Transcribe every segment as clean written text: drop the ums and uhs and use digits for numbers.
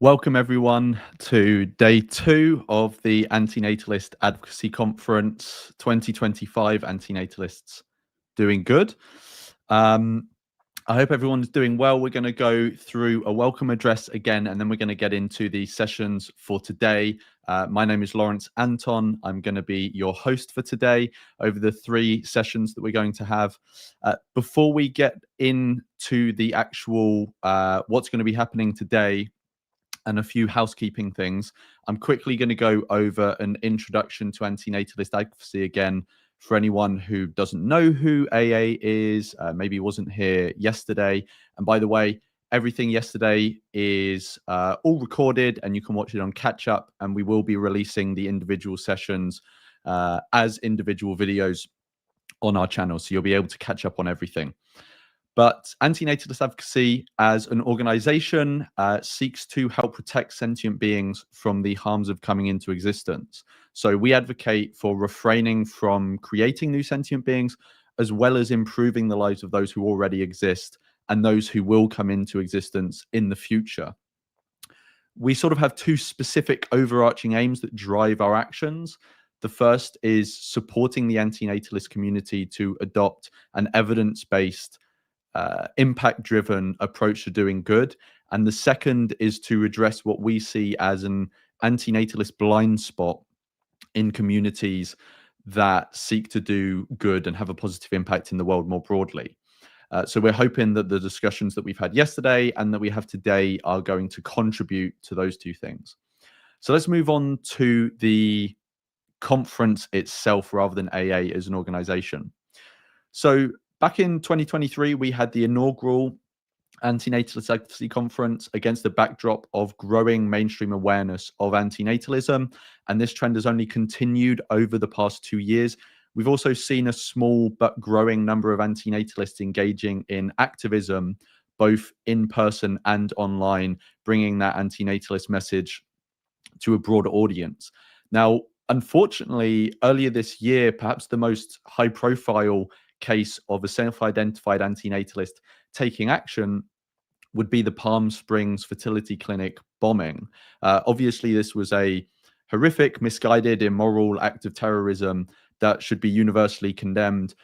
Welcome everyone to day 2 of the Antinatalist Advocacy Conference 2025. Antinatalists doing good. I hope everyone's doing well. We're going to go through a welcome address again, and then we're going to get into the sessions for today. My name is Lawrence Anton. I'm going to be your host for today over the 3 sessions that we're going to have. Before we get into the actual what's going to be happening today, and a few housekeeping things, I'm quickly going to go over an introduction to Antinatalist Advocacy again for anyone who doesn't know who AA is, maybe wasn't here yesterday. And by the way, everything yesterday is all recorded and you can watch it on catch up, and we will be releasing the individual sessions as individual videos on our channel, so you'll be able to catch up on everything. But Antinatalist Advocacy as an organization seeks to help protect sentient beings from the harms of coming into existence. So we advocate for refraining from creating new sentient beings, as well as improving the lives of those who already exist and those who will come into existence in the future. We sort of have 2 specific overarching aims that drive our actions. The first is supporting the antinatalist community to adopt an evidence-based impact-driven approach to doing good. And the second is to address what we see as an antinatalist blind spot in communities that seek to do good and have a positive impact in the world more broadly. So we're hoping that the discussions that we've had yesterday and that we have today are going to contribute to those 2 things. So let's move on to the conference itself rather than AA as an organization. So back in 2023, we had the inaugural Antinatalist Advocacy Conference against the backdrop of growing mainstream awareness of antinatalism, and this trend has only continued over the past 2 years. We've also seen a small but growing number of antinatalists engaging in activism, both in person and online, bringing that antinatalist message to a broader audience. Now, unfortunately, earlier this year, perhaps the most high-profile case of a self-identified antinatalist taking action would be the Palm Springs fertility clinic bombing. Obviously, this was a horrific, misguided, immoral act of terrorism that should be universally condemned.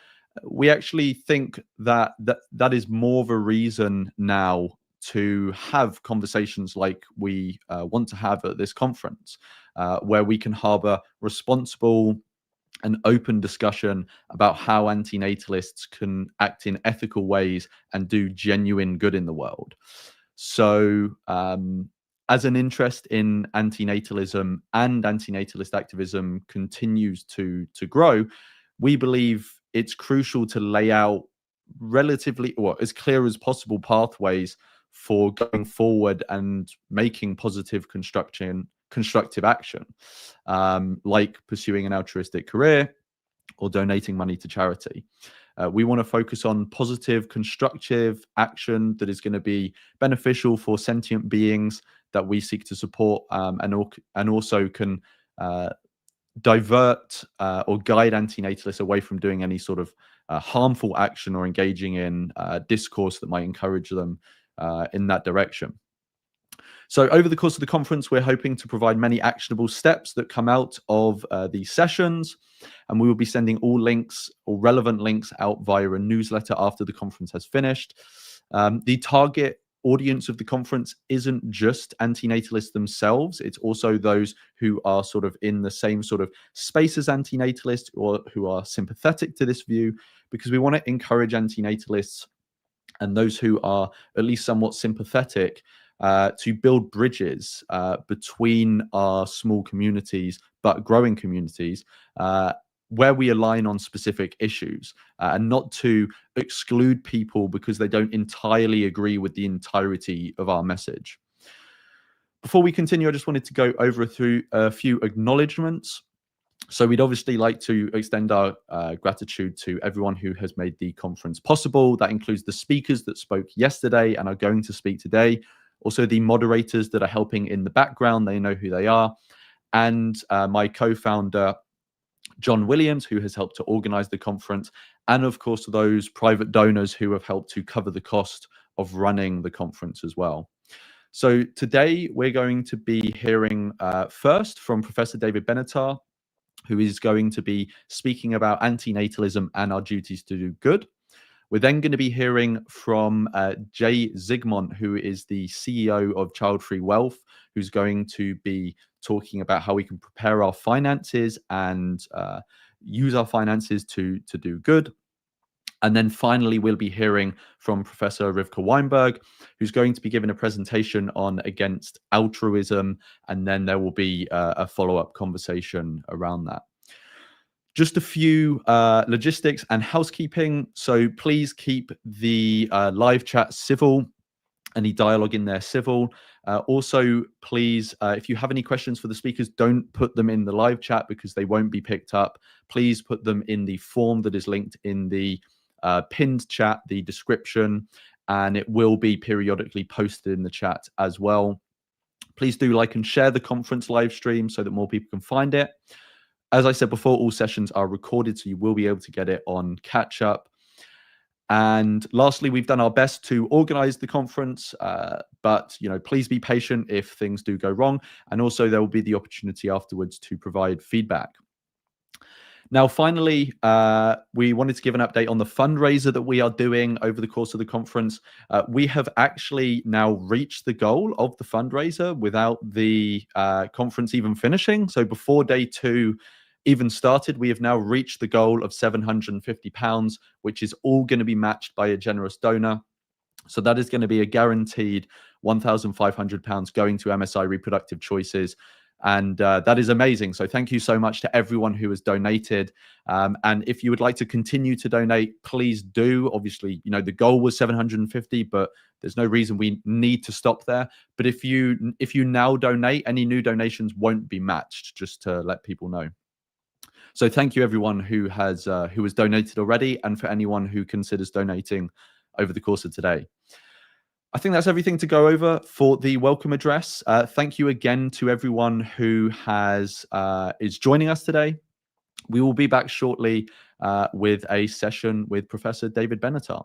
We actually think that is more of a reason now to have conversations like we want to have at this conference, where we can harbor responsible an open discussion about how antinatalists can act in ethical ways and do genuine good in the world. So as an interest in antinatalism and antinatalist activism continues to grow, we believe it's crucial to lay out relatively, or as clear as possible, pathways for going forward and making positive constructive action, like pursuing an altruistic career or donating money to charity. We want to focus on positive, constructive action that is going to be beneficial for sentient beings that we seek to support, and also can divert or guide antinatalists away from doing any sort of harmful action or engaging in discourse that might encourage them in that direction. So over the course of the conference, we're hoping to provide many actionable steps that come out of these sessions, and we will be sending all links or relevant links out via a newsletter after the conference has finished. The target audience of the conference isn't just antinatalists themselves, it's also those who are sort of in the same sort of space as antinatalists or who are sympathetic to this view, because we want to encourage antinatalists and those who are at least somewhat sympathetic to build bridges between our small communities, but growing communities, where we align on specific issues, and not to exclude people because they don't entirely agree with the entirety of our message. Before we continue, I just wanted to go over through a few acknowledgements. So we'd obviously like to extend our gratitude to everyone who has made the conference possible. That includes the speakers that spoke yesterday and are going to speak today. Also the moderators that are helping in the background, they know who they are. And my co-founder, John Williams, who has helped to organize the conference. And of course, those private donors who have helped to cover the cost of running the conference as well. So today we're going to be hearing first from Professor David Benatar, who is going to be speaking about antinatalism and our duties to do good. We're then going to be hearing from Jay Zigmont, who is the CEO of Childfree Wealth, who's going to be talking about how we can prepare our finances and use our finances to do good. And then finally, we'll be hearing from Professor Rivka Weinberg, who's going to be giving a presentation on against altruism, and then there will be a follow-up conversation around that. Just a few logistics and housekeeping. So please keep the live chat civil, any dialogue in there civil. Also, please, if you have any questions for the speakers, don't put them in the live chat because they won't be picked up. Please put them in the form that is linked in the pinned chat, the description, and it will be periodically posted in the chat as well. Please do like and share the conference live stream so that more people can find it. As I said before, all sessions are recorded, so you will be able to get it on catch up. And lastly, we've done our best to organize the conference, but please be patient if things do go wrong. And also there will be the opportunity afterwards to provide feedback. Now, finally, we wanted to give an update on the fundraiser that we are doing over the course of the conference. We have actually now reached the goal of the fundraiser without the conference even finishing. So before day 2 even started, we have now reached the goal of £750, which is all going to be matched by a generous donor. So that is going to be a guaranteed £1,500 going to MSI Reproductive Choices. And that is amazing. So thank you so much to everyone who has donated. And if you would like to continue to donate, please do. Obviously, the goal was 750, but there's no reason we need to stop there. But if you now donate, any new donations won't be matched, just to let people know. So thank you everyone who has donated already, and for anyone who considers donating over the course of today. I think that's everything to go over for the welcome address. Thank you again to everyone who is joining us today. We will be back shortly with a session with Professor David Benatar.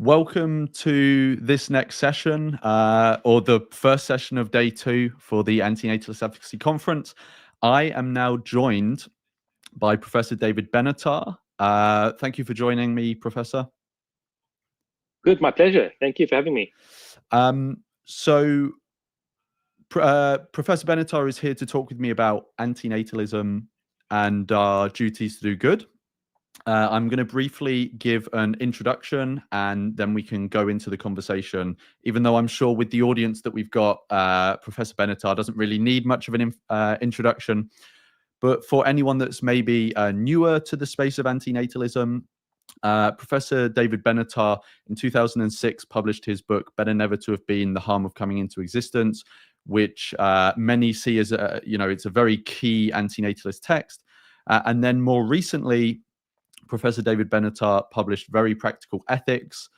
Welcome to this next session, or the first session of day 2 for the Antinatalist Advocacy Conference. I am now joined by Professor David Benatar. Thank you for joining me, Professor. Good, my pleasure. Thank you for having me. Professor Benatar is here to talk with me about antinatalism and our duties to do good. I'm going to briefly give an introduction and then we can go into the conversation, even though I'm sure with the audience that we've got, Professor Benatar doesn't really need much of an introduction. But for anyone that's maybe newer to the space of antinatalism, Professor David Benatar in 2006 published his book, Better Never to Have Been, The Harm of Coming into Existence, which many see as, it's a very key antinatalist text. And then more recently, Professor David Benatar published Very Practical Ethics,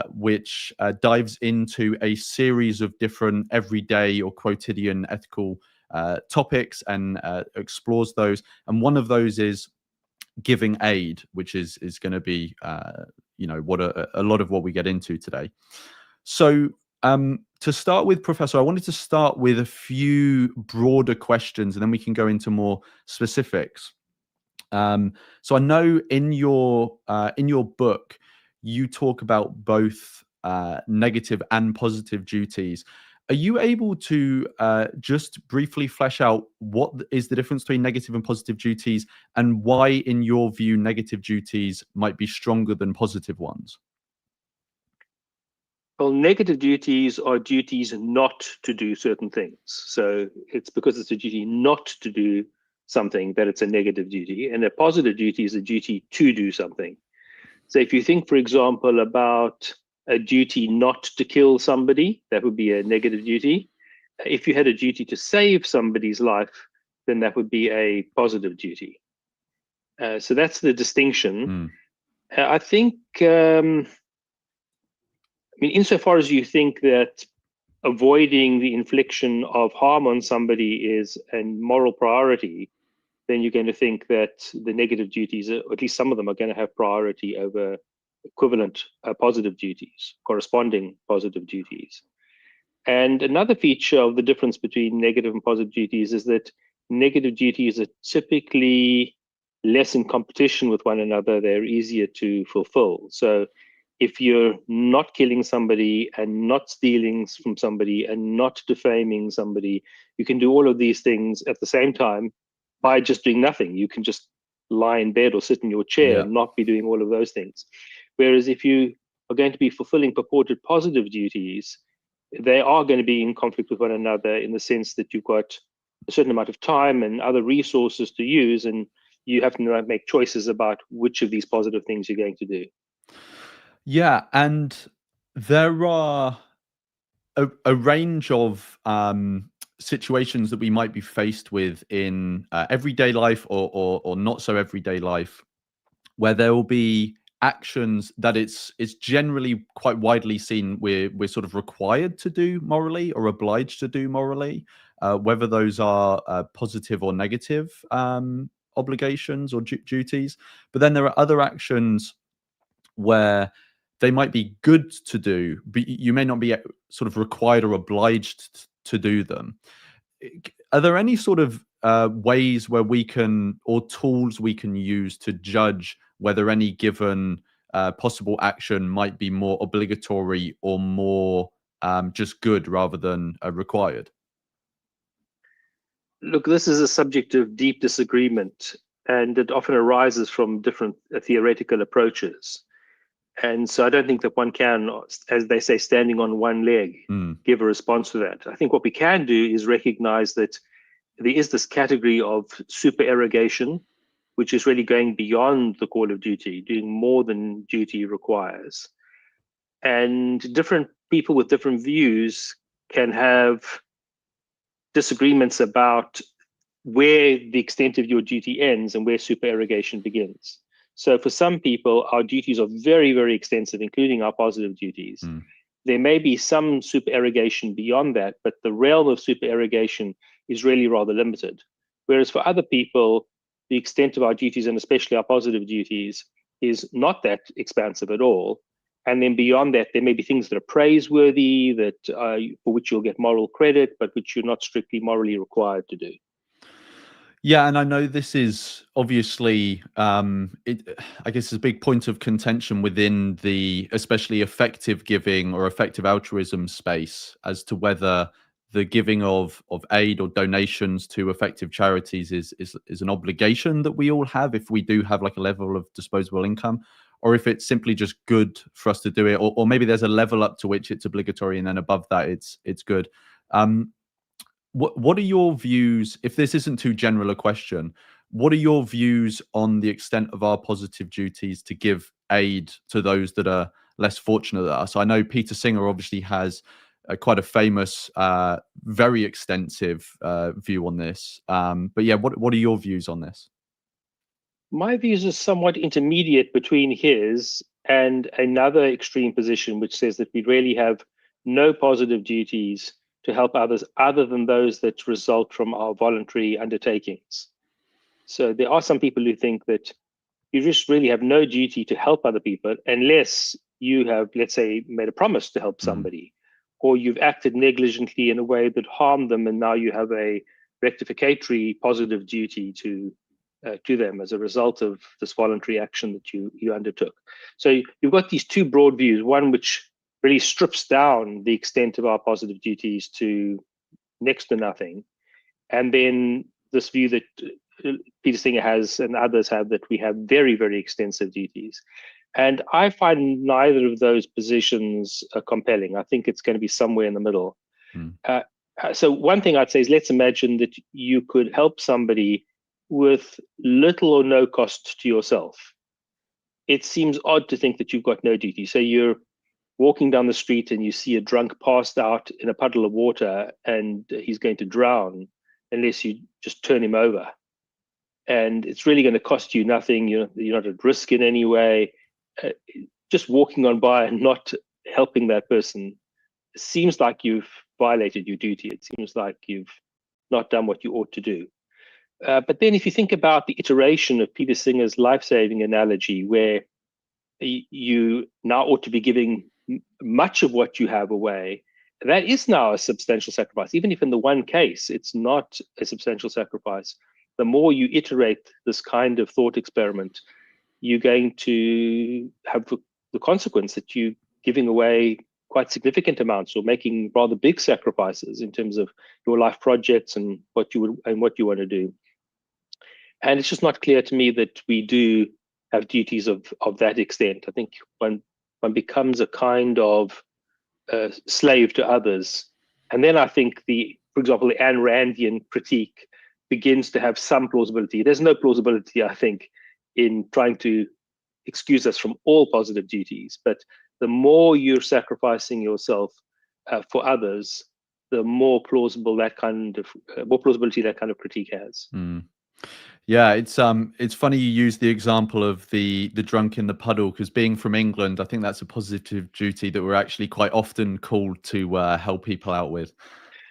which dives into a series of different everyday or quotidian ethical topics and explores those. And one of those is giving aid, which is going to be, what a lot of what we get into today. So to start with, Professor, I wanted to start with a few broader questions, and then we can go into more specifics. So I know in your book, you talk about both negative and positive duties. Are you able to just briefly flesh out what is the difference between negative and positive duties, and why, in your view, negative duties might be stronger than positive ones? Well, negative duties are duties not to do certain things. So it's because it's a duty not to do something that it's a negative duty, and a positive duty is a duty to do something. So if you think, for example, about a duty not to kill somebody, that would be a negative duty. If you had a duty to save somebody's life, then that would be a positive duty. So that's the distinction. I think, insofar as you think that avoiding the infliction of harm on somebody is a moral priority, then you're going to think that the negative duties, or at least some of them, are going to have priority over equivalent positive duties, corresponding positive duties. And another feature of the difference between negative and positive duties is that negative duties are typically less in competition with one another. They're easier to fulfill. So if you're not killing somebody and not stealing from somebody and not defaming somebody, you can do all of these things at the same time by just doing nothing. You can just lie in bed or sit in your chair and not be doing all of those things. Whereas if you are going to be fulfilling purported positive duties, they are going to be in conflict with one another, in the sense that you've got a certain amount of time and other resources to use, and you have to make choices about which of these positive things you're going to do. Yeah, and there are a range of situations that we might be faced with in everyday life or not so everyday life, where there will be actions that it's generally quite widely seen we're sort of required to do morally or obliged to do morally, whether those are positive or negative obligations or duties. But then there are other actions where they might be good to do, but you may not be sort of required or obliged to do them. Are there any sort of ways where we can, or tools we can use to judge whether any given possible action might be more obligatory or more just good rather than required? Look, this is a subject of deep disagreement, and it often arises from different theoretical approaches. And so I don't think that one can, as they say, standing on one leg, give a response to that. I think what we can do is recognize that there is this category of supererogation, which is really going beyond the call of duty, doing more than duty requires. And different people with different views can have disagreements about where the extent of your duty ends and where supererogation begins. So for some people, our duties are very, very extensive, including our positive duties. There may be some supererogation beyond that, but the realm of supererogation is really rather limited. Whereas for other people, the extent of our duties, and especially our positive duties, is not that expansive at all. And then beyond that, there may be things that are praiseworthy, that for which you'll get moral credit, but which you're not strictly morally required to do. Yeah, and I know this is obviously, I guess, it's a big point of contention within the especially effective giving or effective altruism space as to whether the giving of aid or donations to effective charities is an obligation that we all have if we do have like a level of disposable income, or if it's simply just good for us to do it, or maybe there's a level up to which it's obligatory and then above that it's good. What are your views, if this isn't too general a question, what are your views on the extent of our positive duties to give aid to those that are less fortunate than us? I know Peter Singer obviously has quite a famous, very extensive view on this. But yeah, what are your views on this? My views are somewhat intermediate between his and another extreme position, which says that we really have no positive duties to help others other than those that result from our voluntary undertakings. So there are some people who think that you just really have no duty to help other people unless you have, let's say, made a promise to help somebody, or you've acted negligently in a way that harmed them, and now you have a rectificatory positive duty to them as a result of this voluntary action that you undertook. So you've got these two broad views, one which really strips down the extent of our positive duties to next to nothing, and then this view that Peter Singer has and others have, that we have very, very extensive duties. And I find neither of those positions compelling. I think it's going to be somewhere in the middle. So one thing I'd say is, let's imagine that you could help somebody with little or no cost to yourself. It seems odd to think that you've got no duty. So you're walking down the street and you see a drunk passed out in a puddle of water and he's going to drown unless you just turn him over. And it's really going to cost you nothing. You're not at risk in any way. Just walking on by and not helping that person seems like you've violated your duty. It seems like you've not done what you ought to do. But then if you think about the iteration of Peter Singer's life-saving analogy, where you now ought to be giving much of what you have away, that is now a substantial sacrifice. Even if in the one case it's not a substantial sacrifice, the more you iterate this kind of thought experiment, you're going to have the consequence that you're giving away quite significant amounts or making rather big sacrifices in terms of your life projects and what you want to do. And it's just not clear to me that we do have duties of that extent. I think one becomes a kind of slave to others. And then I think for example, the Ayn Randian critique begins to have some plausibility. There's no plausibility, I think, in trying to excuse us from all positive duties. But the more you're sacrificing yourself for others, the more plausibility that kind of critique has. Yeah, it's funny you use the example of the drunk in the puddle, because being from England, I think that's a positive duty that we're actually quite often called to help people out with.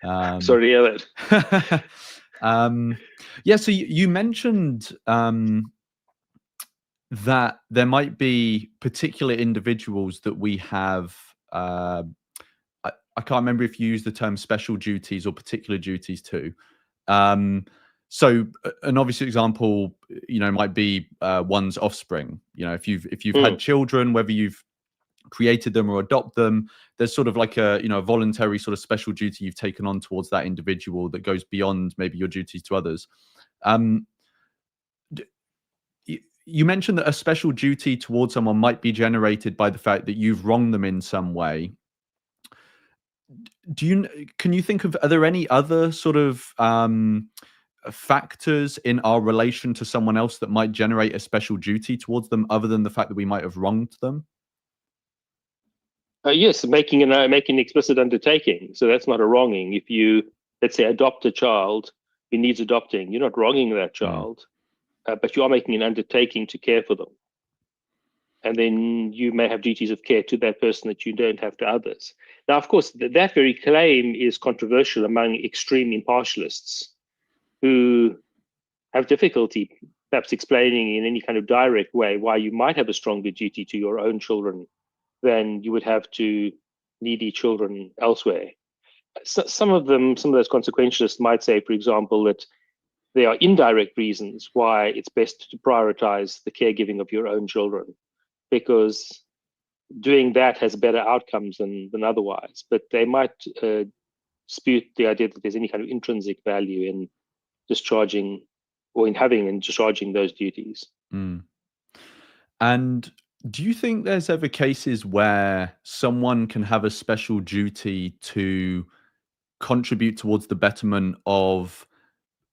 Sorry to hear that. Yeah, so you mentioned that there might be particular individuals that we have. I can't remember if you use the term special duties or particular duties too. So an obvious example, might be one's offspring. If you've had children, whether you've created them or adopt them, there's sort of like a voluntary sort of special duty you've taken on towards that individual that goes beyond maybe your duties to others. You mentioned that a special duty towards someone might be generated by the fact that you've wronged them in some way. Can you think of, are there any other sort of factors in our relation to someone else that might generate a special duty towards them other than the fact that we might have wronged them? Yes, making an explicit undertaking. So that's not a wronging. If you, let's say, adopt a child who needs adopting, you're not wronging that child, but you are making an undertaking to care for them. And then you may have duties of care to that person that you don't have to others. Now, of course, that very claim is controversial among extreme impartialists who have difficulty perhaps explaining in any kind of direct way why you might have a stronger duty to your own children then you would have to needy children elsewhere. So some of those consequentialists might say, for example, that there are indirect reasons why it's best to prioritize the caregiving of your own children, because doing that has better outcomes than otherwise. But they might dispute the idea that there's any kind of intrinsic value in discharging or in having and discharging those duties. And do you think there's ever cases where someone can have a special duty to contribute towards the betterment of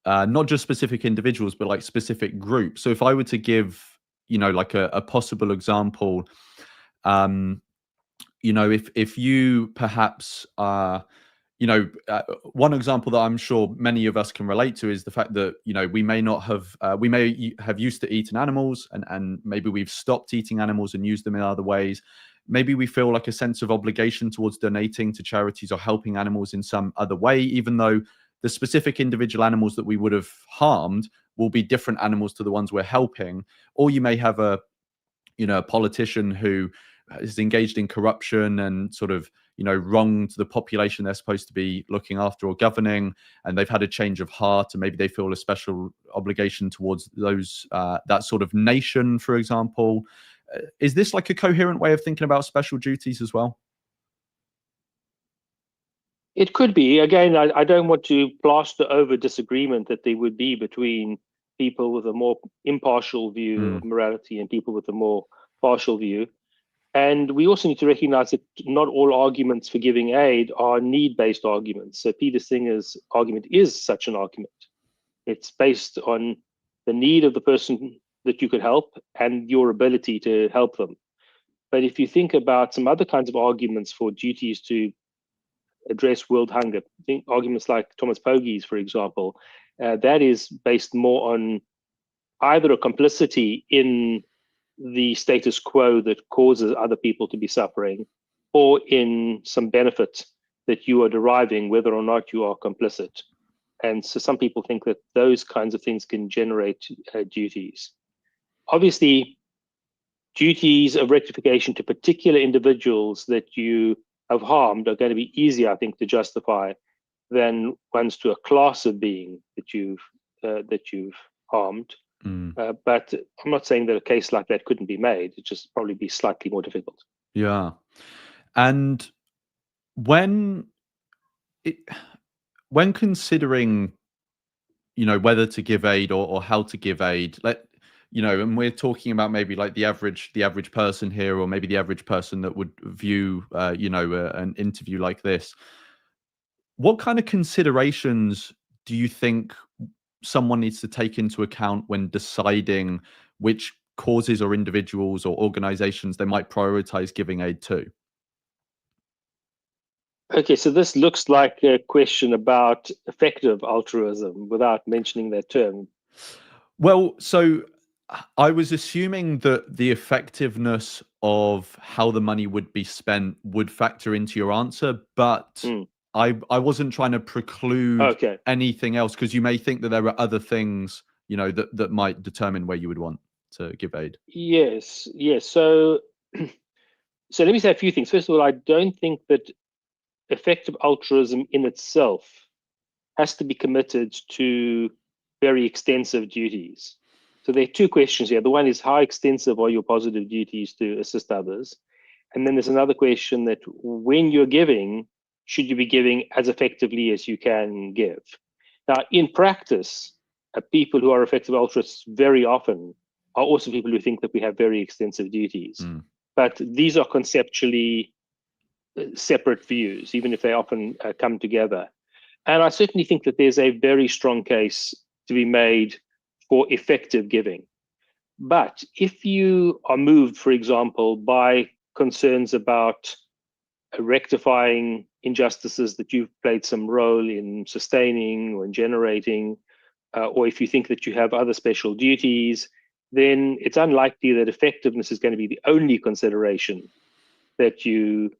not just specific individuals, but like specific groups? So if I were to give, like a possible example, if you perhaps one example that I'm sure many of us can relate to is the fact that, we may have used to eating animals, and maybe we've stopped eating animals and used them in other ways. Maybe we feel like a sense of obligation towards donating to charities or helping animals in some other way, even though the specific individual animals that we would have harmed will be different animals to the ones we're helping. Or you may have a politician who is engaged in corruption and sort of, wronged the population they're supposed to be looking after or governing, and they've had a change of heart, and maybe they feel a special obligation towards those that sort of nation, for example. Is this like a coherent way of thinking about special duties as well? It could be. Again, I don't want to plaster over disagreement that there would be between people with a more impartial view of morality and people with a more partial view. And we also need to recognize that not all arguments for giving aid are need-based arguments. So Peter Singer's argument is such an argument. It's based on the need of the person that you could help and your ability to help them. But if you think about some other kinds of arguments for duties to address world hunger, think arguments like Thomas Pogge's, for example, that is based more on either a complicity in the status quo that causes other people to be suffering, or in some benefit that you are deriving, whether or not you are complicit. And so some people think that those kinds of things can generate duties. Obviously, duties of rectification to particular individuals that you have harmed are going to be easier, I think, to justify than ones to a class of being that you've harmed. But I'm not saying that a case like that couldn't be made. It just probably be slightly more difficult. Yeah. And when considering, whether to give aid or how to give aid, and we're talking about maybe like the average person here, or maybe the average person that would view, an interview like this. What kind of considerations do you think someone needs to take into account when deciding which causes or individuals or organizations they might prioritize giving aid to? Okay, so this looks like a question about effective altruism without mentioning that term. Well, so I was assuming that the effectiveness of how the money would be spent would factor into your answer, but I wasn't trying to preclude anything else, because you may think that there are other things, that might determine where you would want to give aid. Yes. So let me say a few things. First of all, I don't think that effective altruism in itself has to be committed to very extensive duties. So there are two questions here. The one is, how extensive are your positive duties to assist others? And then there's another question that when you're giving, should you be giving as effectively as you can give? Now, in practice, people who are effective altruists very often are also people who think that we have very extensive duties. But these are conceptually separate views, even if they often come together. And I certainly think that there's a very strong case to be made for effective giving. But if you are moved, for example, by concerns about rectifying injustices that you've played some role in sustaining or in generating, or if you think that you have other special duties, then it's unlikely that effectiveness is going to be the only consideration that you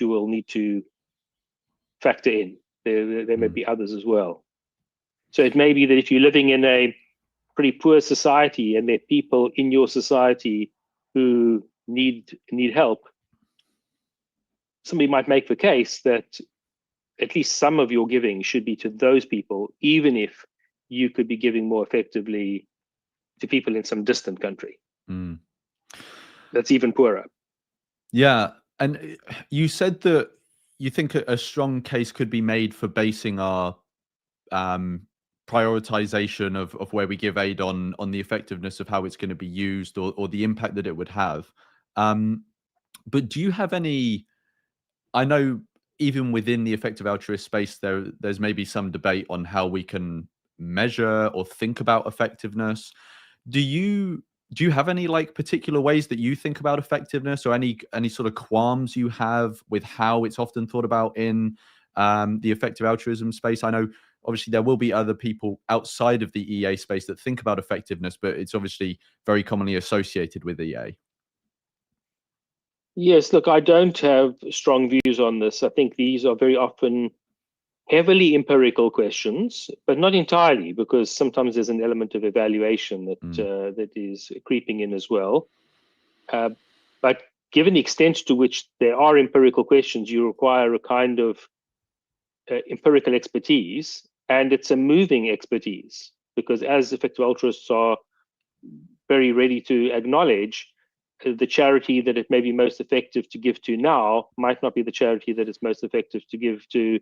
will need to factor in. There may be others as well. So it may be that if you're living in a pretty poor society and there are people in your society who need help, somebody might make the case that at least some of your giving should be to those people, even if you could be giving more effectively to people in some distant country that's even poorer. Yeah. And you said that you think a strong case could be made for basing our prioritization of where we give aid on the effectiveness of how it's going to be used, or the impact that it would have. But do you have any, I know even within the effective altruist space, there's maybe some debate on how we can measure or think about effectiveness. Do you have any like particular ways that you think about effectiveness, or any sort of qualms you have with how it's often thought about in the effective altruism space? I know obviously there will be other people outside of the EA space that think about effectiveness, but it's obviously very commonly associated with EA. Yes, look, I don't have strong views on this. I think these are very often heavily empirical questions, but not entirely, because sometimes there's an element of evaluation that that is creeping in as well. But given the extent to which there are empirical questions, you require a kind of empirical expertise, and it's a moving expertise, because as effective altruists are very ready to acknowledge, the charity that it may be most effective to give to now might not be the charity that it's most effective to give to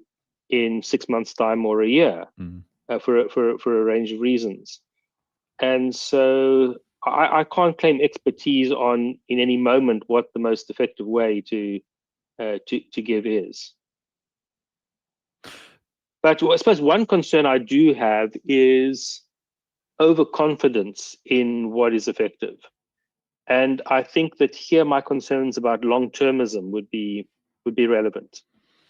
in 6 months' time or a year, for a range of reasons. And so I can't claim expertise on in any moment what the most effective way to give is. But I suppose one concern I do have is overconfidence in what is effective. And I think that here my concerns about long-termism would be relevant.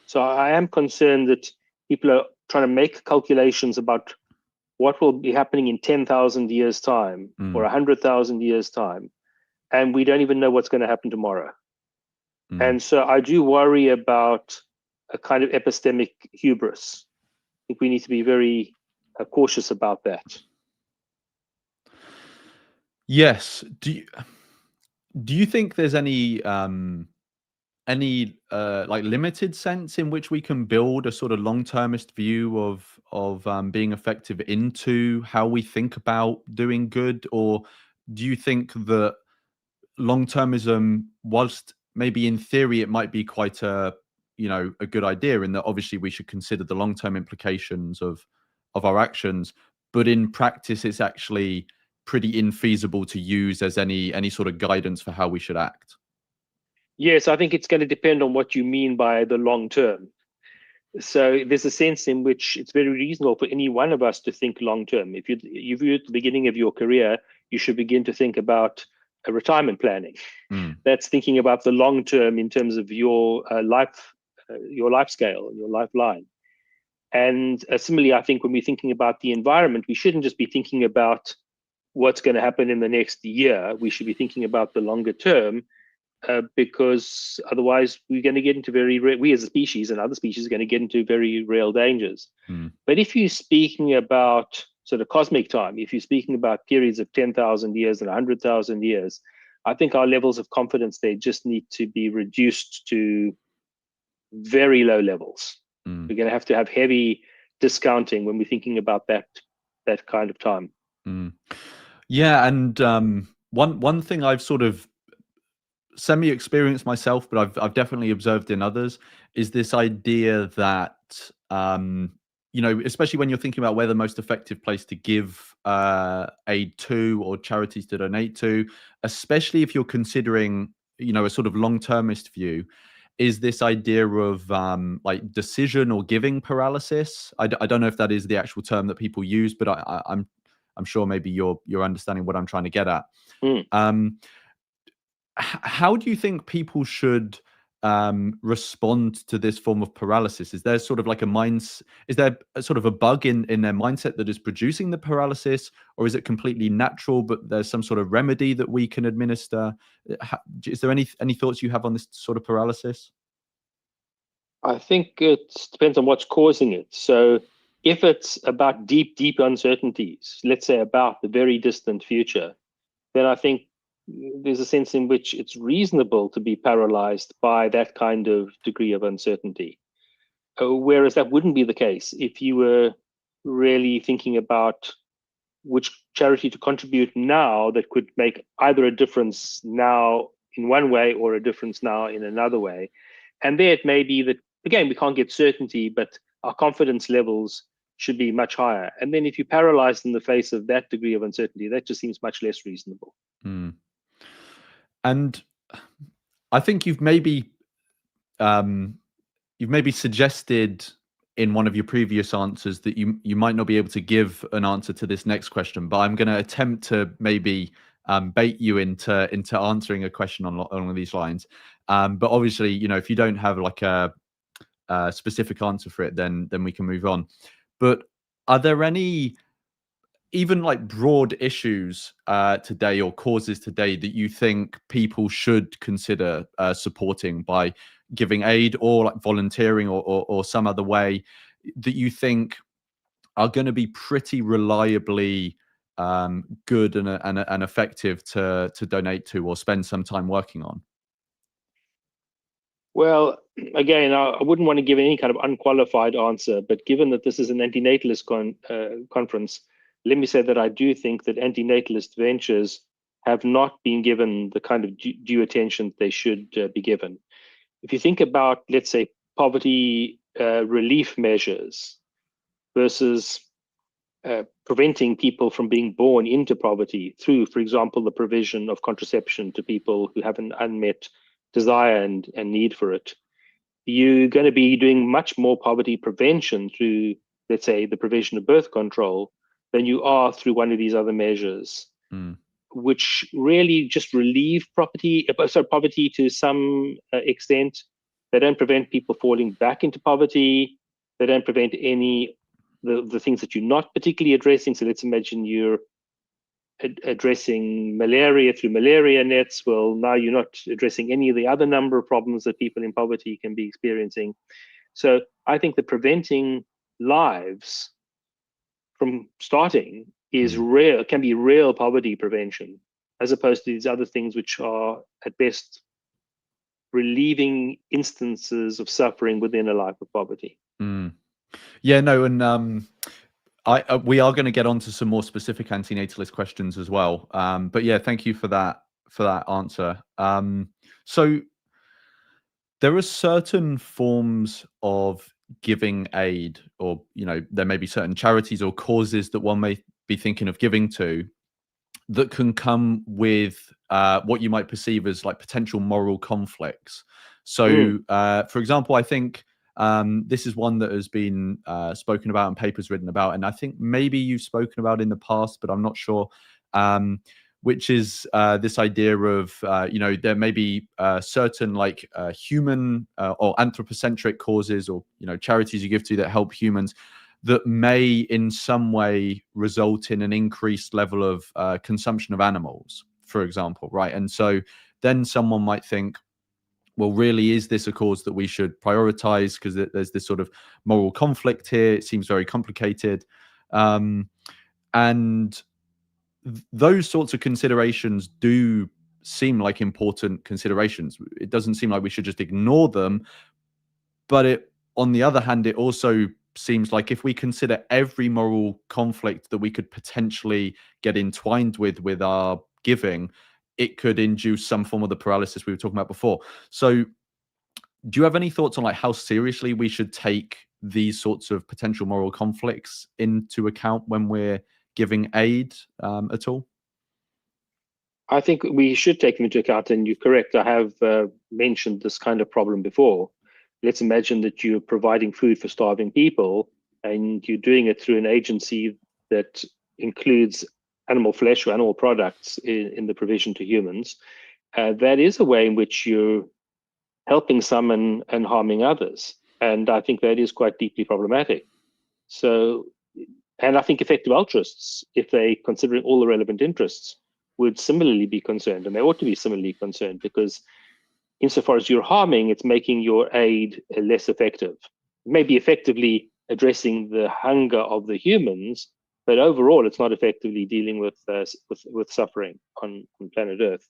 So I am concerned that people are trying to make calculations about what will be happening in 10,000 years' time or 100,000 years' time, and we don't even know what's going to happen tomorrow. And so I do worry about a kind of epistemic hubris. I think we need to be very cautious about that. Yes. Do you think there's any like limited sense in which we can build a sort of long-termist view of being effective into how we think about doing good? Or do you think that long-termism, whilst maybe in theory it might be quite a good idea, in that obviously we should consider the long-term implications of our actions, but in practice it's actually pretty infeasible to use as any sort of guidance for how we should act? Yes, I think it's going to depend on what you mean by the long term. So there's a sense in which it's very reasonable for any one of us to think long term. If you're at the beginning of your career, you should begin to think about retirement planning. That's thinking about the long term in terms of your life scale, your lifeline. And similarly, I think when we're thinking about the environment, we shouldn't just be thinking about what's going to happen in the next year. We should be thinking about the longer term, because otherwise we're going to get into we as a species and other species are going to get into very real dangers. But if you're speaking about sort of cosmic time, if you're speaking about periods of 10,000 years and 100,000 years, I think our levels of confidence there just need to be reduced to very low levels. We're going to have heavy discounting when we're thinking about that kind of time. Yeah, and one thing I've sort of semi-experienced myself, but I've definitely observed in others, is this idea that especially when you're thinking about where the most effective place to give aid to, or charities to donate to, especially if you're considering a sort of long-termist view, is this idea of like decision or giving paralysis. I don't know if that is the actual term that people use, but I'm sure maybe you're understanding what I'm trying to get at. How do you think people should respond to this form of paralysis? Is there sort of like is there a sort of a bug in their mindset that is producing the paralysis, or is it completely natural, but there's some sort of remedy that we can administer? Is there any thoughts you have on this sort of paralysis? I think it depends on what's causing it. So if it's about deep uncertainties, let's say about the very distant future, then I think there's a sense in which it's reasonable to be paralyzed by that kind of degree of uncertainty. Whereas that wouldn't be the case if you were really thinking about which charity to contribute now that could make either a difference now in one way or a difference now in another way. And there it may be that, again, we can't get certainty, but our confidence levels should be much higher. And then if you're paralyzed in the face of that degree of uncertainty, that just seems much less reasonable. Mm. And I think you've maybe suggested in one of your previous answers that you might not be able to give an answer to this next question, but I'm going to attempt to maybe bait you into answering a question along these lines. But obviously, you know, if you don't have like a specific answer for it, then we can move on. But are there any even like broad issues today or causes today that you think people should consider supporting by giving aid or like volunteering or some other way that you think are going to be pretty reliably good and effective to donate to or spend some time working on? Well, again, I wouldn't want to give any kind of unqualified answer, but given that this is an antinatalist conference, let me say that I do think that antinatalist ventures have not been given the kind of due attention they should be given. If you think about, let's say, poverty relief measures versus preventing people from being born into poverty through, for example, the provision of contraception to people who have an unmet desire and need for it, you're going to be doing much more poverty prevention through, let's say, the provision of birth control than you are through one of these other measures, which really just relieve poverty to some extent. They don't prevent people falling back into poverty. They don't prevent any the things that you're not particularly addressing. So let's imagine you're addressing malaria through malaria nets. Well, now you're not addressing any of the other number of problems that people in poverty can be experiencing. So I think that preventing lives from starting is real, can be real poverty prevention, as opposed to these other things which are at best relieving instances of suffering within a life of poverty. Yeah, no, and we are going to get onto some more specific antinatalist questions as well. But yeah, thank you for that answer. So there are certain forms of giving aid, or you know, there may be certain charities or causes that one may be thinking of giving to that can come with what you might perceive as like potential moral conflicts. So, for example, I think this is one that has been spoken about and papers written about, and I think maybe you've spoken about in the past, but I'm not sure. Which is this idea of, you know, there may be certain like human or anthropocentric causes or, you know, charities you give to that help humans that may in some way result in an increased level of consumption of animals, for example, right? And so then someone might think, well, really, is this a cause that we should prioritize? Because there's this sort of moral conflict here. It seems very complicated. And those sorts of considerations do seem like important considerations. It doesn't seem like we should just ignore them. But on the other hand, it also seems like if we consider every moral conflict that we could potentially get entwined with our giving, it could induce some form of the paralysis we were talking about before. So do you have any thoughts on like how seriously we should take these sorts of potential moral conflicts into account when we're giving aid at all? I think we should take them into account, and you're correct. I have mentioned this kind of problem before. Let's imagine that you're providing food for starving people, and you're doing it through an agency that includes animal flesh or animal products in the provision to humans. That is a way in which you're helping some and harming others. And I think that is quite deeply problematic. So, and I think effective altruists, if they considering all the relevant interests, would similarly be concerned, and they ought to be similarly concerned, because insofar as you're harming, it's making your aid less effective. Maybe effectively addressing the hunger of the humans, but overall, it's not effectively dealing with suffering on planet Earth.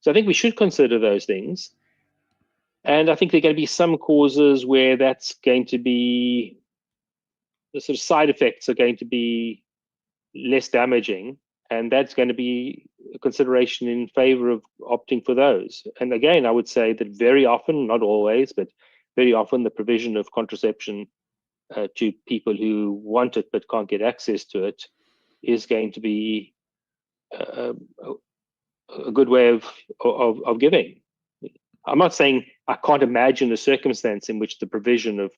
So I think we should consider those things. And I think there are going to be some causes where that's going to be, the sort of side effects are going to be less damaging. And that's going to be a consideration in favor of opting for those. And again, I would say that very often, not always, but very often, the provision of contraception to people who want it but can't get access to it is going to be a good way of giving. I'm not saying I can't imagine a circumstance in which the provision of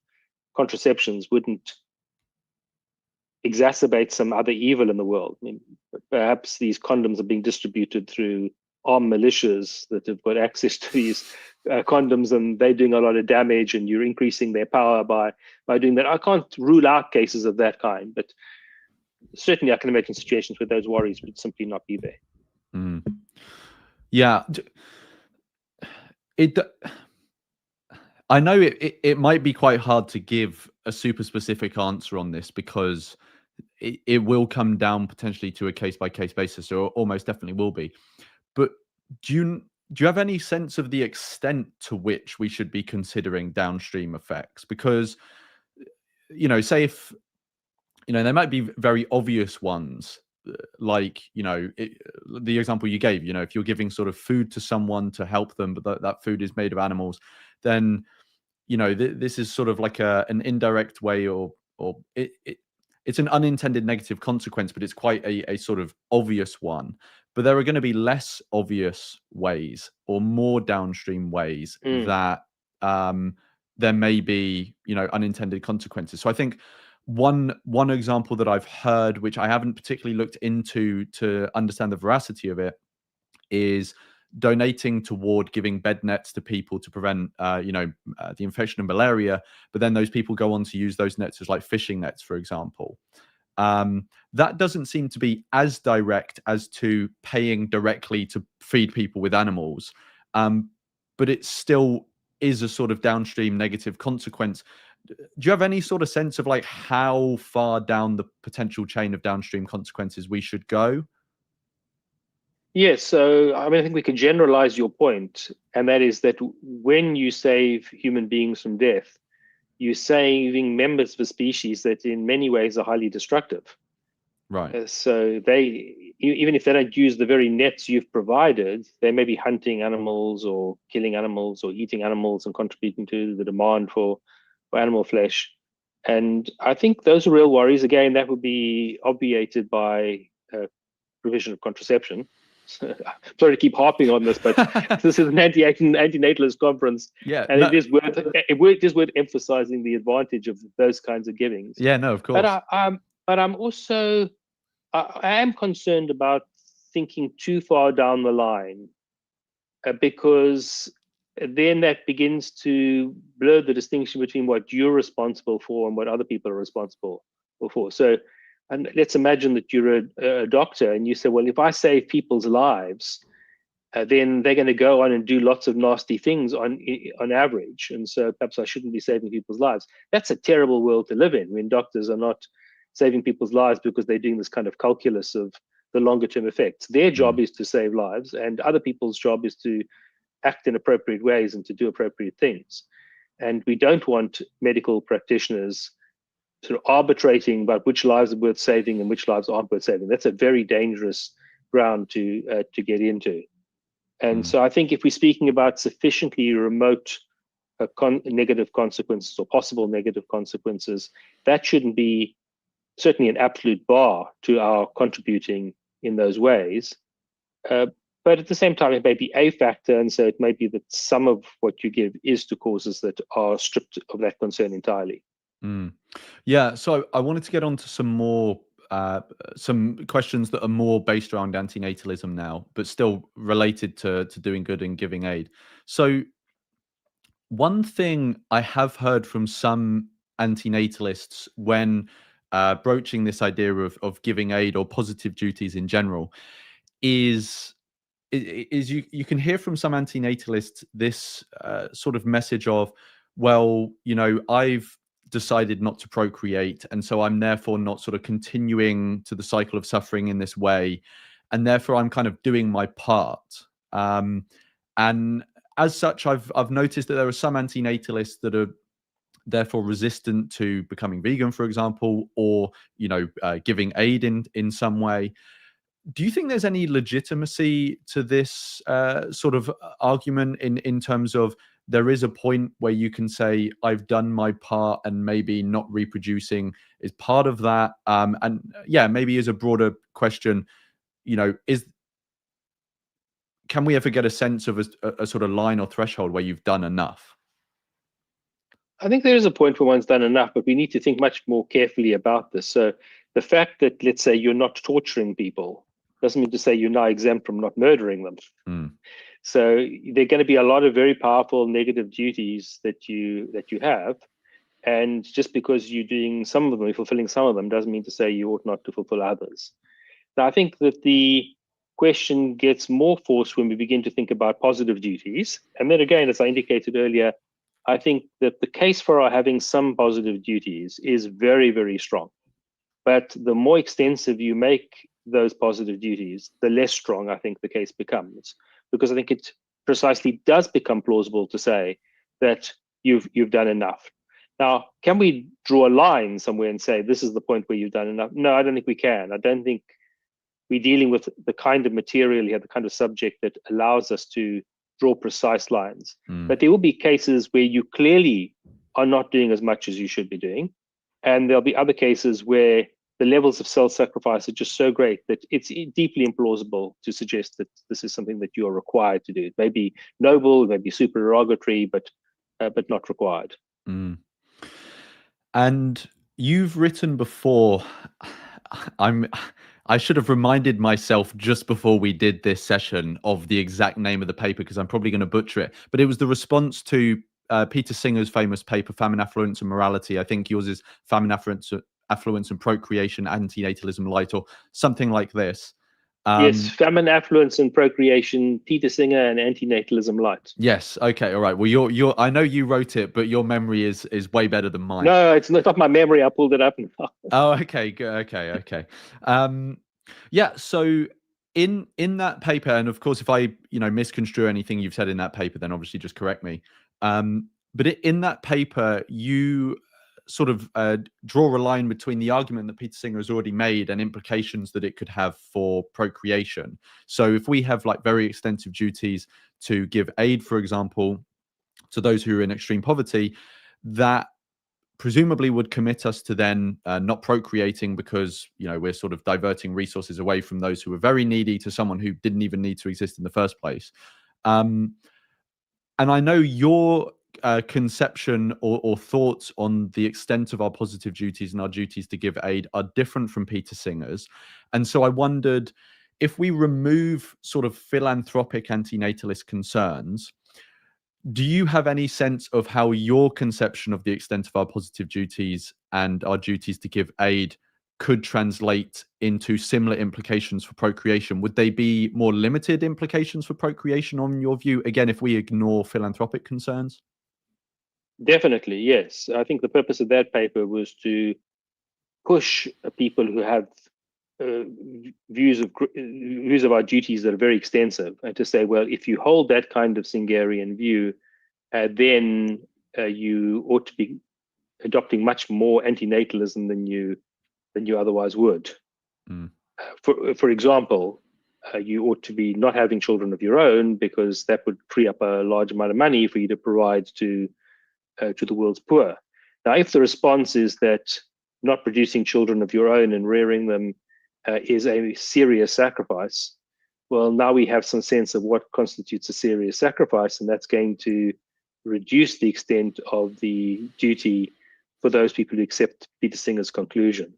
contraceptions wouldn't exacerbate some other evil in the world. I mean, perhaps these condoms are being distributed through armed militias that have got access to these condoms, and they're doing a lot of damage, and you're increasing their power by doing that. I can't rule out cases of that kind, but certainly I can imagine situations where those worries would simply not be there. Mm. Yeah. I know it might be quite hard to give a super specific answer on this, because it will come down potentially to a case-by-case basis, or almost definitely will be. But do you have any sense of the extent to which we should be considering downstream effects? Because, say if, there might be very obvious ones, like, the example you gave, if you're giving sort of food to someone to help them, but that food is made of animals, then, this is sort of like an indirect way, or it's an unintended negative consequence, but it's quite a sort of obvious one. But there are going to be less obvious ways, or more downstream ways that there may be, unintended consequences. So I think one example that I've heard, which I haven't particularly looked into to understand the veracity of it, is donating toward giving bed nets to people to prevent, the infection of malaria. But then those people go on to use those nets as like fishing nets, for example. That doesn't seem to be as direct as to paying directly to feed people with animals. But it still is a sort of downstream negative consequence. Do you have any sort of sense of like how far down the potential chain of downstream consequences we should go? Yes, so I mean, I think we can generalize your point, and that is that when you save human beings from death, you're saving members of a species that in many ways are highly destructive. Right. So they, even if they don't use the very nets you've provided, they may be hunting animals or killing animals or eating animals and contributing to the demand for animal flesh. And I think those are real worries. Again, that would be obviated by provision of contraception. Sorry to keep harping on this, but this is an antinatalist conference, and it is worth emphasizing the advantage of those kinds of givings. Yeah, no, of course. But I'm also I am concerned about thinking too far down the line, because then that begins to blur the distinction between what you're responsible for and what other people are responsible for. So, and let's imagine that you're a doctor and you say, well, if I save people's lives, then they're going to go on and do lots of nasty things on average. And so perhaps I shouldn't be saving people's lives. That's a terrible world to live in, when doctors are not saving people's lives because they're doing this kind of calculus of the longer term effects. Their job is to save lives, and other people's job is to act in appropriate ways and to do appropriate things. And we don't want medical practitioners sort of arbitrating about which lives are worth saving and which lives aren't worth saving. That's a very dangerous ground to get into. And so I think if we're speaking about sufficiently remote negative consequences or possible negative consequences, that shouldn't be certainly an absolute bar to our contributing in those ways. But at the same time, it may be a factor, and so it may be that some of what you give is to causes that are stripped of that concern entirely. Yeah, so I wanted to get on to some questions that are more based around antinatalism now, but still related to doing good and giving aid. So one thing I have heard from some antinatalists when broaching this idea of giving aid or positive duties in general is you can hear from some antinatalists this sort of message of, well, I've decided not to procreate, and so I'm therefore not sort of continuing to the cycle of suffering in this way, and therefore I'm kind of doing my part. And as such, I've noticed that there are some antinatalists that are therefore resistant to becoming vegan, for example, or giving aid in some way. Do you think there's any legitimacy to this sort of argument in terms of there is a point where you can say I've done my part and maybe not reproducing is part of that? And yeah, maybe as a broader question, can we ever get a sense of a sort of line or threshold where you've done enough? I think there is a point where one's done enough, but we need to think much more carefully about this. So the fact that, let's say, you're not torturing people doesn't mean to say you're now exempt from not murdering them. So there are going to be a lot of very powerful negative duties that you have. And just because you're doing some of them, you're fulfilling some of them, doesn't mean to say you ought not to fulfill others. Now, I think that the question gets more force when we begin to think about positive duties. And then again, as I indicated earlier, I think that the case for our having some positive duties is very, very strong. But the more extensive you make those positive duties, the less strong I think the case becomes, because I think it precisely does become plausible to say that you've done enough. Now, can we draw a line somewhere and say this is the point where you've done enough? No, I don't think we can. I don't think we're dealing with the kind of material here, the kind of subject that allows us to draw precise lines. But there will be cases where you clearly are not doing as much as you should be doing. And there'll be other cases where the levels of self-sacrifice are just so great that it's deeply implausible to suggest that this is something that you are required to do. It may be noble, it may be supererogatory, but not required. And you've written before, I should have reminded myself just before we did this session of the exact name of the paper, because I'm probably going to butcher it, but it was the response to Peter Singer's famous paper, Famine, Affluence and Morality. I think yours is Famine, Affluence and Procreation, Antinatalism Light, or something like this. Yes, Famine, Affluence and Procreation, Peter Singer and Antinatalism Light. Yes. Okay. All right. Well, I know you wrote it, but your memory is way better than mine. No, it's not my memory. I pulled it up now. Oh, okay. Good. Okay. Yeah. So in that paper, and of course, if I misconstrue anything you've said in that paper, then obviously just correct me. But in that paper, you sort of draw a line between the argument that Peter Singer has already made and implications that it could have for procreation. So if we have like very extensive duties to give aid, for example, to those who are in extreme poverty, that presumably would commit us to then not procreating, because we're sort of diverting resources away from those who are very needy to someone who didn't even need to exist in the first place. And I know your conception or thoughts on the extent of our positive duties and our duties to give aid are different from Peter Singer's. And so I wondered, if we remove sort of philanthropic antinatalist concerns, do you have any sense of how your conception of the extent of our positive duties and our duties to give aid could translate into similar implications for procreation? Would they be more limited implications for procreation, on your view, again, if we ignore philanthropic concerns? Definitely, yes. I think the purpose of that paper was to push people who have views of our duties that are very extensive, and to say, well, if you hold that kind of Singerian view, then you ought to be adopting much more antinatalism than you otherwise would. For example, you ought to be not having children of your own, because that would free up a large amount of money for you to provide to the world's poor. Now, if the response is that not producing children of your own and rearing them is a serious sacrifice, well, now we have some sense of what constitutes a serious sacrifice, and that's going to reduce the extent of the duty for those people who accept Peter Singer's conclusion.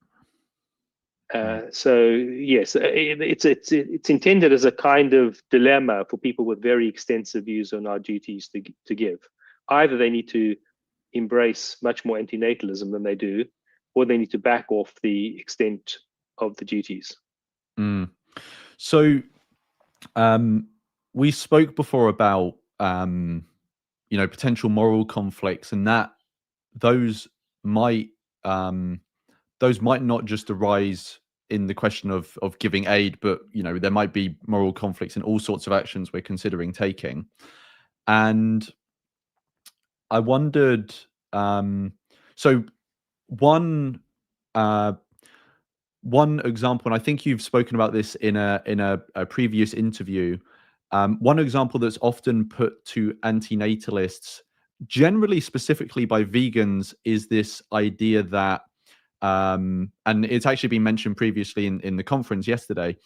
So yes, it's intended as a kind of dilemma for people with very extensive views on our duties to give. Either they need to embrace much more antinatalism than they do, or they need to back off the extent of the duties. So we spoke before about potential moral conflicts, and that those might not just arise in the question of giving aid, but there might be moral conflicts in all sorts of actions we're considering taking. And I wondered, so one example, and I think you've spoken about this in a previous interview. One example that's often put to antinatalists, generally specifically by vegans, is this idea that, and it's actually been mentioned previously in the conference yesterday,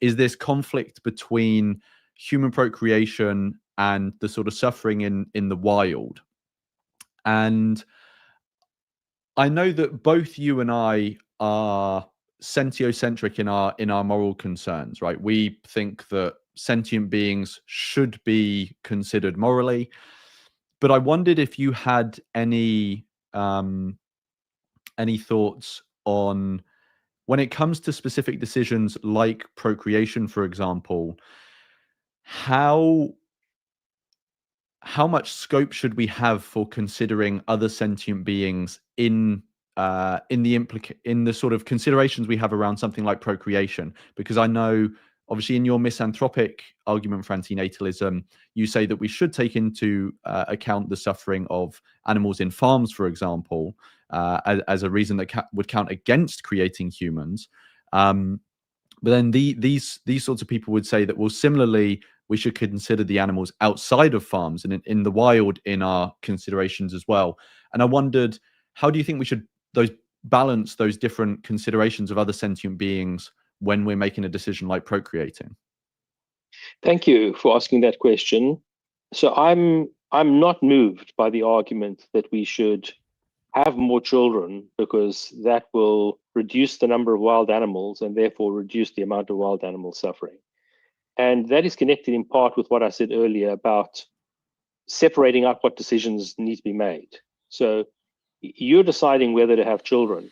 is this conflict between human procreation and the sort of suffering in the wild. And I know that both you and I are sentiocentric in our moral concerns, right? We think that sentient beings should be considered morally. But I wondered if you had any thoughts on, when it comes to specific decisions like procreation, for example, how much scope should we have for considering other sentient beings in the sort of considerations we have around something like procreation? Because I know, obviously, in your misanthropic argument for antinatalism, you say that we should take into account the suffering of animals in farms, for example, as a reason that would count against creating humans. But then these sorts of people would say that, well, similarly, we should consider the animals outside of farms and in the wild in our considerations as well. And I wondered, how do you think we should balance those different considerations of other sentient beings when we're making a decision like procreating? Thank you for asking that question. So I'm not moved by the argument that we should have more children, because that will reduce the number of wild animals and therefore reduce the amount of wild animal suffering. And that is connected in part with what I said earlier about separating out what decisions need to be made. So you're deciding whether to have children,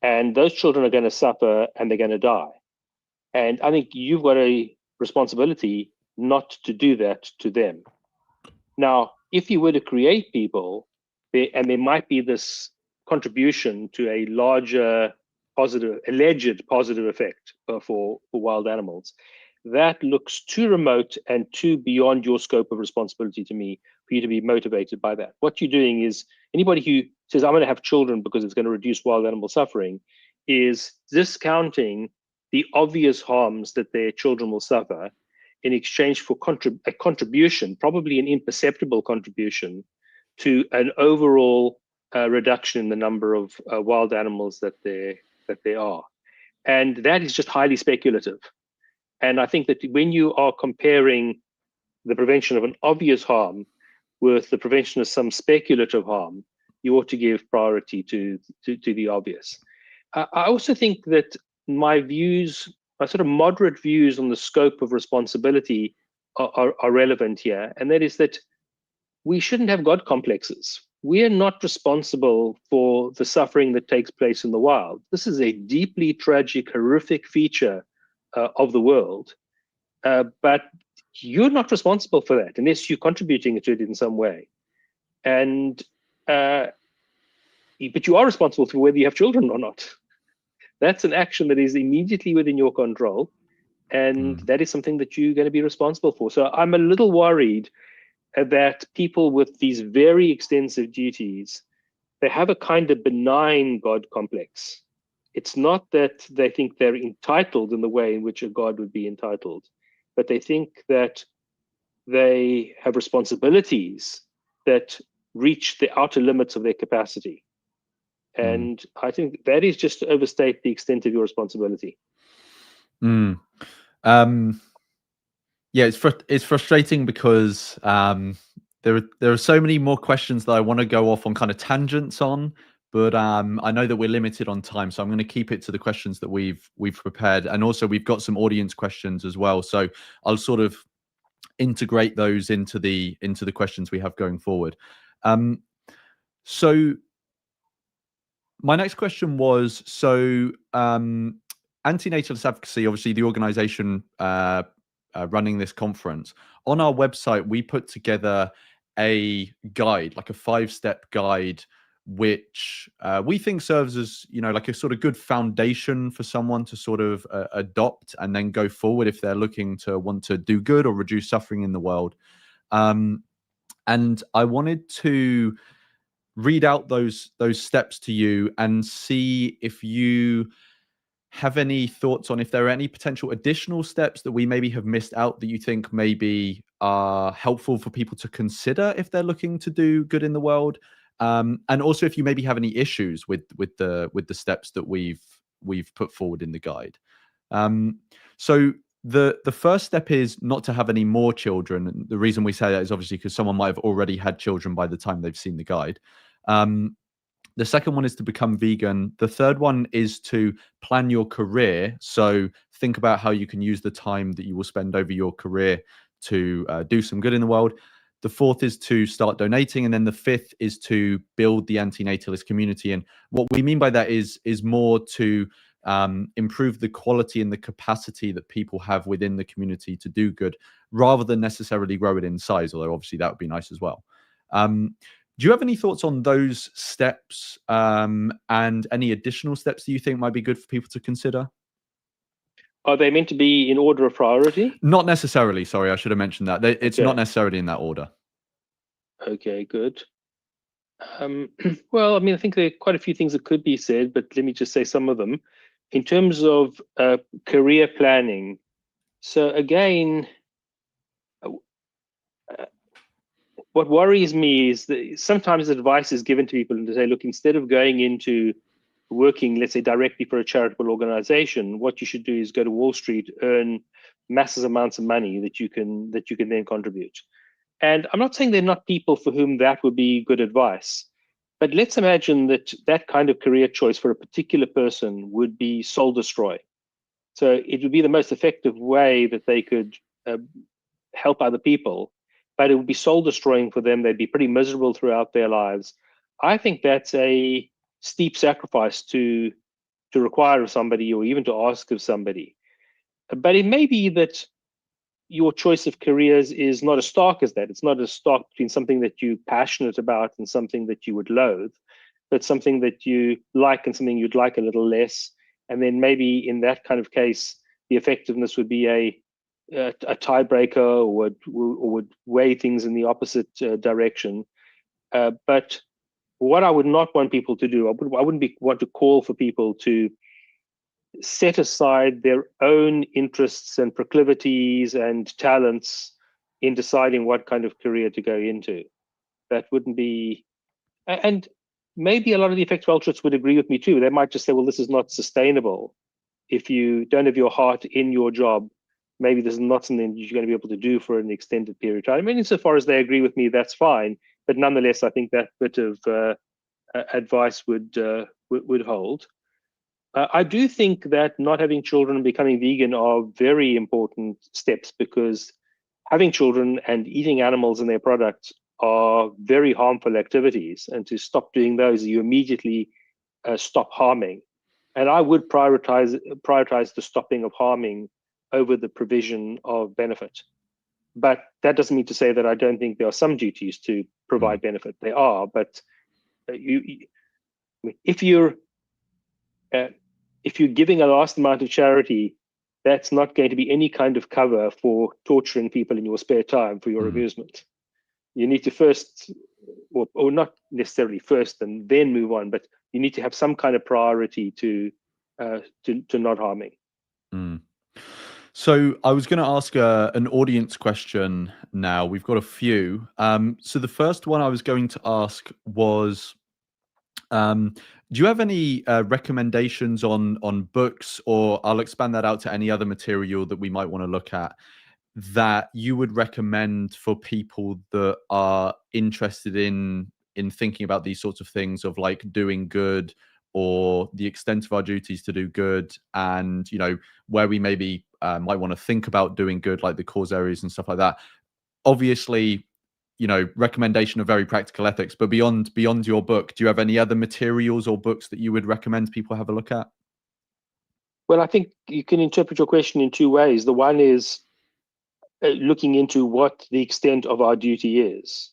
and those children are going to suffer and they're going to die. And I think you've got a responsibility not to do that to them. Now, if you were to create people, and there might be this contribution to a larger alleged positive effect for wild animals, that looks too remote and too beyond your scope of responsibility to me for you to be motivated by that. What you're doing is, anybody who says, I'm going to have children because it's going to reduce wild animal suffering, is discounting the obvious harms that their children will suffer in exchange for a contribution, probably an imperceptible contribution, to an overall reduction in the number of wild animals that there are. And that is just highly speculative. And I think that when you are comparing the prevention of an obvious harm with the prevention of some speculative harm, you ought to give priority to the obvious. I also think that my sort of moderate views on the scope of responsibility are relevant here. And that is that we shouldn't have God complexes. We are not responsible for the suffering that takes place in the wild. This is a deeply tragic, horrific feature of the world. But you're not responsible for that unless you're contributing to it in some way. And but you are responsible for whether you have children or not. That's an action that is immediately within your control. And that is something that you're going to be responsible for. So I'm a little worried that people with these very extensive duties, they have a kind of benign God complex. It's not that they think they're entitled in the way in which a God would be entitled, but they think that they have responsibilities that reach the outer limits of their capacity. And I think that is just to overstate the extent of your responsibility. Yeah, it's frustrating because there are so many more questions that I want to go off on kind of tangents on, but I know that we're limited on time, so I'm going to keep it to the questions that we've prepared, and also we've got some audience questions as well. So I'll sort of integrate those into the questions we have going forward. So my next question was, Antinatalist Advocacy, obviously the organization running this conference, on our website, we put together a guide, like a 5-step guide, which we think serves as, like a sort of good foundation for someone to sort of adopt and then go forward if they're looking to want to do good or reduce suffering in the world. And I wanted to read out those steps to you and see if you have any thoughts on if there are any potential additional steps that we maybe have missed out that you think maybe are helpful for people to consider if they're looking to do good in the world, and also if you maybe have any issues with the steps that we've put forward in the guide. So the first step is not to have any more children. And the reason we say that is obviously because someone might have already had children by the time they've seen the guide. The second one is to become vegan. The third one is to plan your career. So think about how you can use the time that you will spend over your career to do some good in the world. The fourth is to start donating. And then the fifth is to build the antinatalist community. And what we mean by that is more to improve the quality and the capacity that people have within the community to do good, rather than necessarily grow it in size, although obviously that would be nice as well. Do you have any thoughts on those steps, and any additional steps that you think might be good for people to consider? Are they meant to be in order of priority? Not necessarily. Sorry, I should have mentioned that. It's not necessarily in that order. Okay, good. Well, I mean, I think there are quite a few things that could be said, but let me just say some of them. In terms of career planning, so again, what worries me is that sometimes advice is given to people to say, look, instead of going into working, let's say, directly for a charitable organization, what you should do is go to Wall Street, earn massive amounts of money that you can then contribute. And I'm not saying they're not people for whom that would be good advice, but let's imagine that that kind of career choice for a particular person would be soul destroying. So it would be the most effective way that they could help other people, but it would be soul destroying for them. They'd be pretty miserable throughout their lives. I think that's a steep sacrifice to require of somebody, or even to ask of somebody. But it may be that your choice of careers is not as stark as that. It's not as stark between something that you're passionate about and something that you would loathe, but something that you like and something you'd like a little less. And then maybe in that kind of case, the effectiveness would be a tiebreaker, or would weigh things in the opposite direction. But what I would not want people to do, I wouldn't want to call for people to set aside their own interests and proclivities and talents in deciding what kind of career to go into. That wouldn't be, and maybe a lot of the effective altruists would agree with me too. They might just say, well, this is not sustainable. If you don't have your heart in your job, maybe this is not something you're going to be able to do for an extended period of time. I mean, insofar as they agree with me, that's fine. But nonetheless, I think that bit of advice would hold. I do think that not having children and becoming vegan are very important steps, because having children and eating animals and their products are very harmful activities. And to stop doing those, you immediately stop harming. And I would prioritize the stopping of harming over the provision of benefit. But that doesn't mean to say that I don't think there are some duties to provide benefit. There are, but if you're giving a vast amount of charity, that's not going to be any kind of cover for torturing people in your spare time for your amusement. You need to first, or not necessarily first and then move on, but you need to have some kind of priority to not harming. So I was going to ask an audience question now. We've got a few. So the first one I was going to ask was, do you have any recommendations on books, or I'll expand that out to any other material that we might want to look at, that you would recommend for people that are interested in thinking about these sorts of things, of like doing good, or the extent of our duties to do good, and where we maybe might want to think about doing good, like the cause areas and stuff like that? Obviously, recommendation of very practical ethics, but beyond your book, do you have any other materials or books that you would recommend people have a look at? Well, I think you can interpret your question in two ways. The one is looking into what the extent of our duty is.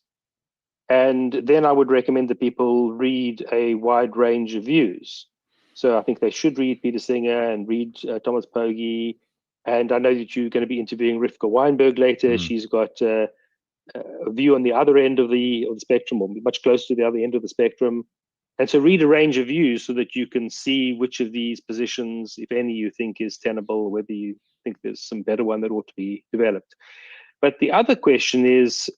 And then I would recommend that people read a wide range of views. So I think they should read Peter Singer and read Thomas Pogge. And I know that you're going to be interviewing Rivka Weinberg later. She's got a view on the other end of the spectrum, or much closer to the other end of the spectrum. And so read a range of views so that you can see which of these positions, if any, you think is tenable, whether you think there's some better one that ought to be developed. But the other question is,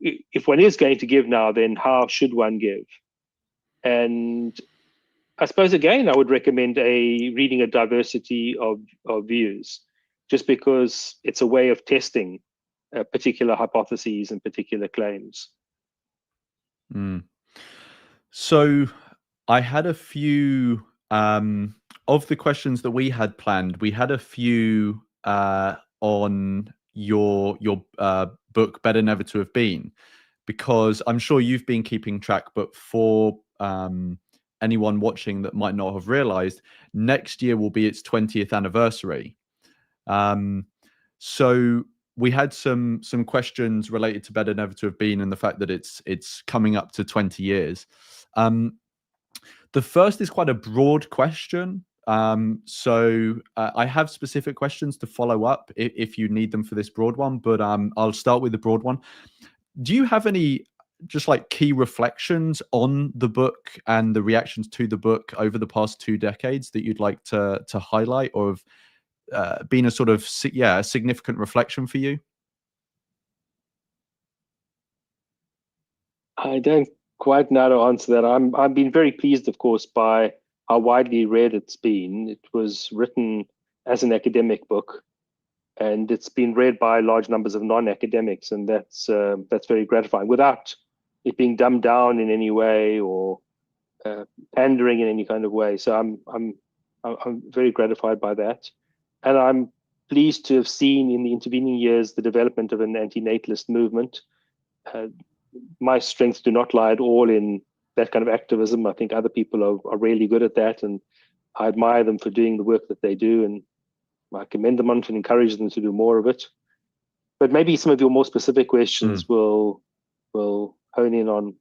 if one is going to give now, then how should one give? And I suppose, again, I would recommend reading a diversity of views, just because it's a way of testing particular hypotheses and particular claims. So I had a few of the questions that we had planned. We had a few on your book, Better Never to Have Been, because I'm sure you've been keeping track, but for anyone watching that might not have realized, next year will be its 20th anniversary. So we had some questions related to Better Never to Have Been and the fact that it's coming up to 20 years. The first is quite a broad question. So I have specific questions to follow up if you need them for this broad one, but I'll start with the broad one. Do you have any just like key reflections on the book and the reactions to the book over the past 2 decades that you'd like to highlight, or have been a sort of a significant reflection for you? I don't quite know how to answer that. I've been very pleased, of course, by how widely read it's been. It was written as an academic book, and it's been read by large numbers of non-academics, and that's very gratifying, without it being dumbed down in any way or pandering in any kind of way. So I'm very gratified by that, and I'm pleased to have seen in the intervening years the development of an antinatalist movement. My strengths do not lie at all in that kind of activism. I think other people are really good at that, and I admire them for doing the work that they do, and I commend them on it and encourage them to do more of it. But maybe some of your more specific questions will hone in on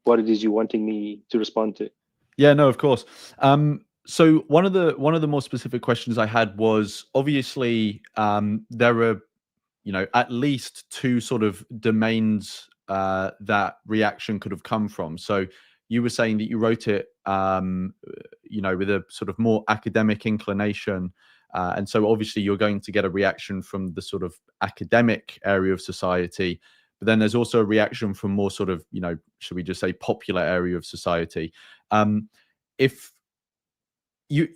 what it is you're wanting me to respond to. Yeah, no, of course. So one of the more specific questions I had was, obviously there are, at least 2 sort of domains that reaction could have come from. So you were saying that you wrote it, with a sort of more academic inclination. And so obviously you're going to get a reaction from the sort of academic area of society, but then there's also a reaction from more sort of, should we just say popular area of society. If you,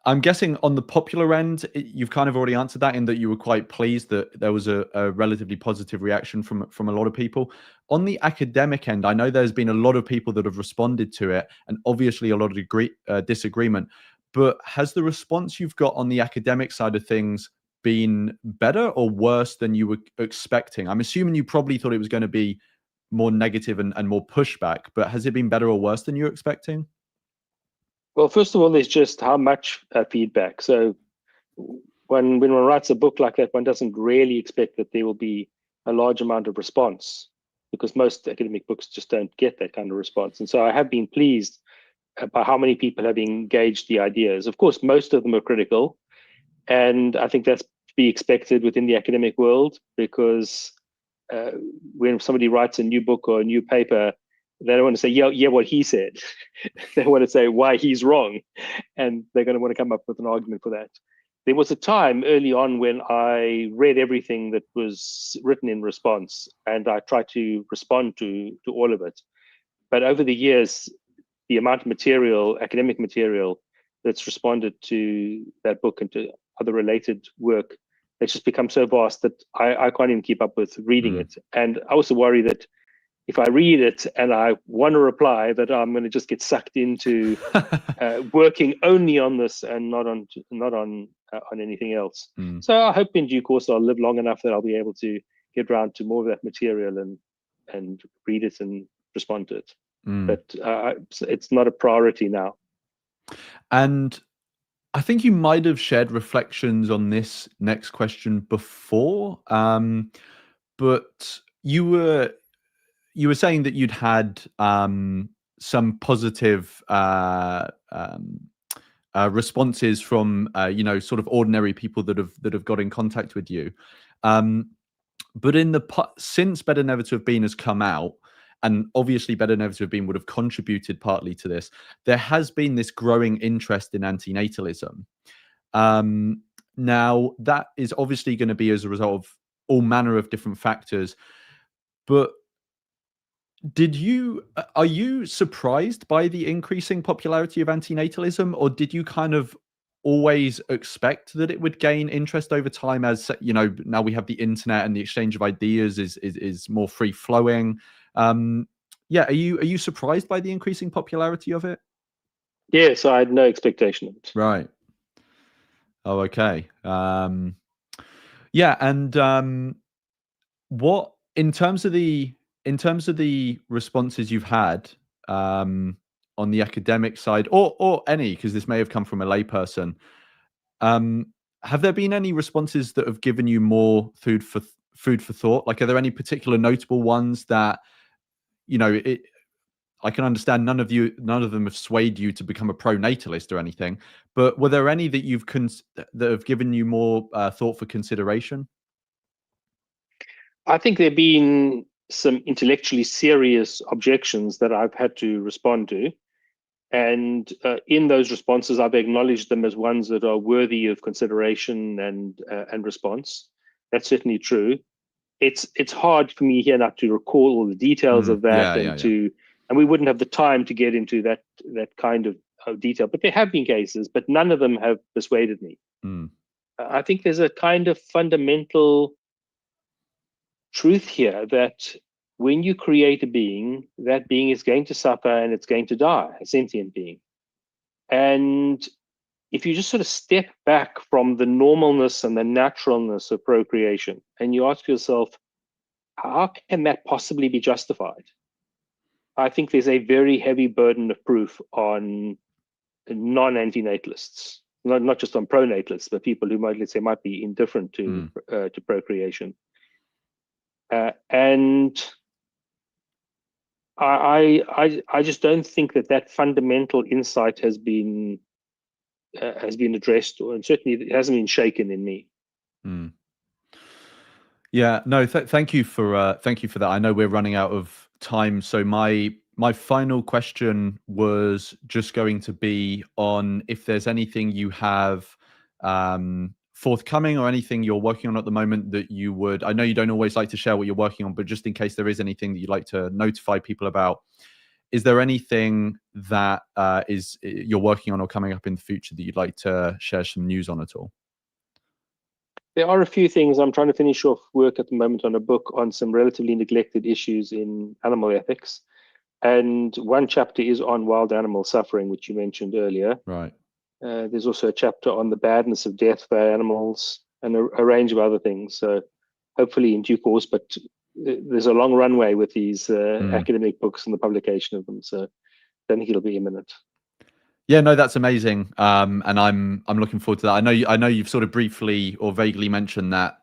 I'm guessing on the popular end, you've kind of already answered that, in that you were quite pleased that there was a relatively positive reaction from a lot of people. On the academic end, I know there's been a lot of people that have responded to it, and obviously a lot of disagreement. But has the response you've got on the academic side of things been better or worse than you were expecting? I'm assuming you probably thought it was going to be more negative and more pushback, but has it been better or worse than you were expecting? Well, first of all, there's just how much feedback. So when one writes a book like that, one doesn't really expect that there will be a large amount of response, because most academic books just don't get that kind of response. And so I have been pleased by how many people have engaged the ideas. Of course, most of them are critical, and I think that's to be expected within the academic world, because when somebody writes a new book or a new paper, they don't want to say, yeah, what he said. They want to say why he's wrong, and they're going to want to come up with an argument for that. There was a time early on when I read everything that was written in response, and I tried to respond to all of it. But over the years, the amount of material, academic material, that's responded to that book and to other related work, it's just become so vast that I can't even keep up with reading it. And I also worry that if I read it and I want to reply, that I'm going to just get sucked into working only on this and not on anything else. So I hope in due course I'll live long enough that I'll be able to get around to more of that material and read it and respond to it. But it's not a priority now. And I think you might have shared reflections on this next question before, but you were you were saying that you'd had some positive responses from sort of ordinary people that have got in contact with you, but since Better Never to Have Been has come out, and obviously Better Never to Have Been would have contributed partly to this, there has been this growing interest in antinatalism. Now that is obviously going to be as a result of all manner of different factors, but are you surprised by the increasing popularity of antinatalism, or did you kind of always expect that it would gain interest over time, as now we have the internet and the exchange of ideas is more free flowing? Are you surprised by the increasing popularity of it? Yes, I had no expectation of it. Right. Oh, okay. What in terms of the responses you've had on the academic side, or any, because this may have come from a layperson, have there been any responses that have given you more food for thought? Like, are there any particular notable ones that I can understand none of them have swayed you to become a pro-natalist or anything, but were there any that that have given you more thought for consideration? I think there have been some intellectually serious objections that I've had to respond to. And in those responses, I've acknowledged them as ones that are worthy of consideration and response. That's certainly true. It's hard for me here not to recall all the details of that, and we wouldn't have the time to get into that kind of detail. But there have been cases, but none of them have persuaded me. I think there's a kind of fundamental truth here that when you create a being, that being is going to suffer and it's going to die, a sentient being. And if you just sort of step back from the normalness and the naturalness of procreation, and you ask yourself, how can that possibly be justified? I think there's a very heavy burden of proof on non-antinatalists, not just on pronatalists, but people who might be indifferent to procreation. And I just don't think that fundamental insight has been addressed, and certainly it hasn't been shaken in me. Yeah, no, thank you for that. I know we're running out of time, so my final question was just going to be on if there's anything you have forthcoming or anything you're working on at the moment that you would. I know you don't always like to share what you're working on, but just in case there is anything that you'd like to notify people about, is there anything that you're working on or coming up in the future that you'd like to share some news on at all? There are a few things. I'm trying to finish off work at the moment on a book on some relatively neglected issues in animal ethics. And one chapter is on wild animal suffering, which you mentioned earlier. Right. There's also a chapter on the badness of death for animals and a range of other things. So hopefully in due course, but there's a long runway with these academic books and the publication of them. So I don't think it'll be imminent. Yeah, no, that's amazing, and I'm looking forward to that. I know you've sort of briefly or vaguely mentioned that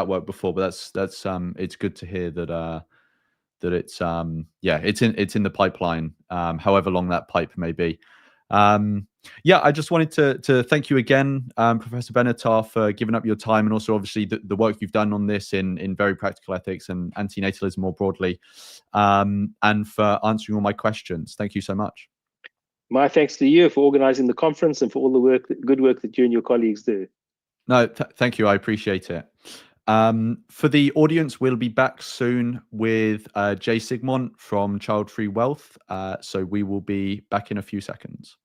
work before, but that's it's good to hear that it's it's in the pipeline, however long that pipe may be. I just wanted to thank you again, Professor Benatar, for giving up your time, and also obviously the work you've done on this in very practical ethics and antinatalism more broadly, and for answering all my questions. Thank you so much. My thanks to you for organizing the conference and for all the good work that you and your colleagues do. No, thank you. I appreciate it. For the audience, we'll be back soon with Jay Zigmont from Childfree Wealth. So we will be back in a few seconds.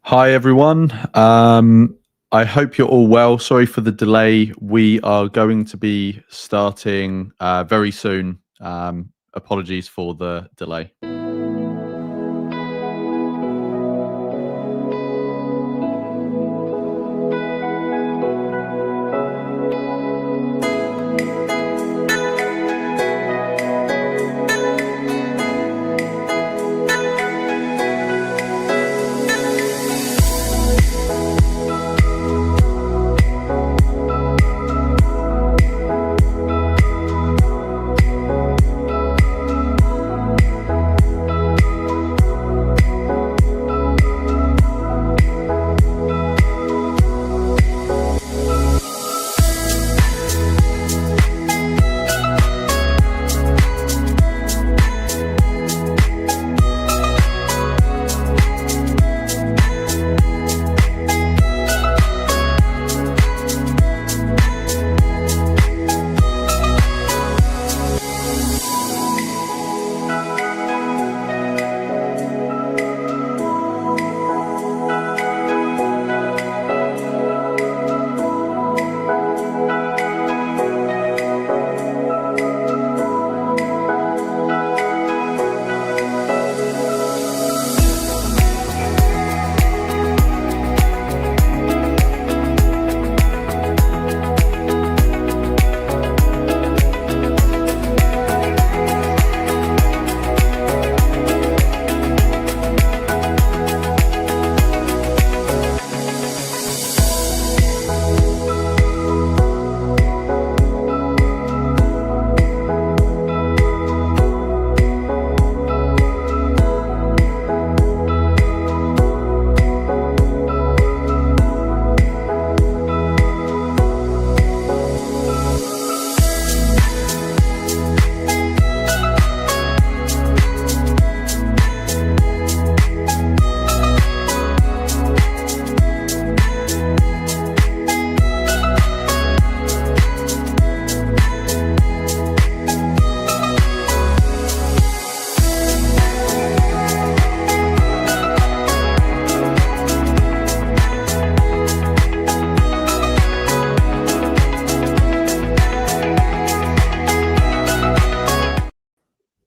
Hi, everyone. I hope you're all well. Sorry for the delay. We are going to be starting very soon. Apologies for the delay.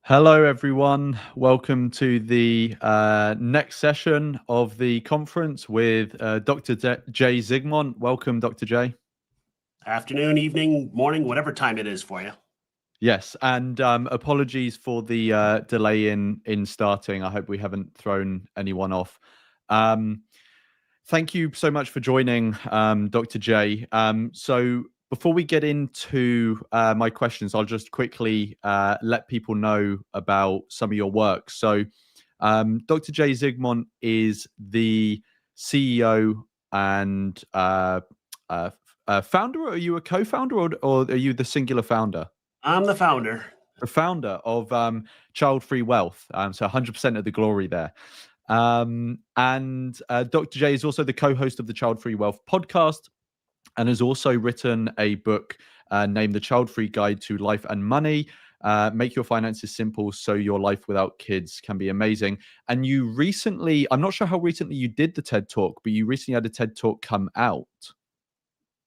Hello, everyone. Welcome to the next session of the conference with Dr. Jay Zigmont. Welcome, Dr. Jay. Afternoon, evening, morning, whatever time it is for you. Yes, and apologies for the delay in starting. I hope we haven't thrown anyone off. Thank you so much for joining, Dr. Jay. So before we get into my questions, I'll just quickly let people know about some of your work. So Dr. Jay Zigmont is the CEO and founder. Are you a co-founder or are you the singular founder? I'm the founder. The founder of Childfree Wealth. So 100% of the glory there. And Dr. J is also the co-host of the Childfree Wealth podcast and has also written a book named The Childfree Guide to Life and Money. Make your finances simple so your life without kids can be amazing. And you recently, I'm not sure how recently you did the TED Talk, but you recently had a TED Talk come out.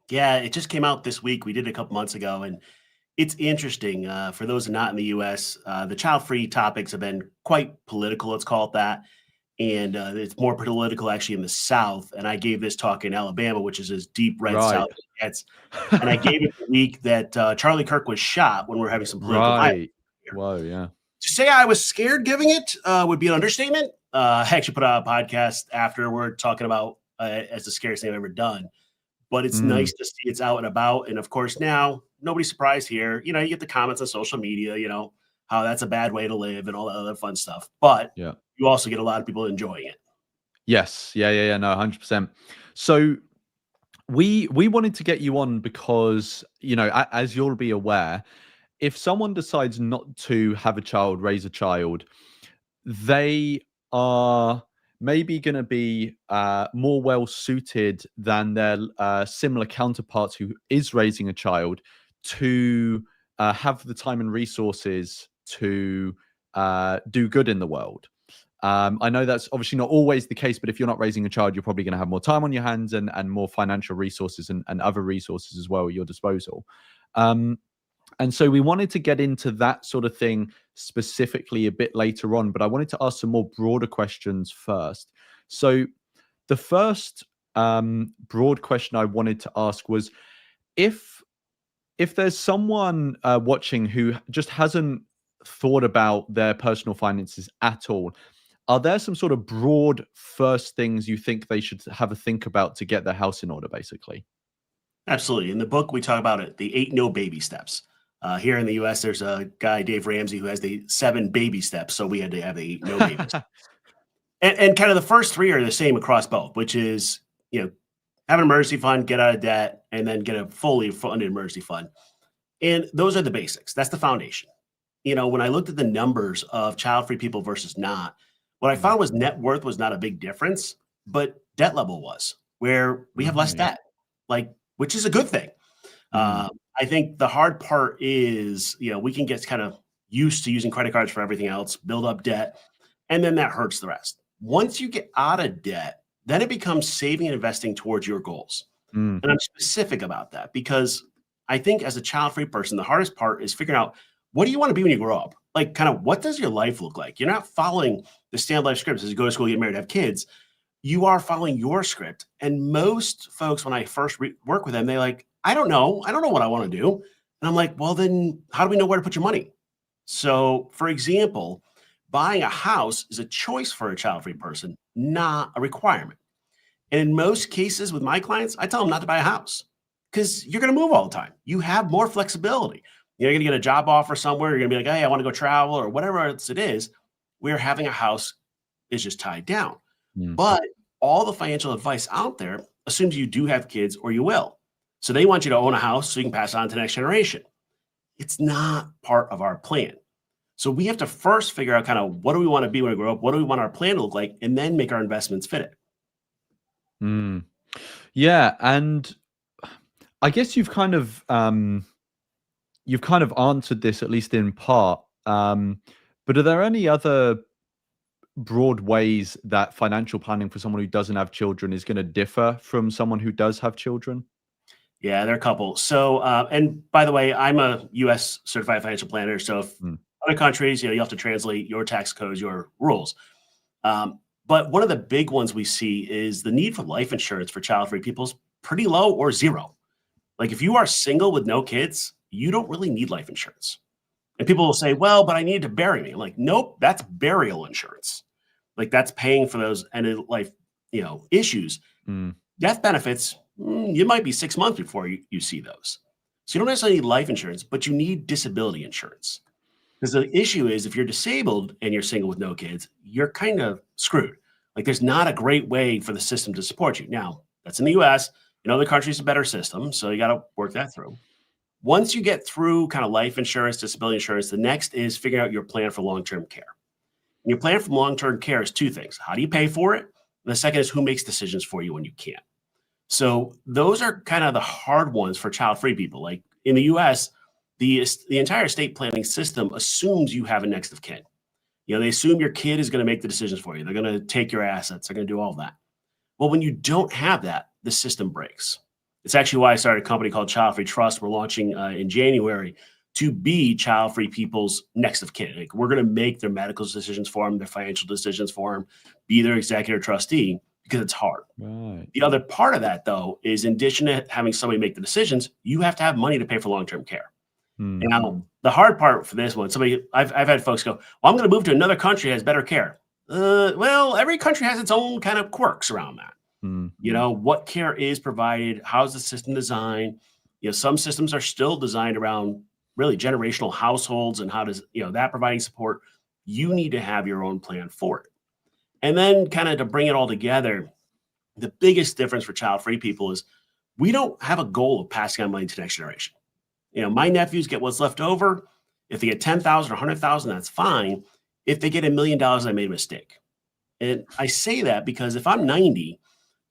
Yeah, it just came out this week. We did it a couple months ago, and it's interesting. For those not in the U.S., the child-free topics have been quite political, let's call it that. And it's more political actually in the South. And I gave this talk in Alabama, which is as deep red South as it gets. And I gave it the week that Charlie Kirk was shot when we were having some political violence. Whoa, yeah. To say I was scared giving it would be an understatement. I actually put out a podcast afterward talking about as the scariest thing I've ever done. But it's nice to see it's out and about. And of course, now nobody's surprised here. You get the comments on social media, how that's a bad way to live and all that other fun stuff. But yeah, you also get a lot of people enjoying it. Yes. Yeah. No, 100%. So we wanted to get you on because, as you'll be aware, if someone decides not to have a child, raise a child, they are maybe going to be more well suited than their similar counterparts who is raising a child to have the time and resources to do good in the world. I know that's obviously not always the case, but if you're not raising a child, you're probably going to have more time on your hands and more financial resources and other resources as well at your disposal. And so we wanted to get into that sort of thing specifically a bit later on, but I wanted to ask some more broader questions first. So the first broad question I wanted to ask was, if there's someone watching who just hasn't thought about their personal finances at all, are there some sort of broad first things you think they should have a think about to get their house in order, basically? Absolutely. In the book, we talk about it, the 8 no baby steps. Here in the US, there's a guy, Dave Ramsey, who has the 7 baby steps. So we had to have the 8 no baby steps. And kind of the first 3 are the same across both, which is, have an emergency fund, get out of debt, and then get a fully funded emergency fund. And those are the basics. That's the foundation. When I looked at the numbers of child-free people versus not, what I found was net worth was not a big difference, but debt level was, where we have less debt, which is a good thing. I think the hard part is, we can get kind of used to using credit cards for everything else, build up debt, and then that hurts the rest. Once you get out of debt, then it becomes saving and investing towards your goals. And I'm specific about that because I think as a child-free person, the hardest part is figuring out, what do you want to be when you grow up? What does your life look like? You're not following the standard life scripts as you go to school, get married, have kids. You are following your script. And most folks, when I first work with them, they're like, I don't know what I want to do. And I'm like, well, then how do we know where to put your money? So, for example, buying a house is a choice for a child-free person, not a requirement. And in most cases with my clients, I tell them not to buy a house because you're going to move all the time. You have more flexibility. You're going to get a job offer somewhere. You're going to be like, hey, I want to go travel or whatever else it is. Where having a house is just tied down. But all the financial advice out there assumes you do have kids or you will. So they want you to own a house so you can pass it on to the next generation. It's not part of our plan. So we have to first figure out kind of what do we want to be when we grow up? What do we want our plan to look like? And then make our investments fit it. Yeah. And I guess you've kind of answered this, at least in part. But are there any other broad ways that financial planning for someone who doesn't have children is going to differ from someone who does have children? Yeah, there are a couple. So, and by the way, I'm a U.S. certified financial planner. So if other countries, you have to translate your tax codes, your rules. But one of the big ones we see is the need for life insurance for child-free people is pretty low or zero. If you are single with no kids, you don't really need life insurance. And people will say, well, but I need to bury me. I'm like, nope, that's burial insurance. That's paying for those end of life, issues. Death benefits, you might be 6 months before you see those. So you don't necessarily need life insurance, but you need disability insurance. Because the issue is if you're disabled and you're single with no kids, you're kind of screwed. There's not a great way for the system to support you. Now, that's in the US. In other countries, a better system. So you got to work that through. Once you get through kind of life insurance, disability insurance, the next is figuring out your plan for long-term care. And your plan for long-term care is 2 things. How do you pay for it? And the second is who makes decisions for you when you can't. So those are kind of the hard ones for child-free people. In the US, the entire estate planning system assumes you have a next of kin. They assume your kid is going to make the decisions for you. They're going to take your assets. They're going to do all of that. Well, when you don't have that, the system breaks. It's actually why I started a company called Childfree Trust. We're launching in January to be child-free people's next of kin. We're going to make their medical decisions for them, their financial decisions for them, be their executor trustee because it's hard. Right. The other part of that, though, is in addition to having somebody make the decisions, you have to have money to pay for long-term care. Now, the hard part for this one, I've had folks go, well, I'm going to move to another country that has better care. Well, every country has its own kind of quirks around that. What care is provided? How's the system designed? Some systems are still designed around really generational households and how does, that providing support. You need to have your own plan for it. And then kind of to bring it all together, the biggest difference for child-free people is we don't have a goal of passing on money to the next generation. My nephews get what's left over. If they get 10,000 or 100,000, that's fine. If they get $1 million, I made a mistake. And I say that because if I'm 90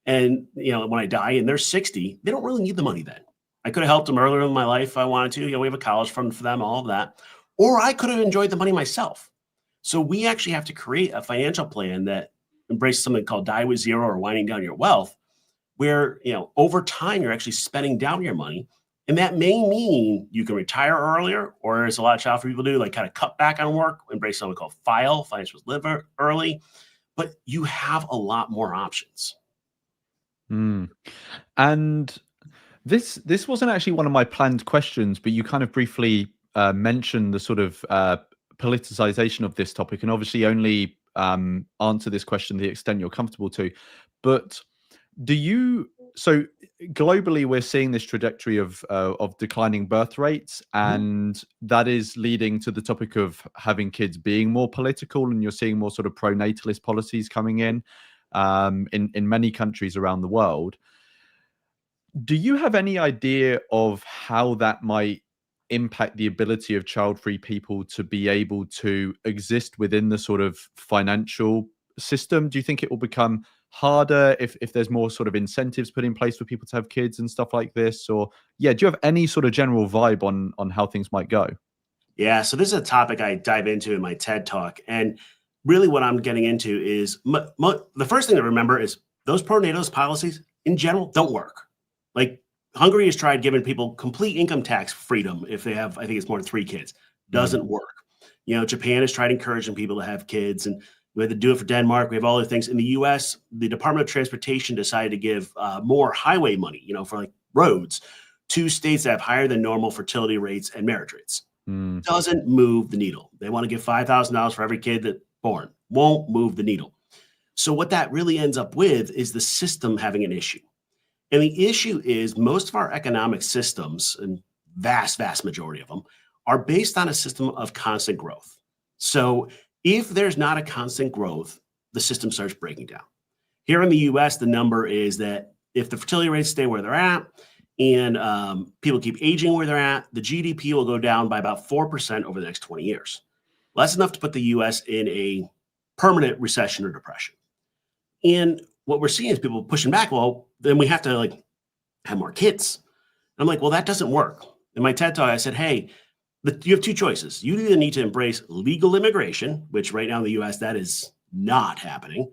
and, when I die and they're 60, they don't really need the money then. I could have helped them earlier in my life if I wanted to. We have a college fund for them, all of that. Or I could have enjoyed the money myself. So we actually have to create a financial plan that embraces something called die with zero or winding down your wealth, where, over time, you're actually spending down your money. And that may mean you can retire earlier, or as a lot of child-free people do, like kind of cut back on work, embrace something called financial live early, but you have a lot more options. And this wasn't actually one of my planned questions, but you kind of briefly mentioned the sort of politicization of this topic, and obviously only answer this question to the extent you're comfortable to. But so globally, we're seeing this trajectory of declining birth rates, and that is leading to the topic of having kids being more political, and you're seeing more sort of pro-natalist policies coming in many countries around the world. Do you have any idea of how that might impact the ability of child-free people to be able to exist within the sort of financial system? Do you think it will become harder if there's more sort of incentives put in place for people to have kids and stuff like this? Or do you have any sort of general vibe on how things might go? Yeah, so this is a topic I dive into in my TED Talk. And really what I'm getting into is the first thing to remember is those pro-natalist policies in general don't work. Like Hungary has tried giving people complete income tax freedom if they have, I think it's more than 3 kids. Doesn't work. Japan has tried encouraging people to have kids, and we had to do it for Denmark. We have all the things. In the US, the Department of Transportation decided to give more highway money, for like roads, to states that have higher than normal fertility rates and marriage rates. Doesn't move the needle. They want to give $5,000 for every kid that's born. Won't move the needle. So what that really ends up with is the system having an issue. And the issue is most of our economic systems, and vast majority of them, are based on a system of constant growth. So if there's not a constant growth, the system starts breaking down. Here in the US, the number is that if the fertility rates stay where they're at and people keep aging where they're at, the GDP will go down by about 4% over the next 20 years. Well, that's enough to put the US in a permanent recession or depression. And what we're seeing is people pushing back. Well, then we have to have more kids. And I'm like, well, that doesn't work. In my TED Talk, I said, hey, you have 2 choices. You either need to embrace legal immigration, which right now in the US, that is not happening,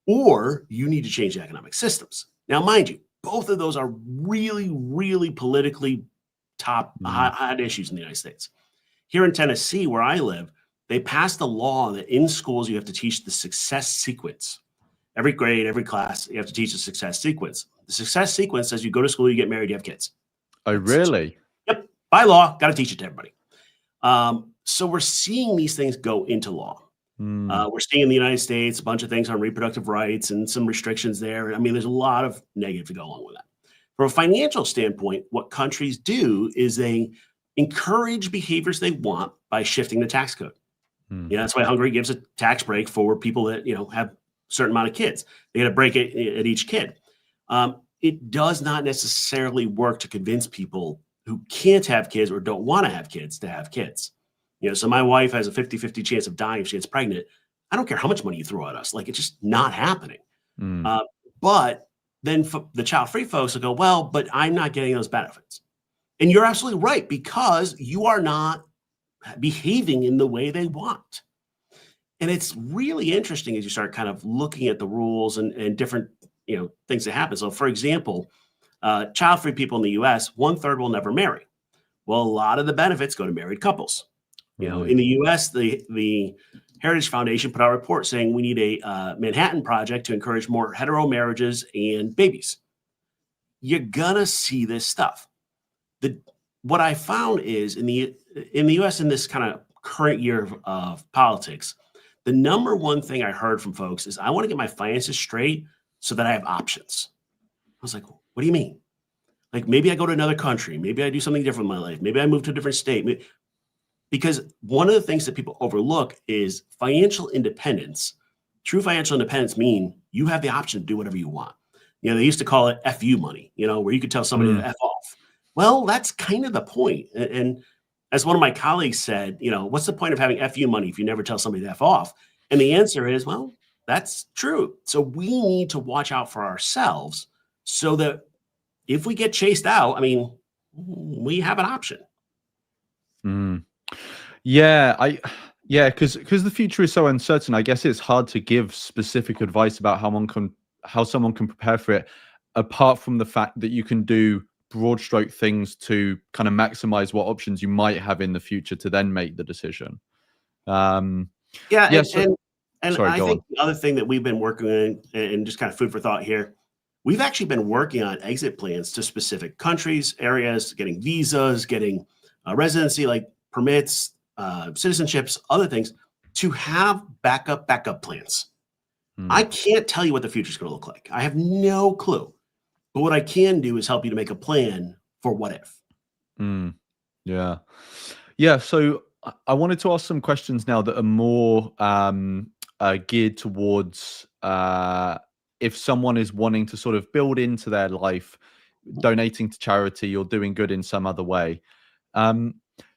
or you need to change the economic systems. Now, mind you, both of those are really, really politically top hot issues in the United States. Here in Tennessee, where I live, they passed a law that in schools, you have to teach the success sequence. Every grade, every class, you have to teach a success sequence. The success sequence says you go to school, you get married, you have kids. Oh, really? Yep. By law, got to teach it to everybody. So we're seeing these things go into law. We're seeing in the United States a bunch of things on reproductive rights and some restrictions there. I mean, there's a lot of negative to go along with that. From a financial standpoint, what countries do is they encourage behaviors they want by shifting the tax code. That's why Hungary gives a tax break for people that have a certain amount of kids. They get a break at each kid. It does not necessarily work to convince people who can't have kids or don't want to have kids to have kids. So my wife has a 50-50 chance of dying if she gets pregnant. I don't care how much money you throw at us. It's just not happening. But then the child-free folks will go, well, but I'm not getting those benefits. And you're absolutely right, because you are not behaving in the way they want. And it's really interesting as you start kind of looking at the rules and different things that happen. So for example, child-free people in the US, 1/3 will never marry. Well, a lot of the benefits go to married couples. In the US, the Heritage Foundation put out a report saying we need a Manhattan Project to encourage more hetero marriages and babies. You're gonna see this stuff. What I found is in the US, in this kind of current year of politics, the number one thing I heard from folks is I want to get my finances straight so that I have options. I was like, what do you mean? Maybe I go to another country. Maybe I do something different in my life. Maybe I move to a different state. Because one of the things that people overlook is financial independence. True financial independence means you have the option to do whatever you want. They used to call it FU money, where you could tell somebody to F off. Well, that's kind of the point. And as one of my colleagues said, what's the point of having FU money if you never tell somebody to F off? And the answer is, well, that's true. So we need to watch out for ourselves so that if we get chased out, we have an option. Yeah, Yeah, because the future is so uncertain. I guess it's hard to give specific advice about how someone can prepare for it, apart from the fact that you can do broad stroke things to kind of maximize what options you might have in the future to then make the decision. Yeah, Yeah. So, and sorry, I go on. think the other thing that we've been working on, and just kind of food for thought here, we've actually been working on exit plans to specific countries, areas, getting visas, getting residency like permits, citizenships, other things, to have backup plans. I can't tell you what the future is going to look like. I have no clue. But what I can do is help you to make a plan for what if. Yeah. Yeah. So I wanted to ask some questions now that are more geared towards if someone is wanting to sort of build into their life, donating to charity or doing good in some other way.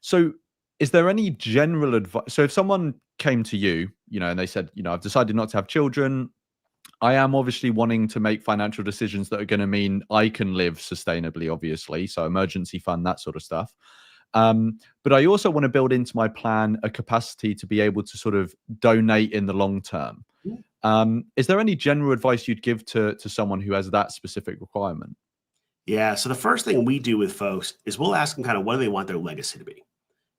So is there any general advice? So if someone came to you, and they said, I've decided not to have children. I am obviously wanting to make financial decisions that are going to mean I can live sustainably, obviously. So emergency fund, that sort of stuff. But I also want to build into my plan a capacity to be able to sort of donate in the long term. Is there any general advice you'd give to someone who has that specific requirement? Yeah. So the first thing we do with folks is we'll ask them kind of what do they want their legacy to be.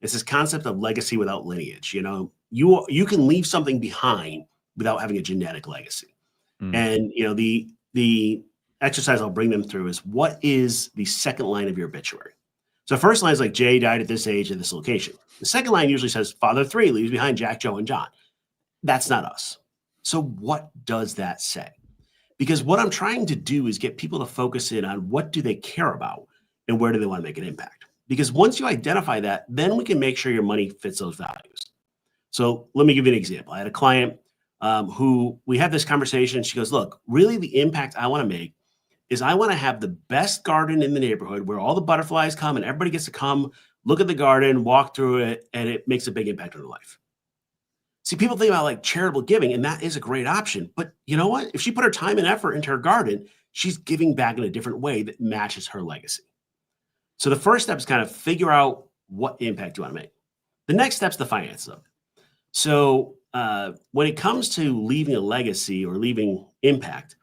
It's this concept of legacy without lineage. You can leave something behind without having a genetic legacy. And the exercise I'll bring them through is what is the second line of your obituary. So first line is like Jay died at this age at this location. The second line usually says father 3 leaves behind Jack, Joe, and John. That's not us. So what does that say? Because what I'm trying to do is get people to focus in on what do they care about and where do they want to make an impact. Because once you identify that, then we can make sure your money fits those values. So let me give you an example. I had a client who we had this conversation. She goes, look, really the impact I want to make is I want to have the best garden in the neighborhood where all the butterflies come and everybody gets to come, look at the garden, walk through it, and it makes a big impact on their life. See, people think about like charitable giving, and that is a great option. But you know what? If she put her time and effort into her garden, she's giving back in a different way that matches her legacy. So the first step is kind of figure out what impact you want to make. The next step is the finances of it. So when it comes to leaving a legacy or leaving impact,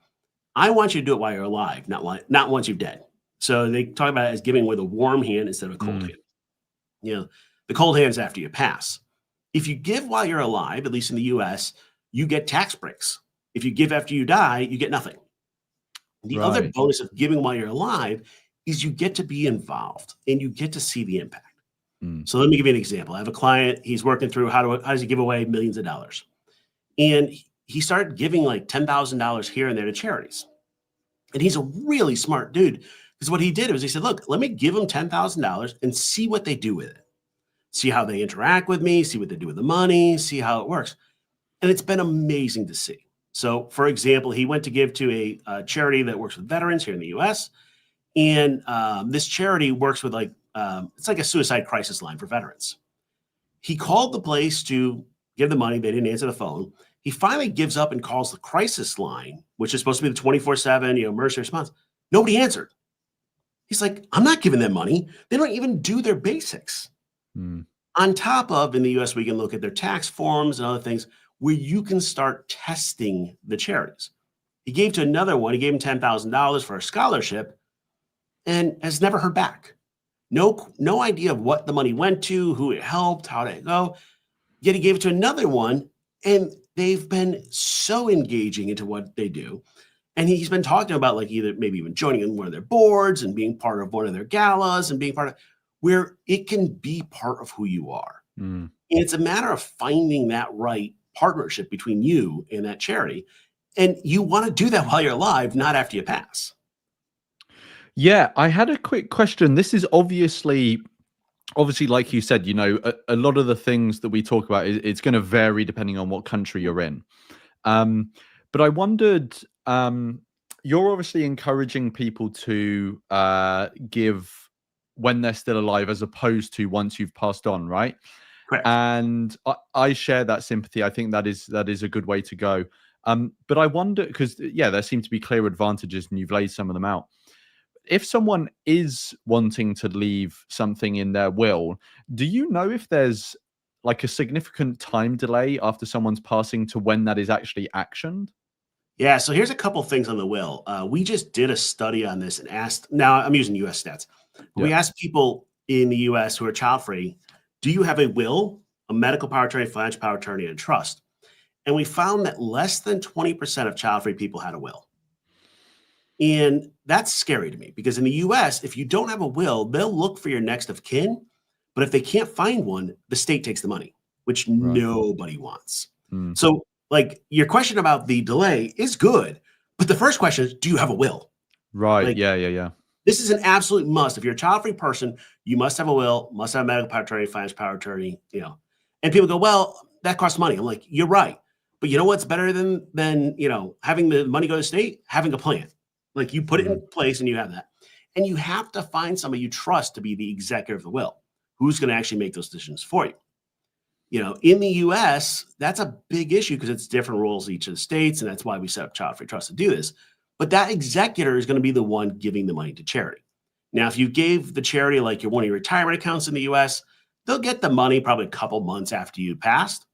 I want you to do it while you're alive, not once you're dead. So they talk about it as giving with a warm hand instead of a cold hand. The cold hand is after you pass. If you give while you're alive, at least in the US, you get tax breaks. If you give after you die, you get nothing. The other bonus of giving while you're alive is you get to be involved and you get to see the impact. So let me give you an example. I have a client, he's working through how does he give away millions of dollars? And he started giving like $10,000 here and there to charities. And he's a really smart dude because what he did was he said, look, let me give them $10,000 and see what they do with it. See how they interact with me, see what they do with the money, see how it works. And it's been amazing to see. So for example, he went to give to a charity that works with veterans here in the US. And this charity works with it's like a suicide crisis line for veterans. He called the place to give the money. They didn't answer the phone. He finally gives up and calls the crisis line, which is supposed to be the 24/7, emergency response. Nobody answered. He's like, I'm not giving them money. They don't even do their basics. On top of, in the US, we can look at their tax forms and other things where you can start testing the charities. He gave to another one. He gave him $10,000 for a scholarship and has never heard back. No idea of what the money went to, who it helped, how did it go. Yet he gave it to another one, and they've been so engaging into what they do. And he's been talking about maybe even joining in one of their boards and being part of one of their galas and being part of where it can be part of who you are. And it's a matter of finding that right partnership between you and that charity. And you want to do that while you're alive, not after you pass. Yeah, I had a quick question. This is obviously, like you said, a lot of the things that we talk about, it's going to vary depending on what country you're in. But I wondered, you're obviously encouraging people to give when they're still alive as opposed to once you've passed on, right? Correct. And I share that sympathy. I think that is a good way to go. But I wonder, because there seem to be clear advantages and you've laid some of them out. If someone is wanting to leave something in their will, do you know if there's like a significant time delay after someone's passing to when that is actually actioned? Yeah, so here's a couple things on the will. We just did a study on this and asked, now I'm using US stats, but we asked people in the US who are child-free, do you have a will, a medical power of attorney, financial power of attorney, and a trust? And we found that less than 20% of child-free people had a will. And that's scary to me because in the US, if you don't have a will, they'll look for your next of kin. But if they can't find one, the state takes the money, which nobody wants. So like your question about the delay is good, but the first question is, do you have a will? Right. Like, Yeah. This is an absolute must. If you're a child-free person, you must have a will, must have a medical power of attorney, financial power of attorney, And people go, well, that costs money. I'm like, you're right. But you know what's better than having the money go to the state? Having a plan. Like you put it in place and you have that. And you have to find somebody you trust to be the executor of the will. Who's going to actually make those decisions for you? In the US, that's a big issue because it's different rules in each of the states. And that's why we set up Child-Free Trust to do this. But that executor is going to be the one giving the money to charity. Now, if you gave the charity like one of your retirement accounts in the US, they'll get the money probably a couple months after you passed.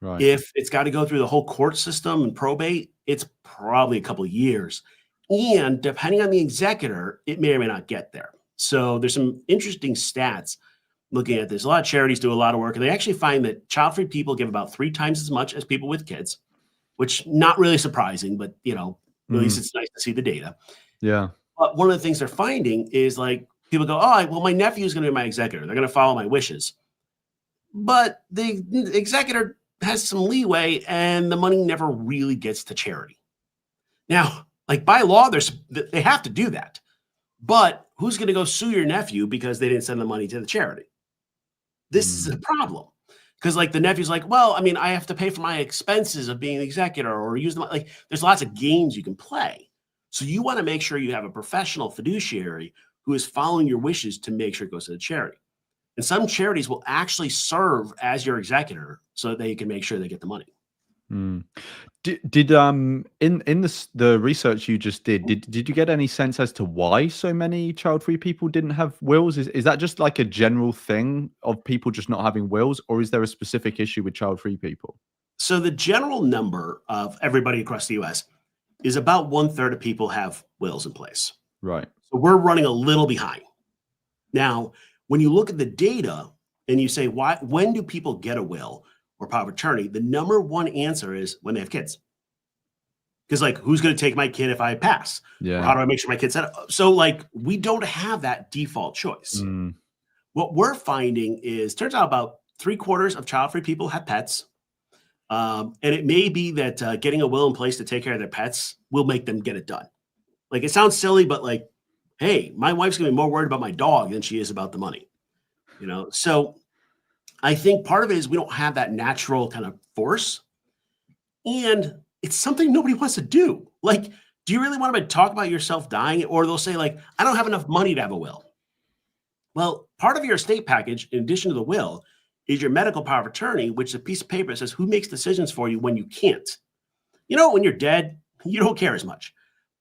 Right. If it's got to go through the whole court system and probate, it's probably a couple of years. And depending on the executor, it may or may not get there. So there's some interesting stats looking at this. A lot of charities do a lot of work, and they actually find that child-free people give about 3 times as much as people with kids, which not really surprising, but at least it's nice to see the data. Yeah. But one of the things they're finding is like people go, oh, well, my nephew is going to be my executor. They're going to follow my wishes. But the executor has some leeway and the money never really gets to charity. Now, like by law, they have to do that. But who's going to go sue your nephew because they didn't send the money to the charity? This is a problem. Because like the nephew's like, well, I mean, I have to pay for my expenses of being the executor or use them. Like there's lots of games you can play. So you want to make sure you have a professional fiduciary who is following your wishes to make sure it goes to the charity. And some charities will actually serve as your executor so that they can make sure they get the money. Did in the research you just did you get any sense as to why so many child-free people didn't have wills? Is that just like a general thing of people just not having wills, or is there a specific issue with child-free people? So the general number of everybody across the US is about 1/3 of people have wills in place. Right. So we're running a little behind. Now, when you look at the data and you say, when do people get a will or power of attorney? The number one answer is when they have kids. Because like, who's going to take my kid if I pass? Yeah. Or how do I make sure my kid's set up? So like, we don't have that default choice. What we're finding is, turns out about 3/4 of child-free people have pets. And it may be that getting a will in place to take care of their pets will make them get it done. Like, it sounds silly, but like, hey, my wife's going to be more worried about my dog than she is about the money. So I think part of it is we don't have that natural kind of force, and it's something nobody wants to do. Like, do you really want to talk about yourself dying? Or they'll say like, I don't have enough money to have a will. Well, part of your estate package, in addition to the will, is your medical power of attorney, which is a piece of paper that says who makes decisions for you when you can't. When you're dead, you don't care as much.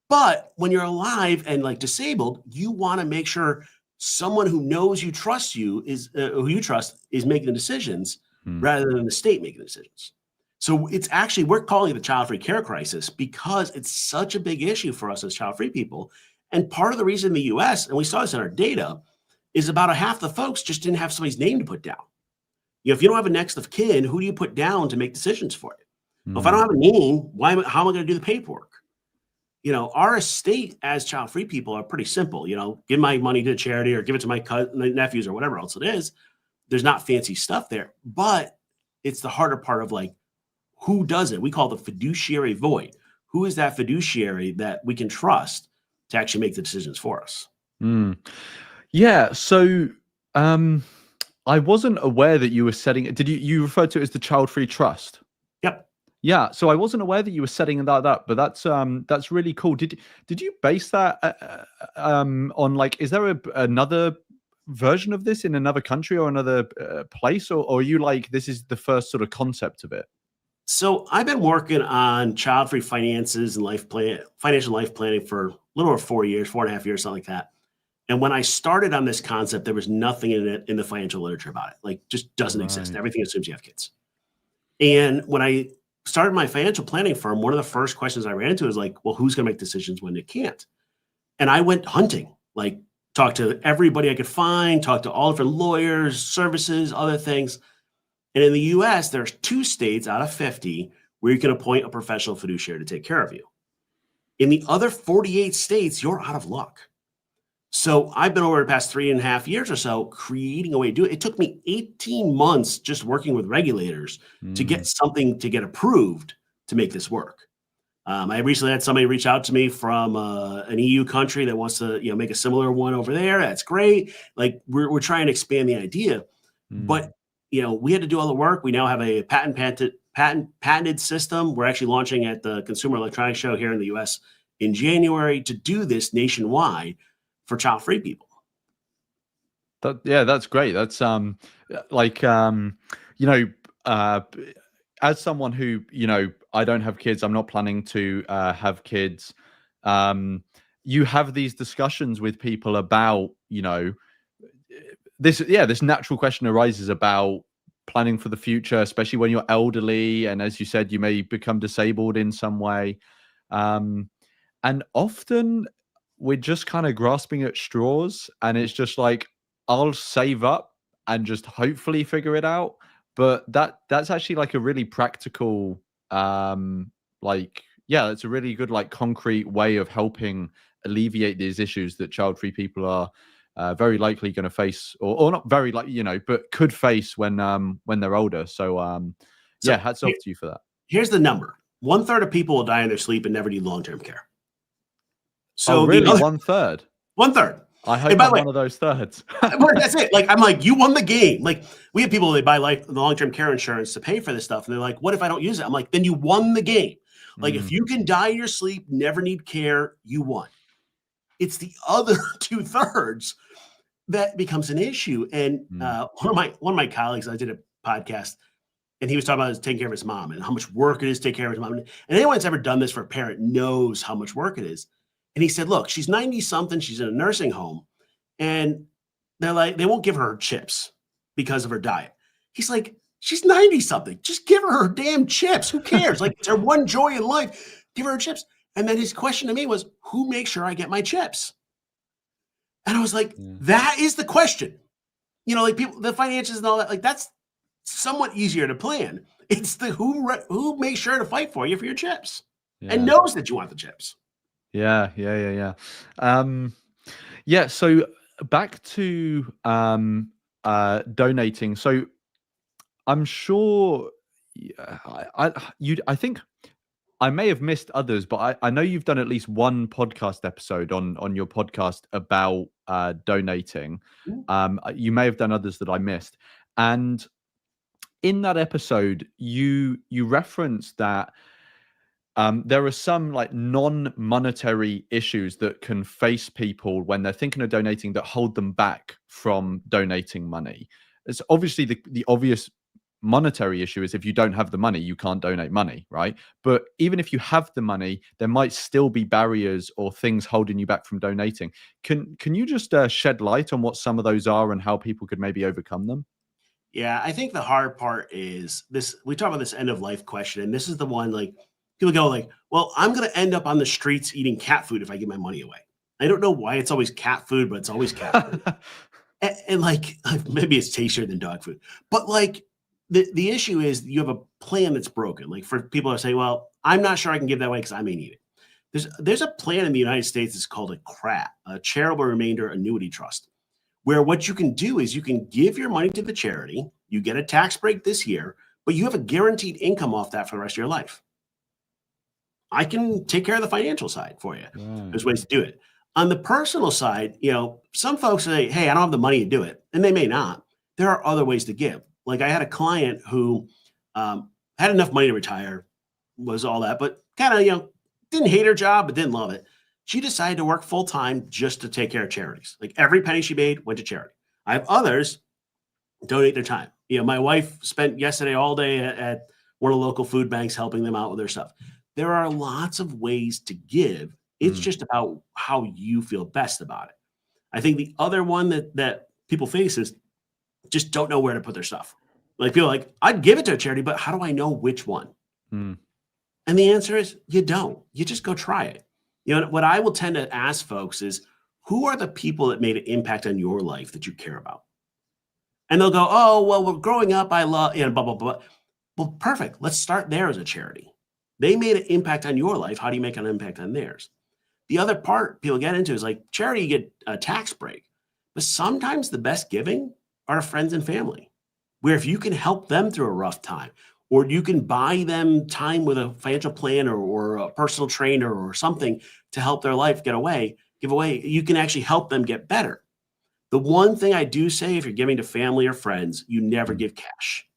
But when you're alive and like disabled, you want to make sure someone who knows you trust you is who you trust is making the decisions rather than the state making the decisions. So it's actually, we're calling it the child-free care crisis because it's such a big issue for us as child-free people. And part of the reason in the US, and we saw this in our data, is about half the folks just didn't have somebody's name to put down. If you don't have a next of kin, who do you put down to make decisions for you? Well, if I don't have a name, how am I going to do the paperwork? Our estate as child-free people are pretty simple. Give my money to charity or give it to my nephews or whatever else it is. There's not fancy stuff there, but it's the harder part of like, who does it? We call the fiduciary void. Who is that fiduciary that we can trust to actually make the decisions for us? Yeah. So I wasn't aware that you were setting it. Did you refer to it as the Child-Free Trust? Yep. Yeah, so I wasn't aware that you were setting that up, but that's really cool. Did you base that on like, is there another version of this in another country or another place, or are you like, this is the first sort of concept of it? So I've been working on child-free finances and financial life planning for a little over 4 years, 4.5 years, something like that. And when I started on this concept, there was nothing in the financial literature about it. Like, just doesn't exist. Right. Everything assumes you have kids. And when I started my financial planning firm, one of the first questions I ran into is like, well, who's going to make decisions when it can't? And I went hunting, like talked to everybody I could find, talked to all different lawyers, services, other things. And in the US, there's 2 states out of 50 where you can appoint a professional fiduciary to take care of you. In the other 48 states, you're out of luck. So I've been over the past 3.5 years or so creating a way to do it. It took me 18 months just working with regulators to get something to get approved to make this work. I recently had somebody reach out to me from an EU country that wants to, make a similar one over there. That's great. Like we're trying to expand the idea, but we had to do all the work. We now have a patented system. We're actually launching at the Consumer Electronics Show here in the US in January to do this nationwide for child-free people. That's great. That's as someone who, I don't have kids, I'm not planning to have kids. You have these discussions with people about, this natural question arises about planning for the future, especially when you're elderly. And as you said, you may become disabled in some way. And often we're just kind of grasping at straws, and it's just like, I'll save up and just hopefully figure it out. But that's actually like a really practical, it's a really good, like, concrete way of helping alleviate these issues that child-free people are very likely going to face, or not very but could face when they're older. So hats off to you for that. Here's the number: 1/3 of people will die in their sleep and never need long-term care. So really, 1/3? 1/3. I hope I'm one of those thirds. That's it. Like, I'm like, you won the game. Like, we have people, they buy the long-term care insurance to pay for this stuff. And they're like, what if I don't use it? I'm like, then you won the game. Like, if you can die in your sleep, never need care, you won. It's the other 2/3 that becomes an issue. And one of my colleagues, I did a podcast, and he was talking about taking care of his mom and how much work it is to take care of his mom. And anyone that's ever done this for a parent knows how much work it is. And he said, look, she's 90 something. She's in a nursing home, and they're like, they won't give her chips because of her diet. He's like, she's 90 something. Just give her damn chips. Who cares? Like, it's her one joy in life. Give her her chips. And then his question to me was, who makes sure I get my chips? And I was like, that is the question. Like, people, the finances and all that, like, that's somewhat easier to plan. It's the who makes sure to fight for you for your chips and knows that you want the chips. Yeah. So back to donating. So I'm sure I think I may have missed others, but I know you've done at least one podcast episode on your podcast about donating. You may have done others that I missed. And in that episode, you referenced that there are some, like, non-monetary issues that can face people when they're thinking of donating that hold them back from donating money. It's obviously the obvious monetary issue is if you don't have the money, you can't donate money, right? But even if you have the money, there might still be barriers or things holding you back from donating. Can you just shed light on what some of those are and how people could maybe overcome them? Yeah, I think the hard part is this. We talk about this end of life question, and this is the one, like, people go like, well, I'm going to end up on the streets eating cat food if I give my money away. I don't know why it's always cat food, but it's always cat food. and like, maybe it's tastier than dog food. But like, the issue is you have a plan that's broken. Like, for people who say, well, I'm not sure I can give that away because I may need it. There's a plan in the United States that's called a CRAT, a Charitable Remainder Annuity Trust, where what you can do is you can give your money to the charity, you get a tax break this year, but you have a guaranteed income off that for the rest of your life. I can take care of the financial side for you. There's ways to do it. On the personal side, some folks say, hey, I don't have the money to do it. And they may not. There are other ways to give. Like, I had a client who had enough money to retire, was all that, but kind of, didn't hate her job, but didn't love it. She decided to work full time just to take care of charities. Like, every penny she made went to charity. I have others donate their time. My wife spent yesterday all day at one of the local food banks helping them out with their stuff. There are lots of ways to give. It's just about how you feel best about it. I think the other one that people face is just don't know where to put their stuff. Like people are like, I'd give it to a charity, but how do I know which one? Mm. And the answer is you don't. You just go try it. You know, what I will tend to ask folks is, who are the people that made an impact on your life that you care about? And they'll go, oh, well, growing up, I love, blah, blah, blah. Well, perfect. Let's start there as a charity. They made an impact on your life. How do you make an impact on theirs? The other part people get into is like charity, you get a tax break. But sometimes the best giving are friends and family, where if you can help them through a rough time, or you can buy them time with a financial planner or a personal trainer or something to help their life give away, you can actually help them get better. The one thing I do say, if you're giving to family or friends, you never give cash.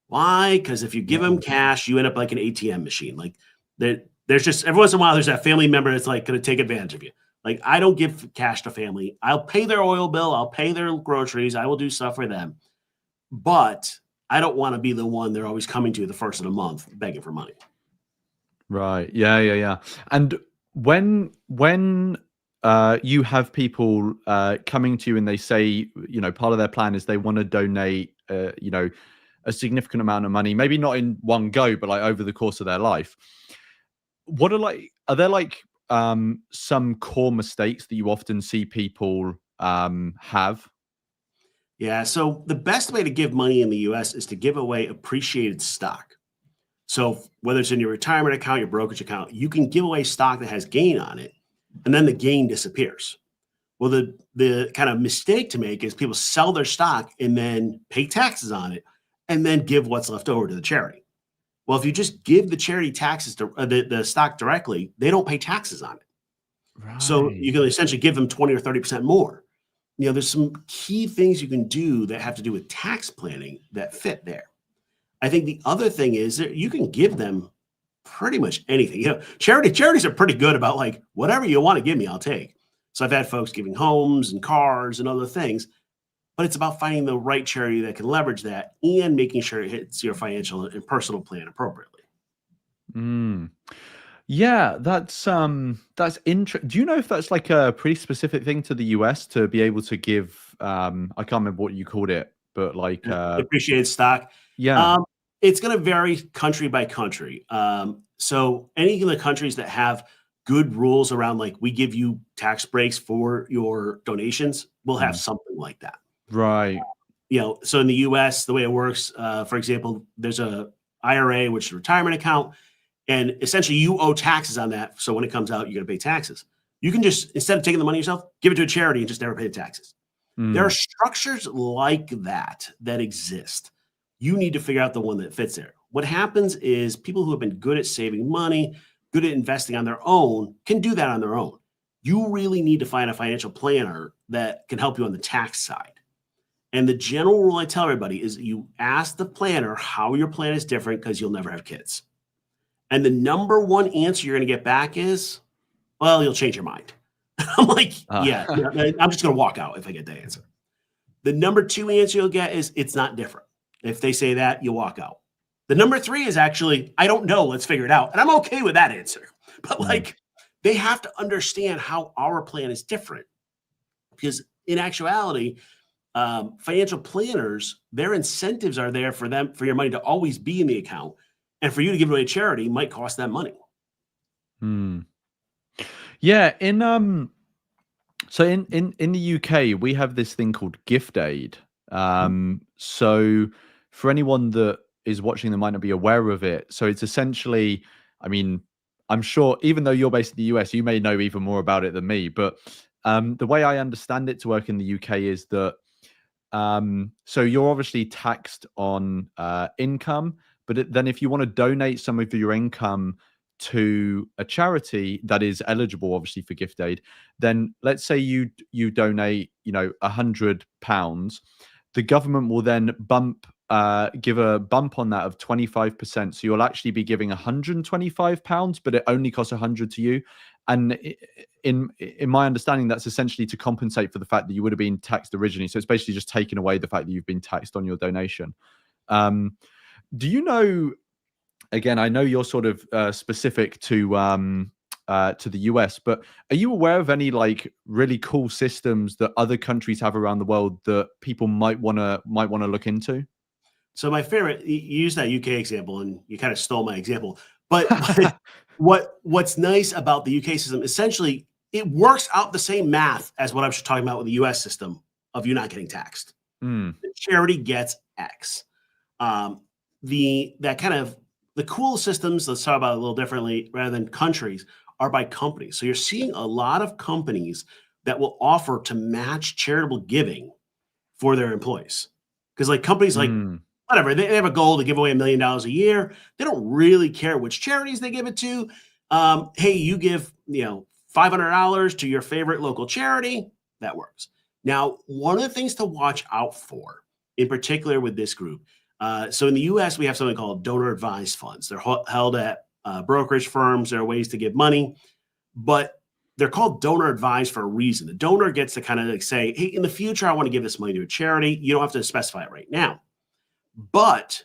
Why? Because if you give them cash, you end up like an ATM machine. Like there's just every once in a while, there's that family member that's like going to take advantage of you. Like, I don't give cash to family. I'll pay their oil bill. I'll pay their groceries. I will do stuff for them. But I don't want to be the one they're always coming to the first of the month begging for money. Right. Yeah. And when you have people coming to you and they say, part of their plan is they want to donate, a significant amount of money, maybe not in one go, but like over the course of their life. Are there some core mistakes that you often see people have? Yeah. So the best way to give money in the US is to give away appreciated stock. So whether it's in your retirement account, your brokerage account, you can give away stock that has gain on it, and then the gain disappears. Well, the kind of mistake to make is people sell their stock and then pay taxes on it and then give what's left over to the charity. Well, if you just give the charity taxes to the stock directly, they don't pay taxes on it. Right. So you can essentially give them 20 or 30% more. There's some key things you can do that have to do with tax planning that fit there. I think the other thing is that you can give them pretty much anything. Charities are pretty good about like, whatever you want to give me, I'll take. So I've had folks giving homes and cars and other things, but it's about finding the right charity that can leverage that and making sure it hits your financial and personal plan appropriately. Yeah, that's interesting. Do you know if that's like a pretty specific thing to the US to be able to give? I can't remember what you called it, but like appreciated stock. Yeah, it's going to vary country by country. So any of the countries that have good rules around, like, we give you tax breaks for your donations, will have something like that. Right. So in the US, the way it works, for example, there's a IRA, which is a retirement account, and essentially you owe taxes on that. So when it comes out, you're going to pay taxes. You can just, instead of taking the money yourself, give it to a charity and just never pay the taxes. There are structures like that exist. You need to figure out the one that fits there. What happens is people who have been good at saving money, good at investing on their own, can do that on their own. You really need to find a financial planner that can help you on the tax side. And the general rule I tell everybody is you ask the planner how your plan is different, because you'll never have kids. And the number one answer you're going to get back is, well, you'll change your mind. I'm like, yeah, I'm just going to walk out if I get that answer. The number two answer you'll get is, it's not different. If they say that, you walk out. The number three is actually, I don't know, let's figure it out. And I'm okay with that answer. But like, they have to understand how our plan is different. Because in actuality, financial planners, their incentives are there for your money to always be in the account. And for you to give away a charity might cost them money. Yeah, in the UK, we have this thing called gift aid. So for anyone that is watching that might not be aware of it, so it's essentially, I mean, I'm sure even though you're based in the US, you may know even more about it than me, but the way I understand it to work in the UK is that so you're obviously taxed on income, but then if you want to donate some of your income to a charity that is eligible, obviously, for gift aid, then let's say you donate, £100, the government will then give a bump on that of 25%. So you'll actually be giving £125, but it only costs 100 to you. And in my understanding, that's essentially to compensate for the fact that you would have been taxed originally. So it's basically just taking away the fact that you've been taxed on your donation. Do you know? Again, I know you're sort of specific to to the US. But are you aware of any like really cool systems that other countries have around the world that people might wanna look into? So my favorite, you used that UK example, and you kind of stole my example. But what's nice about the UK system, essentially, it works out the same math as what I was talking about with the US system of you not getting taxed. Mm, The charity gets X. The cool systems, let's talk about it a little differently rather than countries, are by companies. So you're seeing a lot of companies that will offer to match charitable giving for their employees. Because like companies like mm, whatever, they have a goal to give away $1 million a year. They don't really care which charities they give it to. Hey, you give $500 to your favorite local charity. That works. Now, one of the things to watch out for, in particular with this group, so in the U.S., we have something called donor advised funds. They're held at brokerage firms. There are ways to give money, but they're called donor advised for a reason. The donor gets to kind of like say, hey, in the future, I want to give this money to a charity. You don't have to specify it right now, but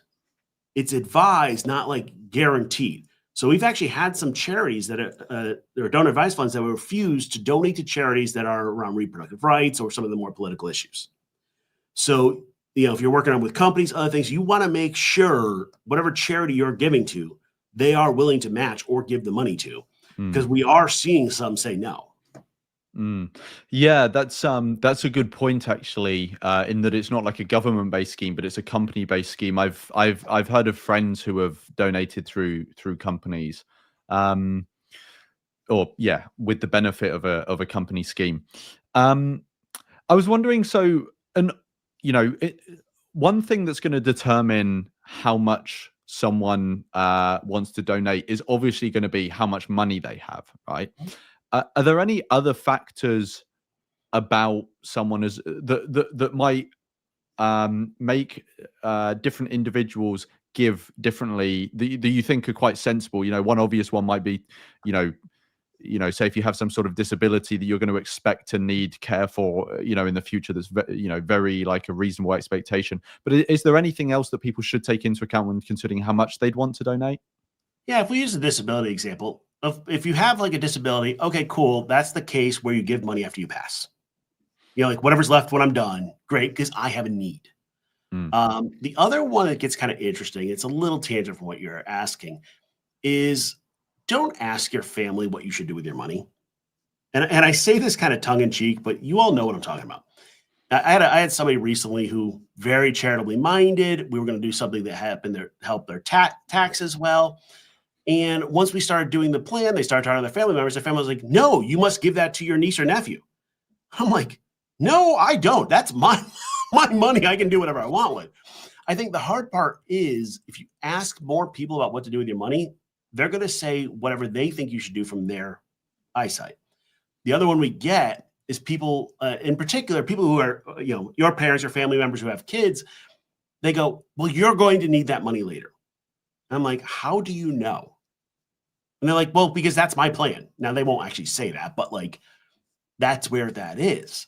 it's advised, not like guaranteed. So we've actually had some charities that are donor advised funds that were refused to donate to charities that are around reproductive rights or some of the more political issues. So, if you're working on with companies, other things, you want to make sure whatever charity you're giving to, they are willing to match or give the money to, because we are seeing some say no. Yeah, that's a good point actually, in that it's not like a government-based scheme, but it's a company-based scheme. I've heard of friends who have donated through companies, or yeah, with the benefit of a company scheme. I was wondering, so, and one thing that's going to determine how much someone wants to donate is obviously going to be how much money they have, right? Are there any other factors about someone that might make different individuals give differently that you think are quite sensible? One obvious one might be, say if you have some sort of disability that you're going to expect to need care for, in the future, that's very like a reasonable expectation. But is there anything else that people should take into account when considering how much they'd want to donate? Yeah, if we use a disability example, if you have like a disability, okay, cool. That's the case where you give money after you pass. Like whatever's left when I'm done, great, because I have a need. The other one that gets kind of interesting, it's a little tangent from what you're asking, is don't ask your family what you should do with your money. And I say this kind of tongue in cheek, but you all know what I'm talking about. I had somebody recently who very charitably minded. We were going to do something that happened to help their taxes well. And once we started doing the plan, they started talking to their family members. Their family was like, no, you must give that to your niece or nephew. I'm like, no, I don't. That's my money. I can do whatever I want with. I think the hard part is if you ask more people about what to do with your money, they're going to say whatever they think you should do from their eyesight. The other one we get is people, in particular, people who are, your parents or family members who have kids, they go, well, you're going to need that money later. And I'm like, how do you know? And they're like, well, because that's my plan. Now, they won't actually say that, but like, that's where that is.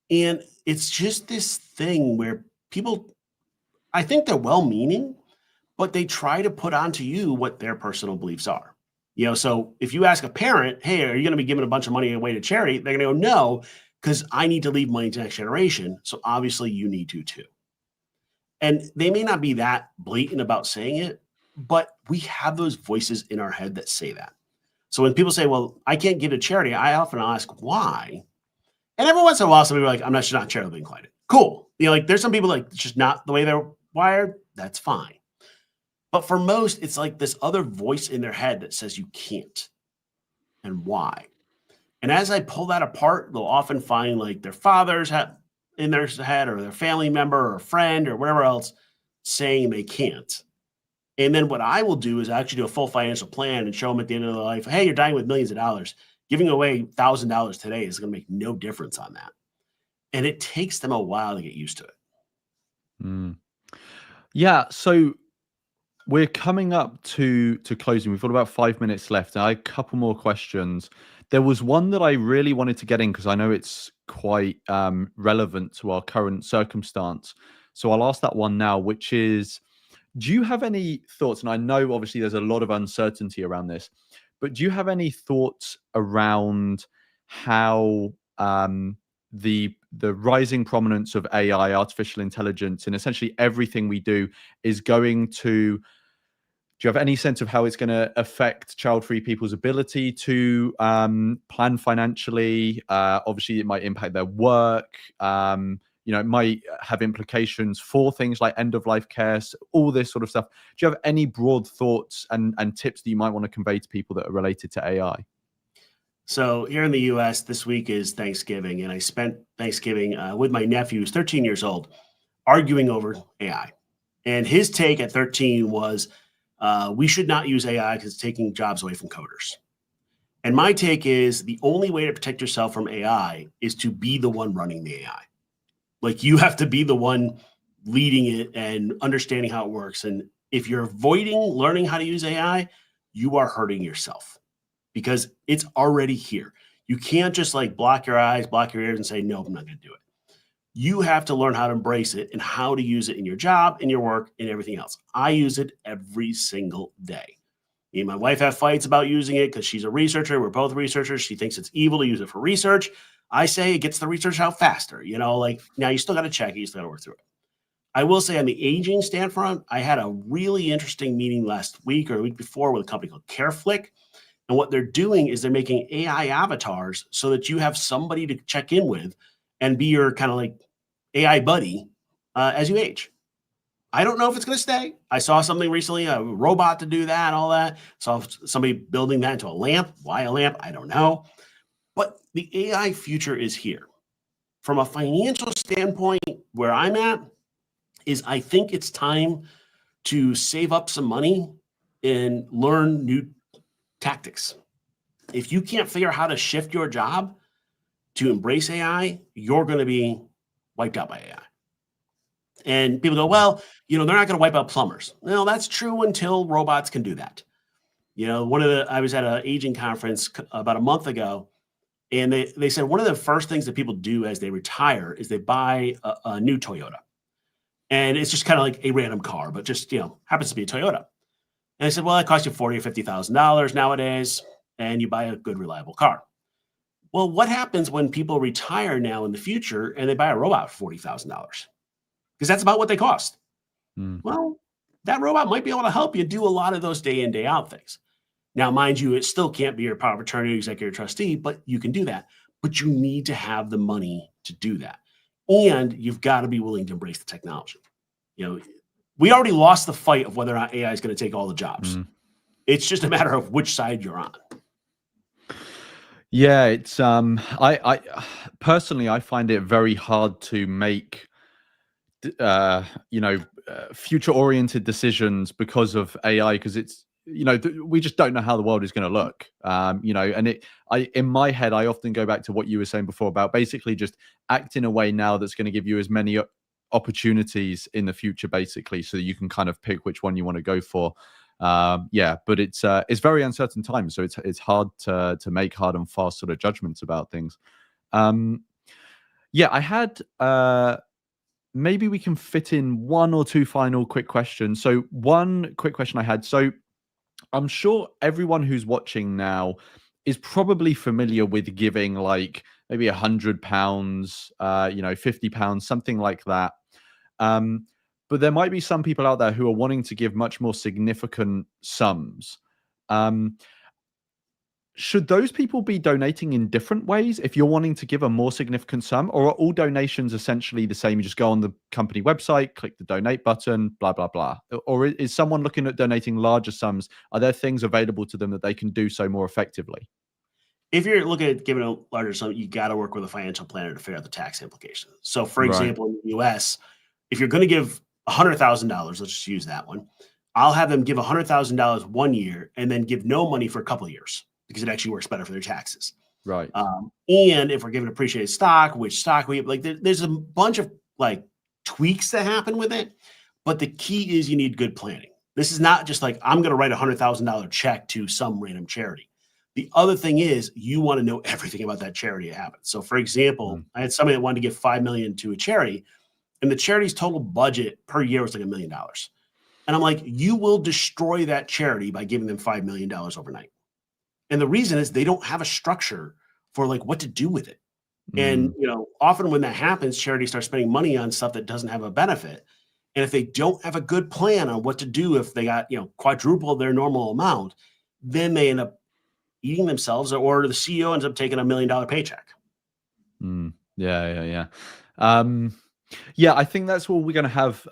And it's just this thing where people, I think they're well-meaning, but they try to put onto you what their personal beliefs are. So if you ask a parent, hey, are you going to be giving a bunch of money away to charity? They're going to go, no, because I need to leave money to the next generation. So obviously you need to too. And they may not be that blatant about saying it, but we have those voices in our head that say that. So when people say, well, I can't give to charity, I often ask why. And every once in a while, some people are like, I'm not charitably inclined. Cool. There's some people like, it's just not the way they're wired. That's fine. But for most, it's like this other voice in their head that says you can't. And why? And as I pull that apart, they'll often find like their father's in their head or their family member or a friend or whatever else saying they can't. And then what I will do is actually do a full financial plan and show them at the end of their life, hey, you're dying with millions of dollars. Giving away $1,000 today is going to make no difference on that. And it takes them a while to get used to it. Yeah. So we're coming up to closing. We've got about 5 minutes left. I have a couple more questions. There was one that I really wanted to get in because I know it's quite relevant to our current circumstance. So I'll ask that one now, which is, do you have any thoughts? And I know obviously there's a lot of uncertainty around this, But do you have any thoughts around how the rising prominence of AI, artificial intelligence, and essentially everything we do is going to? Do you have any sense of how it's going to affect child-free people's ability to plan financially? Obviously, it might impact their work. It might have implications for things like end-of-life care, all this sort of stuff. Do you have any broad thoughts and tips that you might want to convey to people that are related to AI? So here in the U.S., this week is Thanksgiving, and I spent Thanksgiving with my nephew, who's 13 years old, arguing over AI. And his take at 13 was, we should not use AI because it's taking jobs away from coders. And my take is the only way to protect yourself from AI is to be the one running the AI. Like, you have to be the one leading it and understanding how it works. And if you're avoiding learning how to use AI, you are hurting yourself because it's already here. You can't just like block your eyes, block your ears and say, no, I'm not going to do it. You have to learn how to embrace it and how to use it in your job, in your work, and everything else. I use it every single day. Me and my wife have fights about using it because she's a researcher. We're both researchers. She thinks it's evil to use it for research. I say it gets the research out faster. Like, now you still got to check it. You still got to work through it. I will say on the aging standpoint, I had a really interesting meeting last week or a week before with a company called CareFlick. And what they're doing is they're making AI avatars so that you have somebody to check in with and be your kind of like AI buddy as you age. I don't know if it's going to stay. I saw something recently, a robot to do that, all that. Saw somebody building that into a lamp. Why a lamp? I don't know. But the AI future is here. From a financial standpoint, where I'm at is I think it's time to save up some money and learn new tactics. If you can't figure out how to shift your job to embrace AI, you're going to be wiped out by AI. And people go, well, they're not going to wipe out plumbers. No, that's true until robots can do that. I was at an aging conference about a month ago, and they said one of the first things that people do as they retire is they buy a new Toyota. And it's just kind of like a random car, but just, happens to be a Toyota. And I said, well, it costs you $40,000 or $50,000 nowadays, and you buy a good, reliable car. Well, what happens when people retire now in the future and they buy a robot for $40,000? Because that's about what they cost. Well, that robot might be able to help you do a lot of those day in, day out things. Now, mind you, it still can't be your power of attorney, executive trustee, but you can do that. But you need to have the money to do that. And you've got to be willing to embrace the technology. We already lost the fight of whether or not AI is going to take all the jobs. It's just a matter of which side you're on. Yeah, it's I personally, I find it very hard to make future oriented decisions because of AI, because it's we just don't know how the world is going to look. And in my head, I often go back to what you were saying before about basically just act in a way now that's going to give you as many opportunities in the future, basically, so that you can kind of pick which one you want to go for. But it's very uncertain times, so it's hard to make hard and fast sort of judgments about things. I had maybe we can fit in one or two final quick questions. So one quick question I had. So I'm sure everyone who's watching now is probably familiar with giving like maybe £100, £50, something like that. But there might be some people out there who are wanting to give much more significant sums. Should those people be donating in different ways if you're wanting to give a more significant sum, or are all donations essentially the same? You just go on the company website, click the donate button, blah, blah, blah. Or is someone looking at donating larger sums? Are there things available to them that they can do so more effectively? If you're looking at giving a larger sum, you got to work with a financial planner to figure out the tax implications. So, for example, in the US, if you're going to give $100,000, let's just use that one, I'll have them give $100,000 1 year and then give no money for a couple of years, because it actually works better for their taxes. Right. And if we're giving appreciated stock, which stock we like, there's a bunch of like tweaks that happen with it. But the key is you need good planning. This is not just like, I'm going to write $100,000 check to some random charity. The other thing is you want to know everything about that charity that happens. So, for example, I had somebody that wanted to give $5 million to a charity, and the charity's total budget per year was like $1 million. And I'm like, you will destroy that charity by giving them $5 million overnight. And the reason is they don't have a structure for like what to do with it. And, often when that happens, charities start spending money on stuff that doesn't have a benefit. And if they don't have a good plan on what to do, if they got, quadruple their normal amount, then they end up eating themselves, or the CEO ends up taking $1 million paycheck. Yeah. I think that's all we're going to have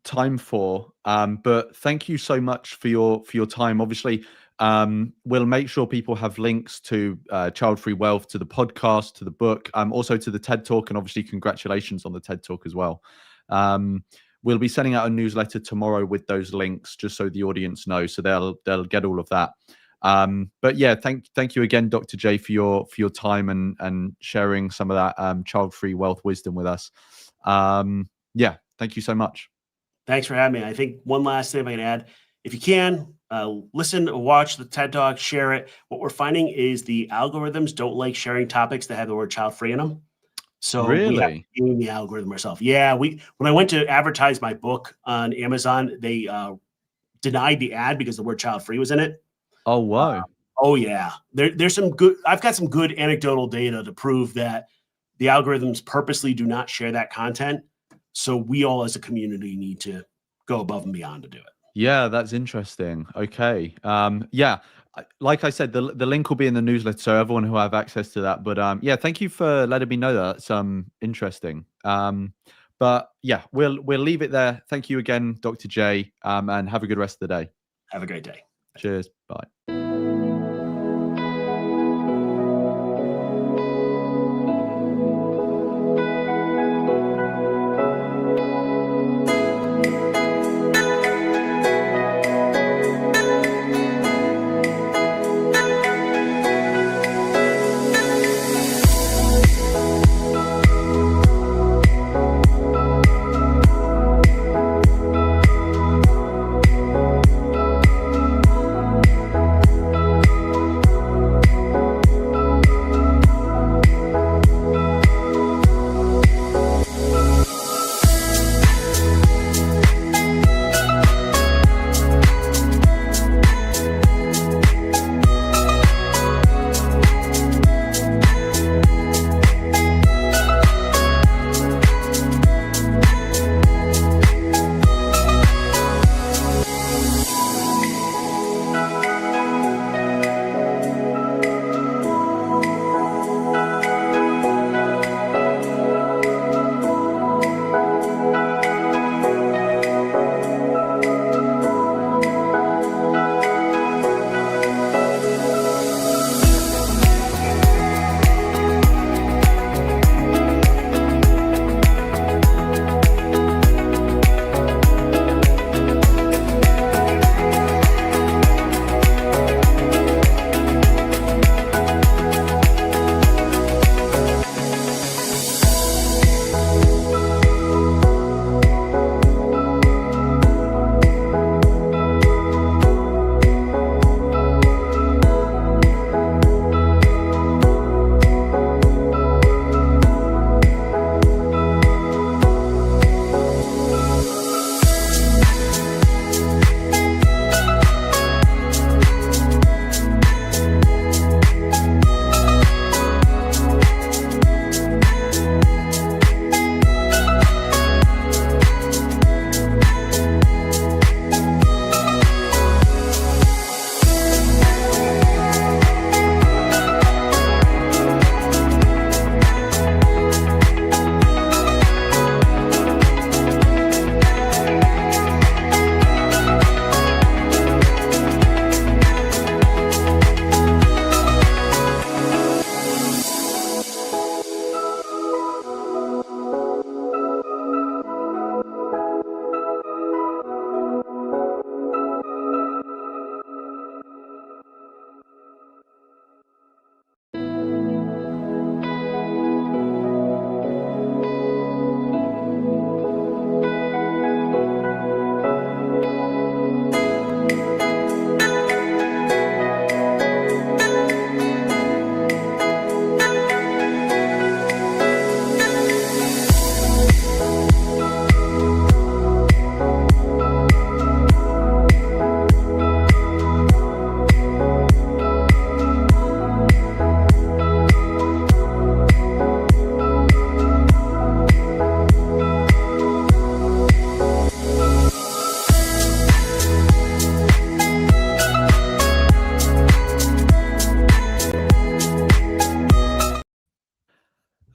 time for. But thank you so much for your time. Obviously, we'll make sure people have links to Childfree Wealth, to the podcast, to the book, also to the TED Talk, and obviously congratulations on the TED Talk as well. We'll be sending out a newsletter tomorrow with those links, just so the audience knows, so they'll get all of that. But yeah, thank you again, Dr. J, for your time and sharing some of that Childfree Wealth wisdom with us. Thank you so much. Thanks for having me. I think one last thing I can add, if you can, listen or watch the TED Talk, share it. What we're finding is the algorithms don't like sharing topics that have the word child free in them. So we have to game the algorithm ourselves. Yeah, when I went to advertise my book on Amazon, they denied the ad because the word child free was in it. Oh, wow. Oh yeah. There's some good, I've got some good anecdotal data to prove that the algorithms purposely do not share that content. So we all as a community need to go above and beyond to do it. Yeah, that's interesting. Okay. Like I said, the link will be in the newsletter, so everyone who have access to that. But thank you for letting me know that. That's interesting. But yeah, we'll leave it there. Thank you again, Dr. J, and have a good rest of the day. Have a great day. Cheers. Bye.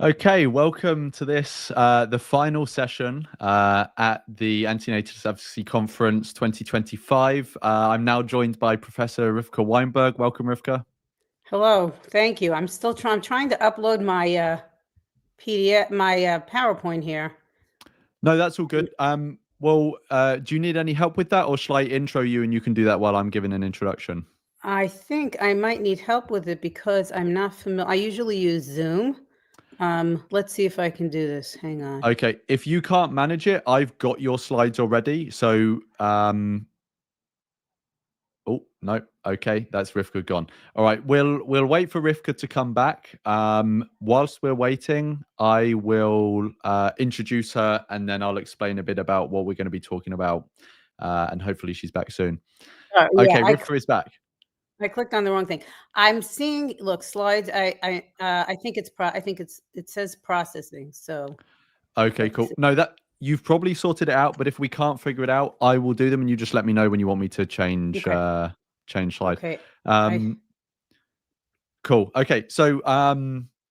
Okay, welcome to this, the final session at the Antinatalist Advocacy Conference 2025. I'm now joined by Professor Rivka Weinberg. Welcome, Rivka. Hello, thank you. I'm trying to upload my PDF, my PowerPoint here. No, that's all good. Well, do you need any help with that, or shall I intro you and you can do that while I'm giving an introduction? I think I might need help with it because I'm not familiar. I usually use Zoom. Let's see if I can do this. Hang on. Okay, if you can't manage it, I've got your slides already. So, oh no, okay, that's Rivka gone. All right, we'll wait for Rivka to come back. Whilst we're waiting, I will introduce her and then I'll explain a bit about what we're going to be talking about, and hopefully she's back soon. Yeah, Okay, Rivka is back. I clicked on the wrong thing. I'm seeing, look, slides. I think it says processing. So. Okay, cool. No, that you've probably sorted it out, but if we can't figure it out, I will do them and you just let me know when you want me to change change slide. Okay. Cool. Okay. So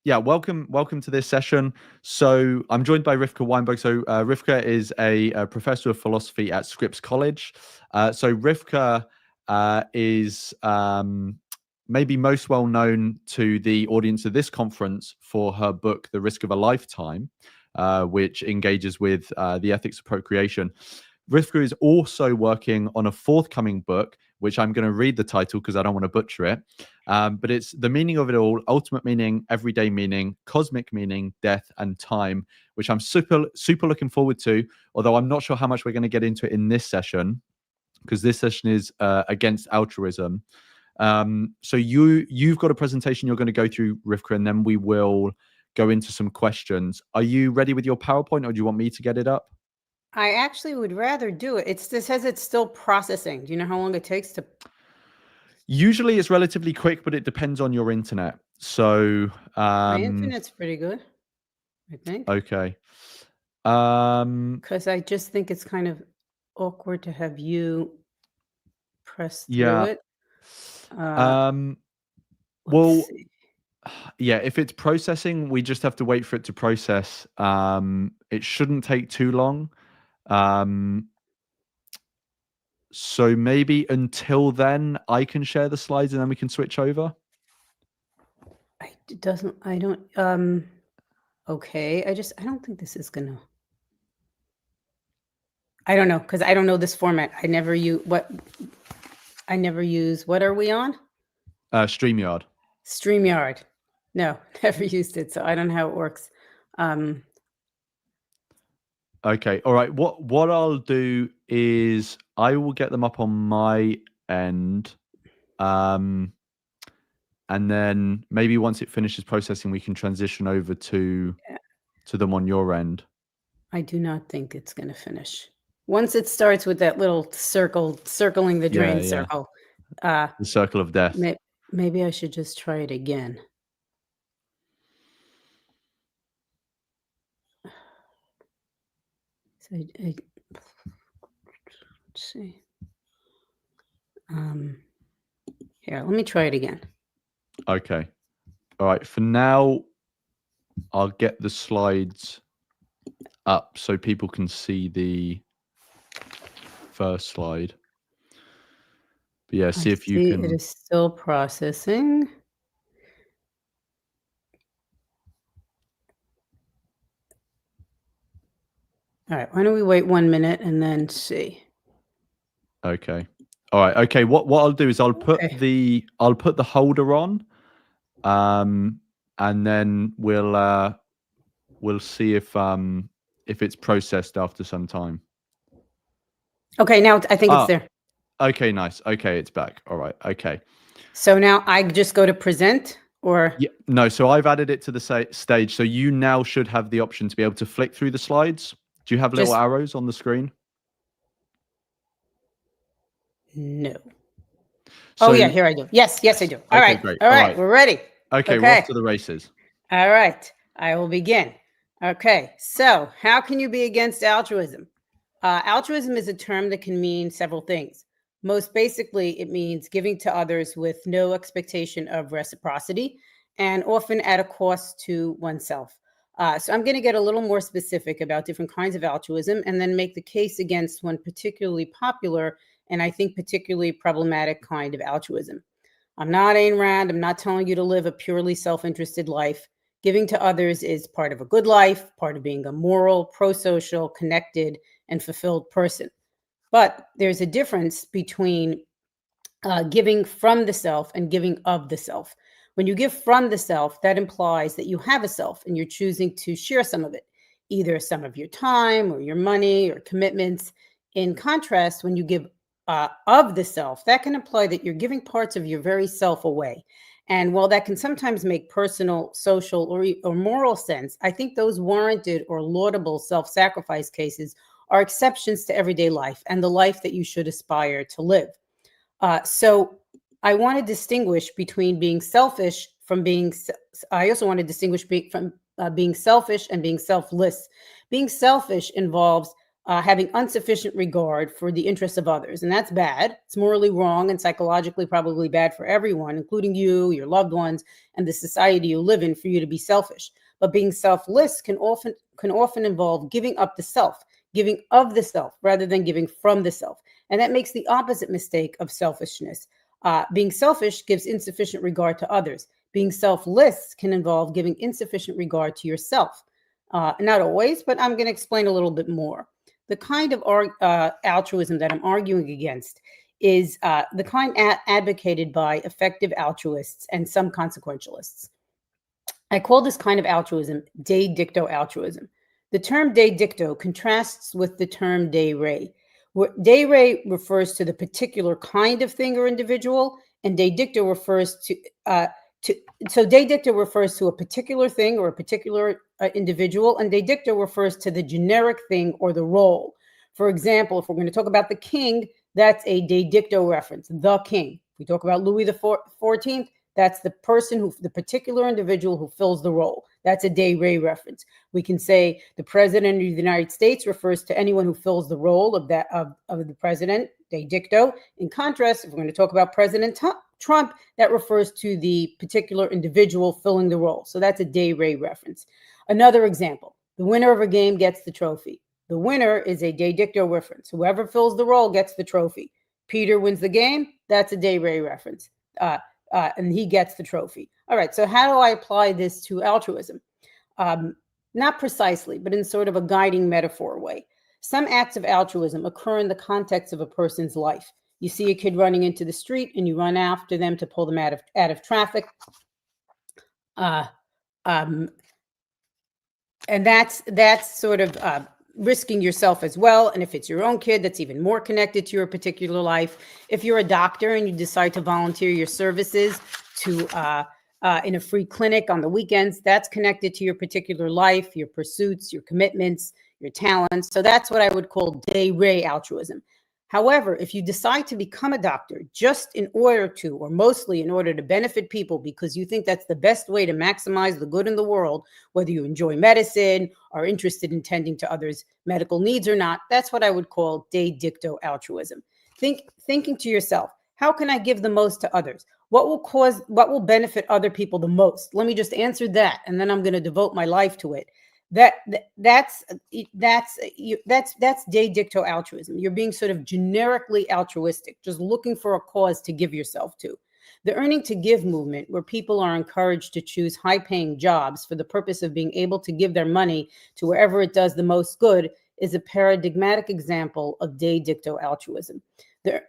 yeah, welcome to this session. So I'm joined by Rivka Weinberg. So Rivka is a professor of philosophy at Scripps College. So Rivka is maybe most well known to the audience of this conference for her book, The Risk of a Lifetime, which engages with the ethics of procreation. Rivka is also working on a forthcoming book, which I'm going to read the title because I don't want to butcher it. But it's The Meaning of It All, Ultimate Meaning, Everyday Meaning, Cosmic Meaning, Death, and Time, which I'm super looking forward to, although I'm not sure how much we're going to get into it in this session, because this session is against altruism. So you've got a presentation you're going to go through, Rivka, and then we will go into some questions. Are you ready with your PowerPoint, or do you want me to get it up? I actually would rather do it. It says it's still processing. Do you know how long it takes to? Usually it's relatively quick, but it depends on your internet. So My internet's pretty good, I think. Okay. Because I just think it's kind of awkward to have you press through it. Well, yeah, if it's processing, we just have to wait for it to process. It shouldn't take too long. So maybe until then, I can share the slides and then we can switch over. Okay. I don't think this is gonna. I don't know, because I don't know this format. I never use, what are we on? StreamYard. StreamYard. No, never used it, so I don't know how it works. Okay, all right. What I'll do is I will get them up on my end, and then maybe once it finishes processing, we can transition over to them on your end. I do not think it's going to finish. Once it starts with that little circling the drain circle. The circle of death. Maybe I should just try it again. So let's see. Here, let me try it again. Okay. All right. For now, I'll get the slides up so people can see the first slide. But yeah, see if you can. It is still processing. All right. Why don't we wait 1 minute and then see? Okay. All right. Okay. What I'll do is I'll put the holder on, and then we'll see if it's processed after some time. Okay. Now I think it's there. Okay. Nice. Okay. It's back. All right. Okay. So now I just go to present, or? Yeah. No. So I've added it to the stage. So you now should have the option to be able to flick through the slides. Do you have little arrows on the screen? No. So, yeah, here I do. Yes, I do. All right. Great. All right, we're ready. Okay, we're off to the races. All right, I will begin. Okay, so how can you be against altruism? Altruism is a term that can mean several things. Most basically, it means giving to others with no expectation of reciprocity and often at a cost to oneself. So I'm going to get a little more specific about different kinds of altruism and then make the case against one particularly popular and I think particularly problematic kind of altruism. I'm not Ayn Rand. I'm not telling you to live a purely self-interested life. Giving to others is part of a good life, part of being a moral, pro-social, connected, and fulfilled person. But there's a difference between giving from the self and giving of the self. When you give from the self, that implies that you have a self and you're choosing to share some of it, either some of your time or your money or commitments. In contrast, when you give of the self, that can imply that you're giving parts of your very self away. And while that can sometimes make personal, social, or moral sense, I think those warranted or laudable self-sacrifice cases are exceptions to everyday life and the life that you should aspire to live. So I want to distinguish between being selfish from being, I also want to distinguish from being selfish and being selfless. Being selfish involves having insufficient regard for the interests of others. And that's bad. It's morally wrong and psychologically probably bad for everyone, including you, your loved ones, and the society you live in, for you to be selfish. But being selfless can often involve giving up the self, giving of the self, rather than giving from the self. And that makes the opposite mistake of selfishness. Being selfish gives insufficient regard to others. Being selfless can involve giving insufficient regard to yourself. Not always, but I'm going to explain a little bit more. The kind of altruism that I'm arguing against is the kind advocated by effective altruists and some consequentialists. I call this kind of altruism de dicto altruism. The term de dicto contrasts with the term de re. De re refers to the particular kind of thing or individual, and de dicto refers to de dicto refers to a particular thing or a particular individual, and de dicto refers to the generic thing or the role. For example, if we're going to talk about the king, that's a de dicto reference, the king. If we talk about Louis XIV, that's the person the particular individual who fills the role. That's a de re reference. We can say the president of the United States refers to anyone who fills the role of the president, de dicto. In contrast, if we're going to talk about President Trump, that refers to the particular individual filling the role. So that's a de re reference. Another example, the winner of a game gets the trophy. The winner is a de dicto reference. Whoever fills the role gets the trophy. Peter wins the game. That's a de re reference. And he gets the trophy. All right, so how do I apply this to altruism? Not precisely, but in sort of a guiding metaphor way. Some acts of altruism occur in the context of a person's life. You see a kid running into the street and you run after them to pull them out of traffic. And that's sort of risking yourself as well. And if it's your own kid, that's even more connected to your particular life. If you're a doctor and you decide to volunteer your services to in a free clinic on the weekends, that's connected to your particular life, your pursuits, your commitments, your talents. So that's what I would call de re altruism. However, if you decide to become a doctor just in order to, or mostly in order to benefit people because you think that's the best way to maximize the good in the world, whether you enjoy medicine, are interested in tending to others' medical needs or not, that's what I would call de dicto altruism. Thinking to yourself, how can I give the most to others? What will benefit other people the most? Let me just answer that, and then I'm going to devote my life to it. That's de dicto altruism. You're being sort of generically altruistic, just looking for a cause to give yourself to. The earning to give movement, where people are encouraged to choose high-paying jobs for the purpose of being able to give their money to wherever it does the most good, is a paradigmatic example of de dicto altruism. The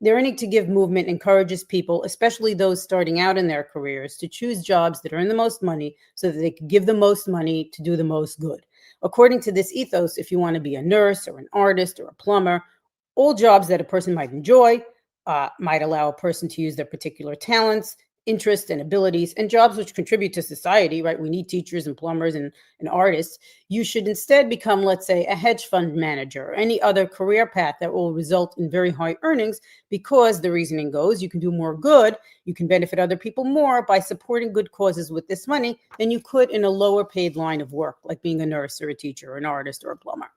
earning to give movement encourages people, especially those starting out in their careers, to choose jobs that earn the most money so that they can give the most money to do the most good. According to this ethos, if you want to be a nurse or an artist or a plumber, all jobs that a person might enjoy might allow a person to use their particular talents, interests, and abilities, and jobs which contribute to society, right? We need teachers and plumbers and artists. You should instead become, let's say, a hedge fund manager or any other career path that will result in very high earnings, because the reasoning goes, you can do more good, you can benefit other people more by supporting good causes with this money than you could in a lower paid line of work, like being a nurse or a teacher or an artist or a plumber.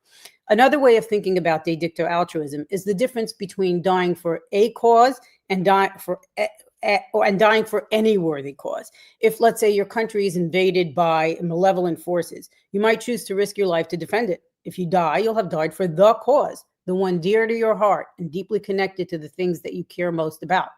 Another way of thinking about de dicto altruism is the difference between dying for a cause and dying and dying for any worthy cause. If, let's say, your country is invaded by malevolent forces, you might choose to risk your life to defend it. If you die, you'll have died for the cause, the one dear to your heart and deeply connected to the things that you care most about.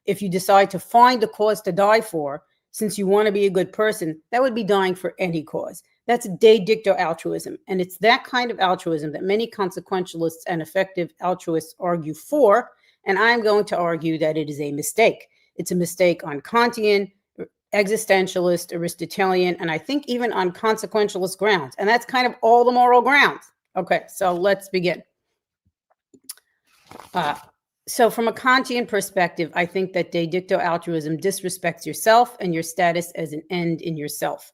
If you decide to find a cause to die for, since you want to be a good person, that would be dying for any cause. That's de dicto altruism. And it's that kind of altruism that many consequentialists and effective altruists argue for. And I'm going to argue that it is a mistake. It's a mistake on Kantian, existentialist, Aristotelian, and I think even on consequentialist grounds. And that's kind of all the moral grounds. Okay, so let's begin. So from a Kantian perspective, I think that de dicto altruism disrespects yourself and your status as an end in yourself.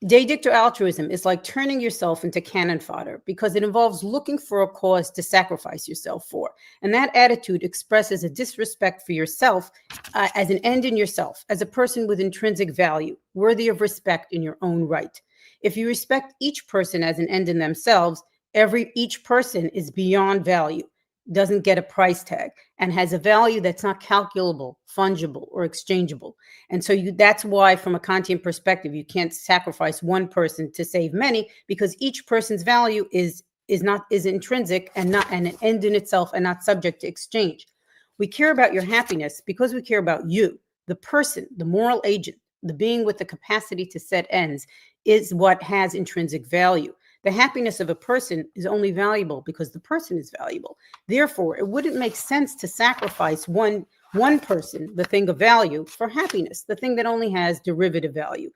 De dicto altruism is like turning yourself into cannon fodder because it involves looking for a cause to sacrifice yourself for. And that attitude expresses a disrespect for yourself as an end in yourself, as a person with intrinsic value, worthy of respect in your own right. If you respect each person as an end in themselves, each person is beyond value, doesn't get a price tag, and has a value that's not calculable, fungible, or exchangeable. And so that's why, from a Kantian perspective, you can't sacrifice one person to save many, because each person's value is intrinsic and an end in itself and not subject to exchange. We care about your happiness because we care about you, the person, the moral agent, the being with the capacity to set ends, is what has intrinsic value. The happiness of a person is only valuable because the person is valuable. Therefore, it wouldn't make sense to sacrifice one person, the thing of value, for happiness, the thing that only has derivative value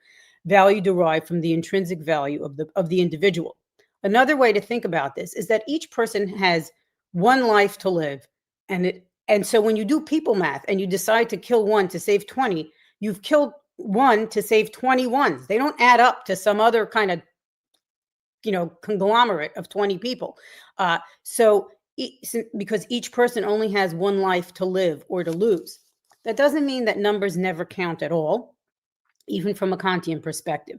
derived from the intrinsic value of the individual. Another way to think about this is that each person has one life to live, and so when you do people math and you decide to kill one to save 20, you've killed one to save 21. They don't add up to some other kind of conglomerate of 20 people. Because each person only has one life to live or to lose. That doesn't mean that numbers never count at all, even from a Kantian perspective.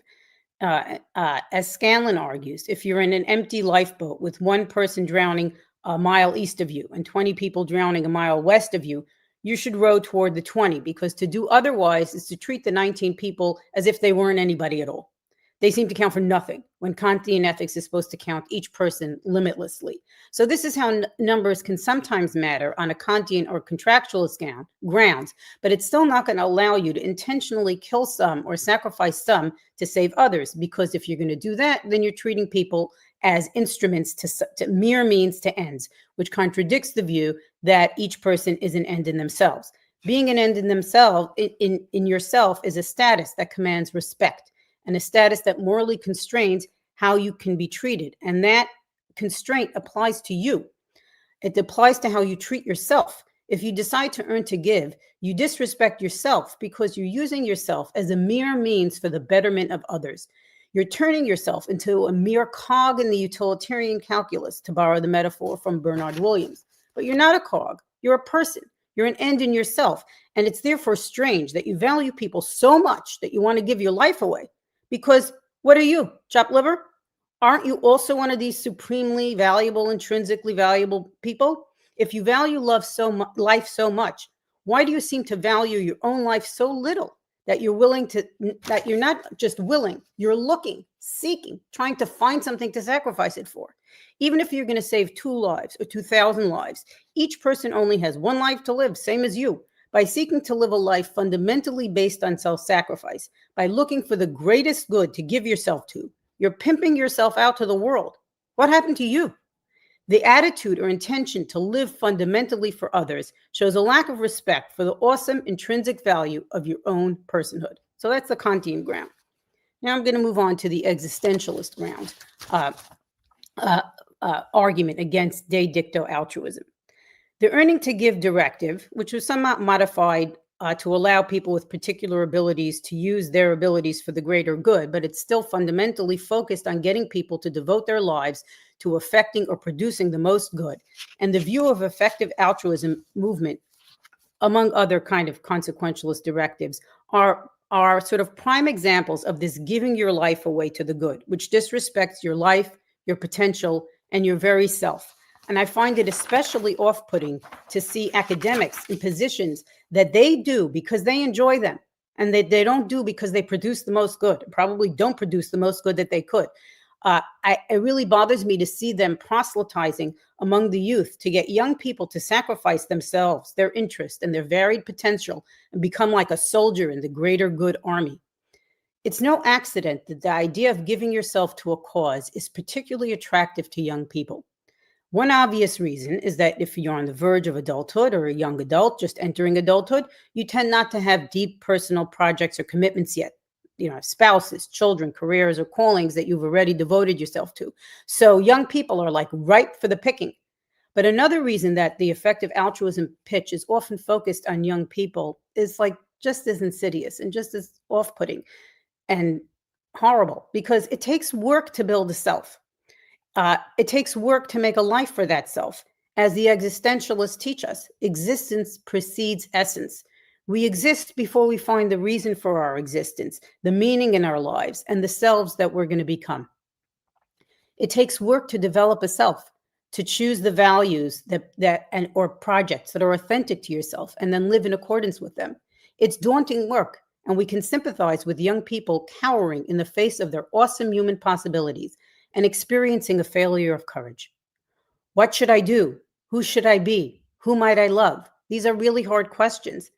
As Scanlon argues, if you're in an empty lifeboat with one person drowning a mile east of you and 20 people drowning a mile west of you, you should row toward the 20, because to do otherwise is to treat the 19 people as if they weren't anybody at all. They seem to count for nothing, when Kantian ethics is supposed to count each person limitlessly. So this is how numbers can sometimes matter on a Kantian or contractualist grounds, but it's still not going to allow you to intentionally kill some or sacrifice some to save others, because if you're going to do that, then you're treating people as instruments to mere means to ends, which contradicts the view that each person is an end in themselves. Being an end in themselves, in yourself, is a status that commands respect, and a status that morally constrains how you can be treated. And that constraint applies to you. It applies to how you treat yourself. If you decide to earn to give, you disrespect yourself because you're using yourself as a mere means for the betterment of others. You're turning yourself into a mere cog in the utilitarian calculus, to borrow the metaphor from Bernard Williams. But you're not a cog, you're a person. You're an end in yourself. And it's therefore strange that you value people so much that you want to give your life away. Because what are you, chopped liver? Aren't you also one of these supremely valuable, intrinsically valuable people? If you value life so much, why do you seem to value your own life so little that you're not just willing, you're looking, seeking, trying to find something to sacrifice it for? Even if you're going to save 2 lives or 2,000 lives, each person only has one life to live, same as you. By seeking to live a life fundamentally based on self-sacrifice, by looking for the greatest good to give yourself to, you're pimping yourself out to the world. What happened to you? The attitude or intention to live fundamentally for others shows a lack of respect for the awesome intrinsic value of your own personhood. So that's the Kantian ground. Now I'm going to move on to the existentialist ground argument against de dicto altruism. The earning to give directive, which was somewhat modified to allow people with particular abilities to use their abilities for the greater good, but it's still fundamentally focused on getting people to devote their lives to affecting or producing the most good. And the view of effective altruism movement, among other kind of consequentialist directives, are sort of prime examples of this giving your life away to the good, which disrespects your life, your potential, and your very self. And I find it especially off-putting to see academics in positions that they do because they enjoy them, and they don't do because they produce the most good, probably don't produce the most good that they could. It really bothers me to see them proselytizing among the youth to get young people to sacrifice themselves, their interest, and their varied potential and become like a soldier in the greater good army. It's no accident that the idea of giving yourself to a cause is particularly attractive to young people. One obvious reason is that if you're on the verge of adulthood or a young adult just entering adulthood, you tend not to have deep personal projects or commitments yet. You know, spouses, children, careers, or callings that you've already devoted yourself to. So young people are like ripe for the picking. But another reason that the effective altruism pitch is often focused on young people is like just as insidious and just as off-putting and horrible, because it takes work to build a self. It takes work to make a life for that self. As the existentialists teach us, existence precedes essence. We exist before we find the reason for our existence, the meaning in our lives, and the selves that we're going to become. It takes work to develop a self, to choose the values or projects that are authentic to yourself, and then live in accordance with them. It's daunting work, and we can sympathize with young people cowering in the face of their awesome human possibilities and experiencing a failure of courage. What should I do? Who should I be? Who might I love? These are really hard questions.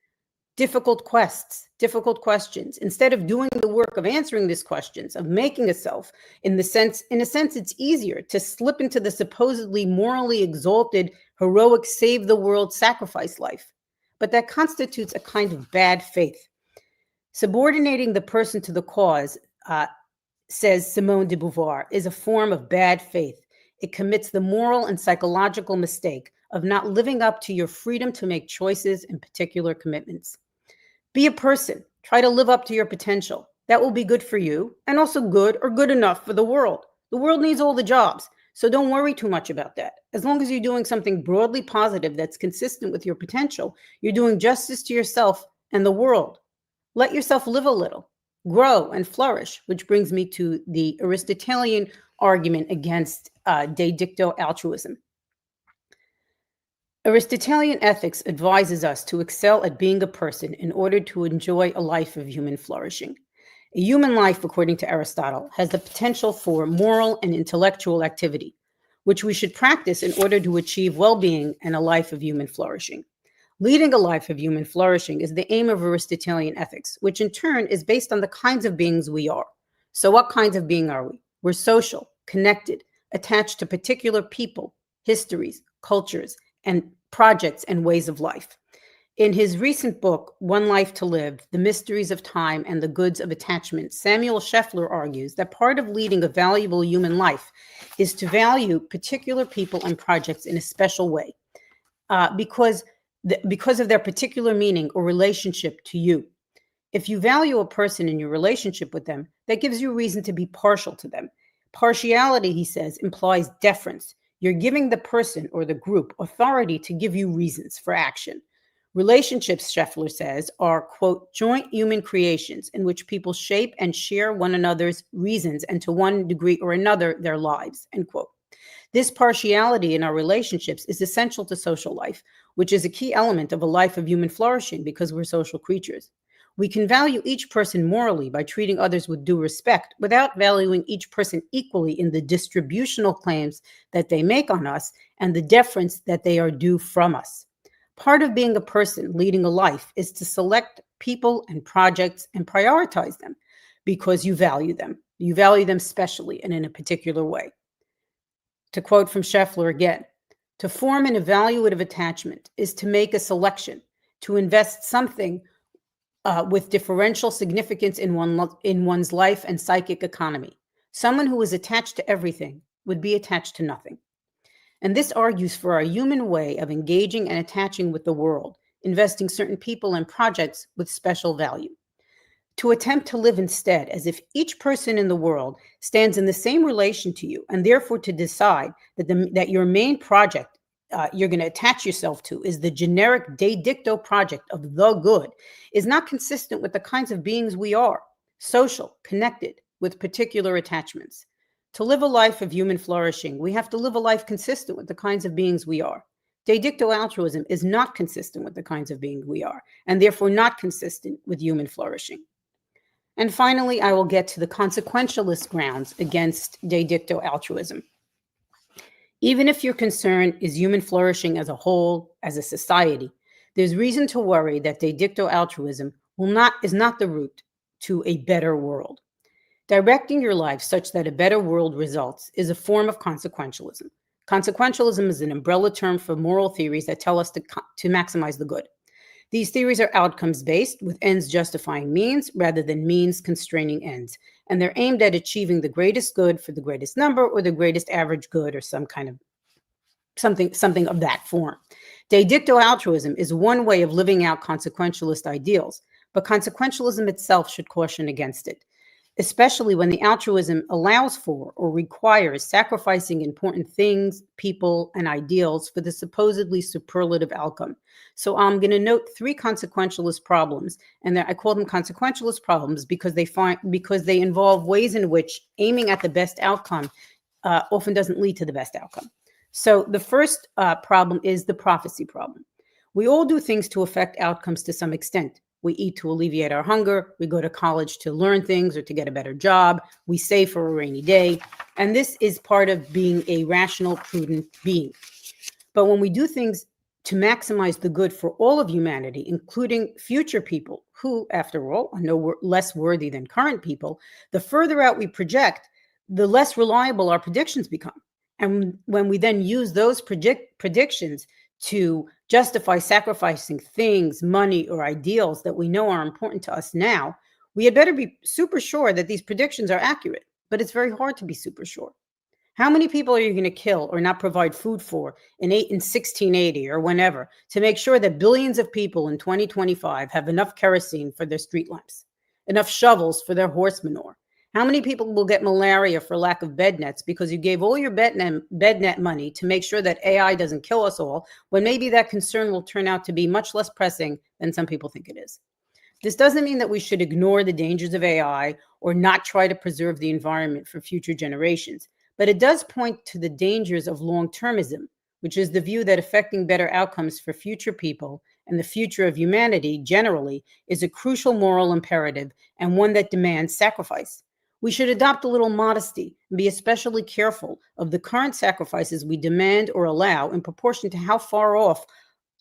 Difficult questions. Instead of doing the work of answering these questions, of making a self, in a sense, it's easier to slip into the supposedly morally exalted, heroic, save the world sacrifice life. But that constitutes a kind of bad faith. Subordinating the person to the cause, says Simone de Beauvoir, is a form of bad faith. It commits the moral and psychological mistake of not living up to your freedom to make choices and particular commitments. Be a person. Try to live up to your potential. That will be good for you and also good or good enough for the world. The world needs all the jobs, so don't worry too much about that. As long as you're doing something broadly positive that's consistent with your potential, you're doing justice to yourself and the world. Let yourself live a little, grow and flourish, which brings me to the Aristotelian argument against de dicto altruism. Aristotelian ethics advises us to excel at being a person in order to enjoy a life of human flourishing. A human life, according to Aristotle, has the potential for moral and intellectual activity, which we should practice in order to achieve well-being and a life of human flourishing. Leading a life of human flourishing is the aim of Aristotelian ethics, which in turn is based on the kinds of beings we are. So what kinds of being are we? We're social, connected, attached to particular people, histories, cultures, and projects and ways of life. In his recent book, One Life to Live, The Mysteries of Time and the Goods of Attachment, Samuel Scheffler argues that part of leading a valuable human life is to value particular people and projects in a special way, because of their particular meaning or relationship to you. If you value a person in your relationship with them, that gives you reason to be partial to them. Partiality, he says, implies deference. You're giving the person or the group authority to give you reasons for action. Relationships, Scheffler says, are, quote, joint human creations in which people shape and share one another's reasons and to one degree or another their lives, end quote. This partiality in our relationships is essential to social life, which is a key element of a life of human flourishing because we're social creatures. We can value each person morally by treating others with due respect without valuing each person equally in the distributional claims that they make on us and the deference that they are due from us. Part of being a person leading a life is to select people and projects and prioritize them because you value them. You value them specially and in a particular way. To quote from Scheffler again, to form an evaluative attachment is to make a selection, to invest something with differential significance in one's life and psychic economy. Someone who is attached to everything would be attached to nothing. And this argues for our human way of engaging and attaching with the world, investing certain people and projects with special value. To attempt to live instead as if each person in the world stands in the same relation to you, and therefore to decide that your main project you're going to attach yourself to is the generic de dicto project of the good, is not consistent with the kinds of beings we are, social, connected, with particular attachments. To live a life of human flourishing, we have to live a life consistent with the kinds of beings we are. De dicto altruism is not consistent with the kinds of beings we are, and therefore not consistent with human flourishing. And finally, I will get to the consequentialist grounds against de dicto altruism. Even if your concern is human flourishing as a whole, as a society, there's reason to worry that de dicto altruism is not the route to a better world. Directing your life such that a better world results is a form of consequentialism. Consequentialism is an umbrella term for moral theories that tell us to maximize the good. These theories are outcomes-based, with ends justifying means rather than means constraining ends, and they're aimed at achieving the greatest good for the greatest number or the greatest average good or some kind of something of that form. De dicto altruism is one way of living out consequentialist ideals, but consequentialism itself should caution against it, especially when the altruism allows for or requires sacrificing important things, people, and ideals for the supposedly superlative outcome. So I'm going to note 3 consequentialist problems, and I call them consequentialist problems because they involve ways in which aiming at the best outcome often doesn't lead to the best outcome. So the first problem is the prophecy problem. We all do things to affect outcomes to some extent. We eat to alleviate our hunger. We go to college to learn things or to get a better job. We save for a rainy day. And this is part of being a rational, prudent being. But when we do things to maximize the good for all of humanity, including future people who, after all, are no less worthy than current people, the further out we project, the less reliable our predictions become. And when we then use those predictions to justify sacrificing things, money, or ideals that we know are important to us now, we had better be super sure that these predictions are accurate. But it's very hard to be super sure. How many people are you going to kill or not provide food for in 1680 or whenever to make sure that billions of people in 2025 have enough kerosene for their street lamps, enough shovels for their horse manure? How many people will get malaria for lack of bed nets because you gave all your bed net money to make sure that AI doesn't kill us all, when maybe that concern will turn out to be much less pressing than some people think it is? This doesn't mean that we should ignore the dangers of AI or not try to preserve the environment for future generations, but it does point to the dangers of long-termism, which is the view that affecting better outcomes for future people and the future of humanity generally is a crucial moral imperative and one that demands sacrifice. We should adopt a little modesty and be especially careful of the current sacrifices we demand or allow in proportion to how far off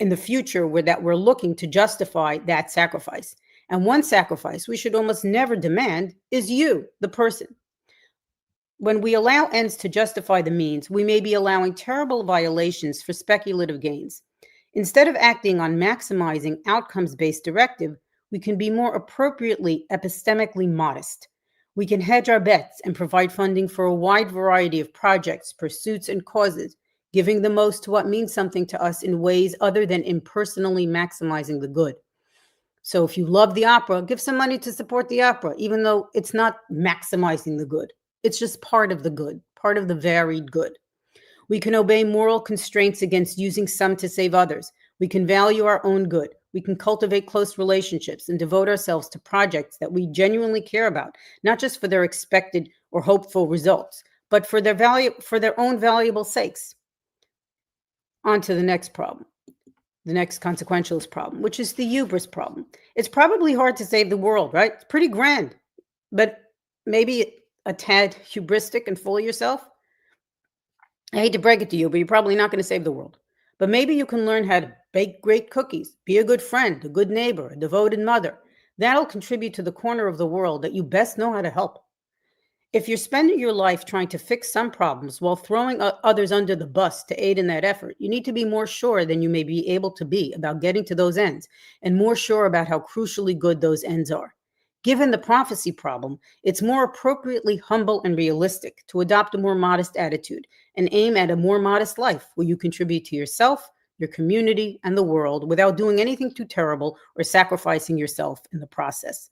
in the future we're looking to justify that sacrifice. And one sacrifice we should almost never demand is you, the person. When we allow ends to justify the means, we may be allowing terrible violations for speculative gains. Instead of acting on maximizing outcomes-based directive, we can be more appropriately epistemically modest. We can hedge our bets and provide funding for a wide variety of projects, pursuits, and causes, giving the most to what means something to us in ways other than impersonally maximizing the good. So if you love the opera, give some money to support the opera, even though it's not maximizing the good. It's just part of the good, part of the varied good. We can obey moral constraints against using some to save others. We can value our own good. We can cultivate close relationships and devote ourselves to projects that we genuinely care about, not just for their expected or hopeful results, but for their own valuable sakes. On to the next problem, the next consequentialist problem, which is the hubris problem. It's probably hard to save the world, right? It's pretty grand, but maybe a tad hubristic and full of yourself. I hate to break it to you, but you're probably not going to save the world. But maybe you can learn how to bake great cookies, be a good friend, a good neighbor, a devoted mother. That'll contribute to the corner of the world that you best know how to help. If you're spending your life trying to fix some problems while throwing others under the bus to aid in that effort, you need to be more sure than you may be able to be about getting to those ends, and more sure about how crucially good those ends are. Given the prophecy problem, it's more appropriately humble and realistic to adopt a more modest attitude and aim at a more modest life where you contribute to yourself, your community, and the world without doing anything too terrible or sacrificing yourself in the process.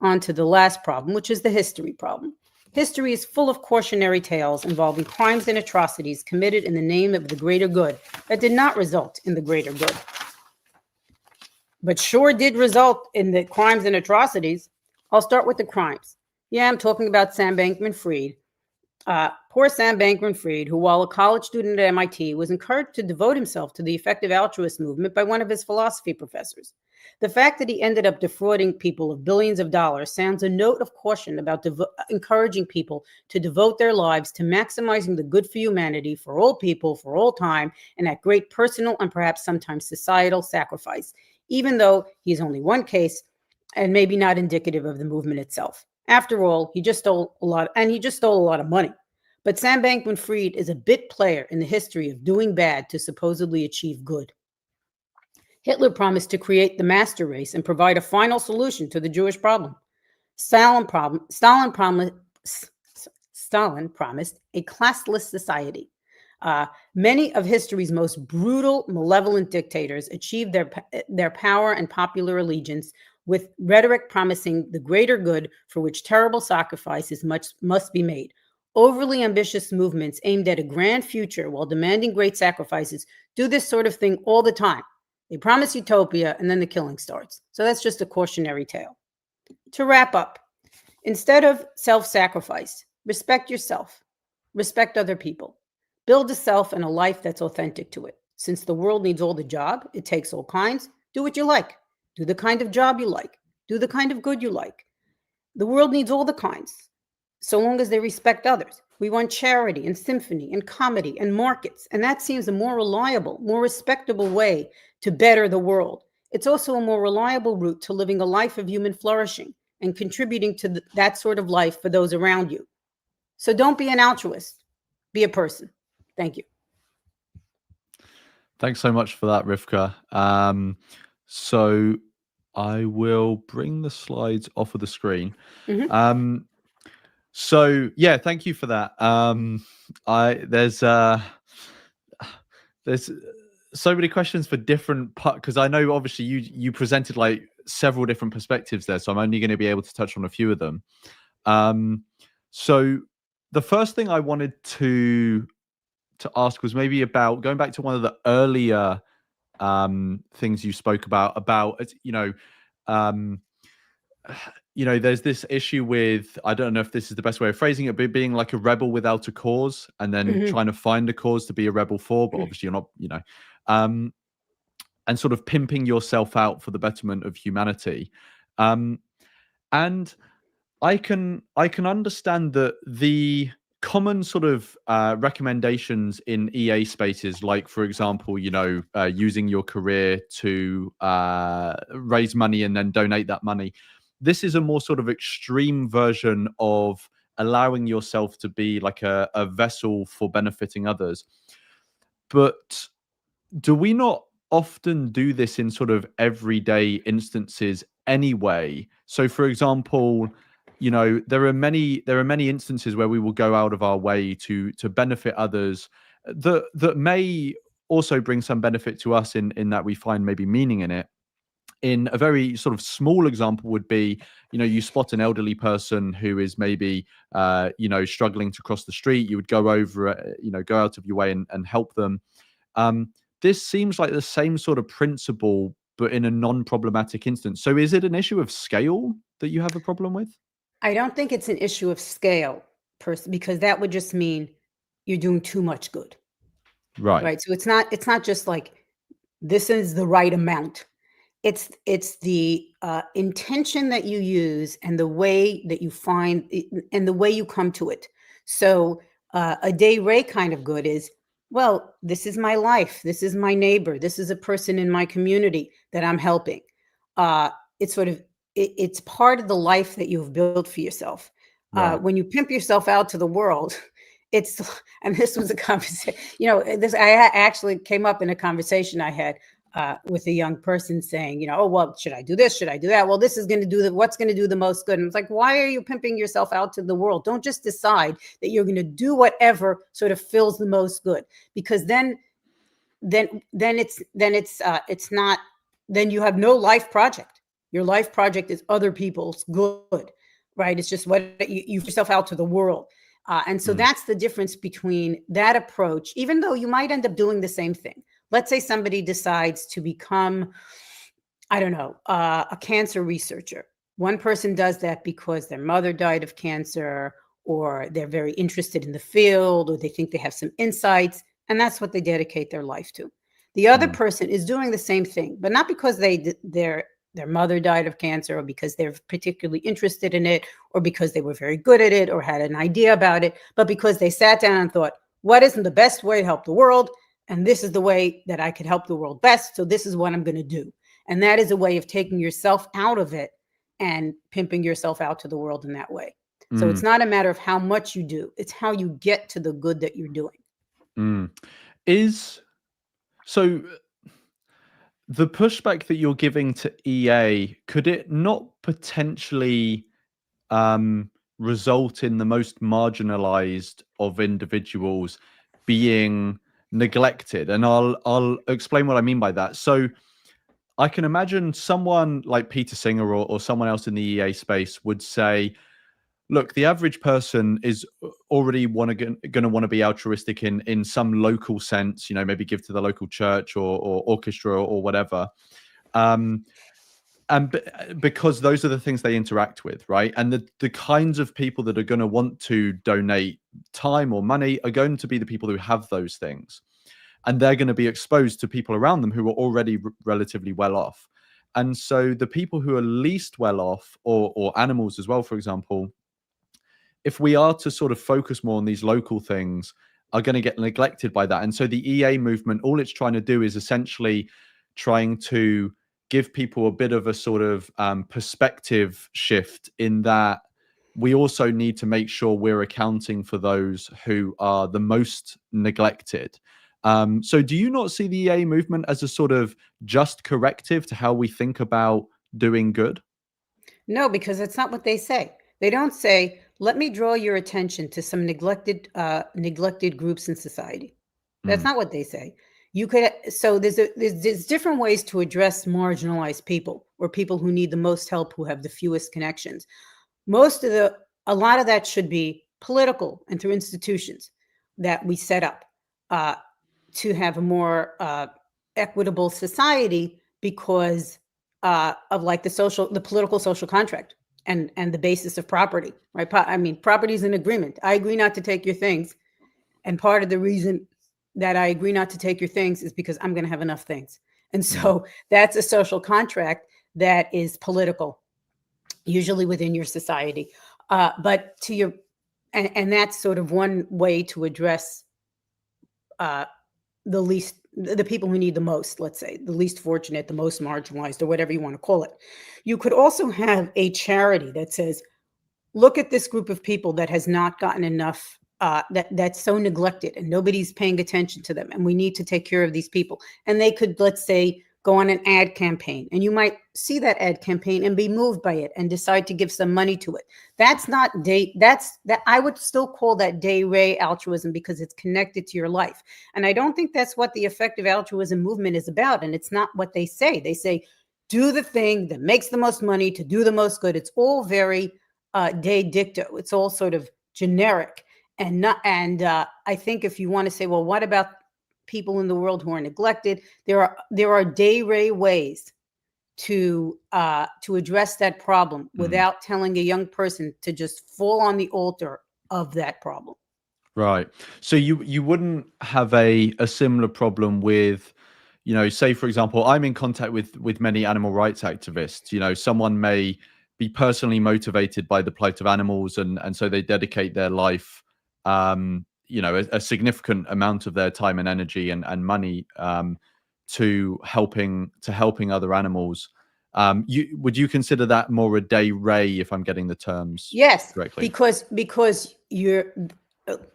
On to the last problem, which is the history problem. History is full of cautionary tales involving crimes and atrocities committed in the name of the greater good that did not result in the greater good, but sure did result in the crimes and atrocities. I'll start with the crimes. Yeah, I'm talking about Sam Bankman-Fried Poor Sam Bankman-Fried, who while a college student at MIT was encouraged to devote himself to the effective altruist movement by one of his philosophy professors. The fact that he ended up defrauding people of billions of dollars sounds a note of caution about encouraging people to devote their lives to maximizing the good for humanity for all people, for all time, and at great personal and perhaps sometimes societal sacrifice, even though he's only one case and maybe not indicative of the movement itself. After all, he just stole a lot of money. But Sam Bankman-Fried is a bit player in the history of doing bad to supposedly achieve good. Hitler promised to create the master race and provide a final solution to the Jewish problem. Stalin promised a classless society. Many of history's most brutal, malevolent dictators achieved their power and popular allegiance with rhetoric promising the greater good for which terrible sacrifices must be made. Overly ambitious movements aimed at a grand future while demanding great sacrifices do this sort of thing all the time. They promise utopia and then the killing starts. So that's just a cautionary tale. To wrap up, instead of self-sacrifice, respect yourself, respect other people, build a self and a life that's authentic to it. Since the world needs all the job, it takes all kinds, do what you like. Do the kind of job you like. Do the kind of good you like. The world needs all the kinds, so long as they respect others. We want charity and symphony and comedy and markets, and that seems a more reliable, more respectable way to better the world. It's also a more reliable route to living a life of human flourishing and contributing to that sort of life for those around you. So don't be an altruist, be a person. Thank you. Thanks so much for that, Rivka. So I will bring the slides off of the screen. Mhm. So yeah, thank you for that. There's so many questions for different because I know obviously you presented like several different perspectives there, so I'm only going to be able to touch on a few of them. So the first thing I wanted to ask was maybe about going back to one of the earlier things you spoke about there's this issue with, I don't know if this is the best way of phrasing it, but being like a rebel without a cause and then trying to find a cause to be a rebel for, but obviously you're not, and sort of pimping yourself out for the betterment of humanity. And I can understand that the common sort of recommendations in EA spaces, like, for example, using your career to raise money and then donate that money. This is a more sort of extreme version of allowing yourself to be like a vessel for benefiting others. But do we not often do this in sort of everyday instances anyway? So, for example, there are many instances where we will go out of our way to benefit others that may also bring some benefit to us in that we find maybe meaning in it. In a very sort of small example would be, you spot an elderly person who is maybe, struggling to cross the street. You would go over, go out of your way and help them. This seems like the same sort of principle, but in a non-problematic instance. So is it an issue of scale that you have a problem with? I don't think it's an issue of scale, because that would just mean you're doing too much good. Right. So it's not just like this is the right amount. It's the intention that you use and the way that you find and the way you come to it. So a Day Ray kind of good is, well, this is my life. This is my neighbor. This is a person in my community that I'm helping. It's part of the life that you've built for yourself. Right. When you pimp yourself out to the world, and this was a conversation, I actually came up in a conversation I had with a young person saying, oh, well, should I do this? Should I do that? Well, this is going to do what's going to do the most good. And it's like, why are you pimping yourself out to the world? Don't just decide that you're going to do whatever sort of fills the most good, because then you have no life project. Your life project is other people's good, right? It's just what you yourself out to the world. And so that's the difference between that approach, even though you might end up doing the same thing. Let's say somebody decides to become, I don't know, a cancer researcher. One person does that because their mother died of cancer, or they're very interested in the field, or they think they have some insights, and that's what they dedicate their life to. The other person is doing the same thing, but not because their mother died of cancer, or because they're particularly interested in it, or because they were very good at it, or had an idea about it, but because they sat down and thought, what isn't the best way to help the world? And this is the way that I could help the world best. So this is what I'm going to do. And that is a way of taking yourself out of it and pimping yourself out to the world in that way. So it's not a matter of how much you do. It's how you get to the good that you're doing. So the pushback that you're giving to EA, could it not potentially result in the most marginalized of individuals being neglected? And I'll explain what I mean by that. So I can imagine someone like Peter Singer or someone else in the EA space would say, look, the average person is already going to want to be altruistic in some local sense, maybe give to the local church or orchestra or whatever. And because those are the things they interact with, right? And the kinds of people that are going to want to donate time or money are going to be the people who have those things. And they're going to be exposed to people around them who are already relatively well off. And so the people who are least well off, or animals as well, for example, if we are to sort of focus more on these local things, are going to get neglected by that. And so the EA movement, all it's trying to do is essentially trying to give people a bit of a sort of perspective shift, in that we also need to make sure we're accounting for those who are the most neglected. So do you not see the EA movement as a sort of just corrective to how we think about doing good? No, because it's not what they say. They don't say, let me draw your attention to some neglected groups in society. That's not what they say. So there's different ways to address marginalized people, or people who need the most help, who have the fewest connections. A lot of that should be political, and through institutions that we set up to have a more equitable society, because of like the political social contract and the basis of property, right? I mean, property is an agreement. I agree not to take your things, and part of the reason that I agree not to take your things is because I'm going to have enough things. And so that's a social contract that is political, usually within your society. But and that's sort of one way to address the people who need the most, let's say, the least fortunate, the most marginalized, or whatever you want to call it. You could also have a charity that says, look at this group of people that has not gotten enough, that's so neglected, and nobody's paying attention to them, and we need to take care of these people. And they could, let's say, go on an ad campaign, and you might see that ad campaign and be moved by it and decide to give some money to it. That's not I would still call that de re altruism, because it's connected to your life. And I don't think that's what the effective altruism movement is about. And it's not what they say. They say, do the thing that makes the most money to do the most good. It's all very de dicto. It's all sort of generic. And I think if you want to say, well, what about people in the world who are neglected? There are de re ways to address that problem without telling a young person to just fall on the altar of that problem. Right. So you wouldn't have a similar problem with, say, for example, I'm in contact with many animal rights activists. Someone may be personally motivated by the plight of animals, and so they dedicate their life, a significant amount of their time and energy and money to helping other animals. Would you consider that more a de re, if I'm getting the terms correctly? Because you're,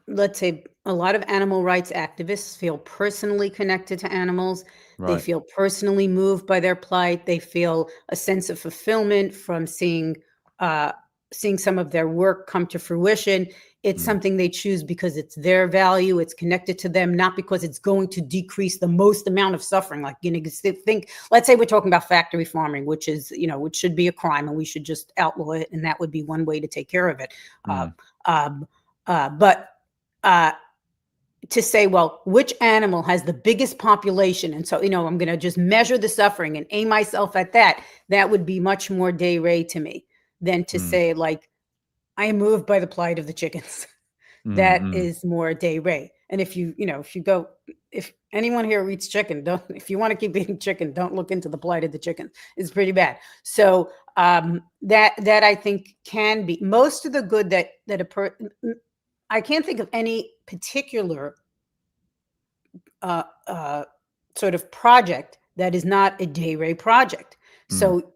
let's say, a lot of animal rights activists feel personally connected to animals. Right. They feel personally moved by their plight. They feel a sense of fulfillment from seeing some of their work come to fruition. It's something they choose because it's their value. It's connected to them, not because it's going to decrease the most amount of suffering. Like, let's say we're talking about factory farming, which is, which should be a crime, and we should just outlaw it. And that would be one way to take care of it. But to say, well, which animal has the biggest population? And so, I'm going to just measure the suffering and aim myself at that. That would be much more de re to me than to say, like, I am moved by the plight of the chickens. That is more de re. And if if anyone here eats chicken, if you want to keep eating chicken, don't look into the plight of the chicken. It's pretty bad. So that I think can be most of the good I can't think of any particular sort of project that is not a de re project. So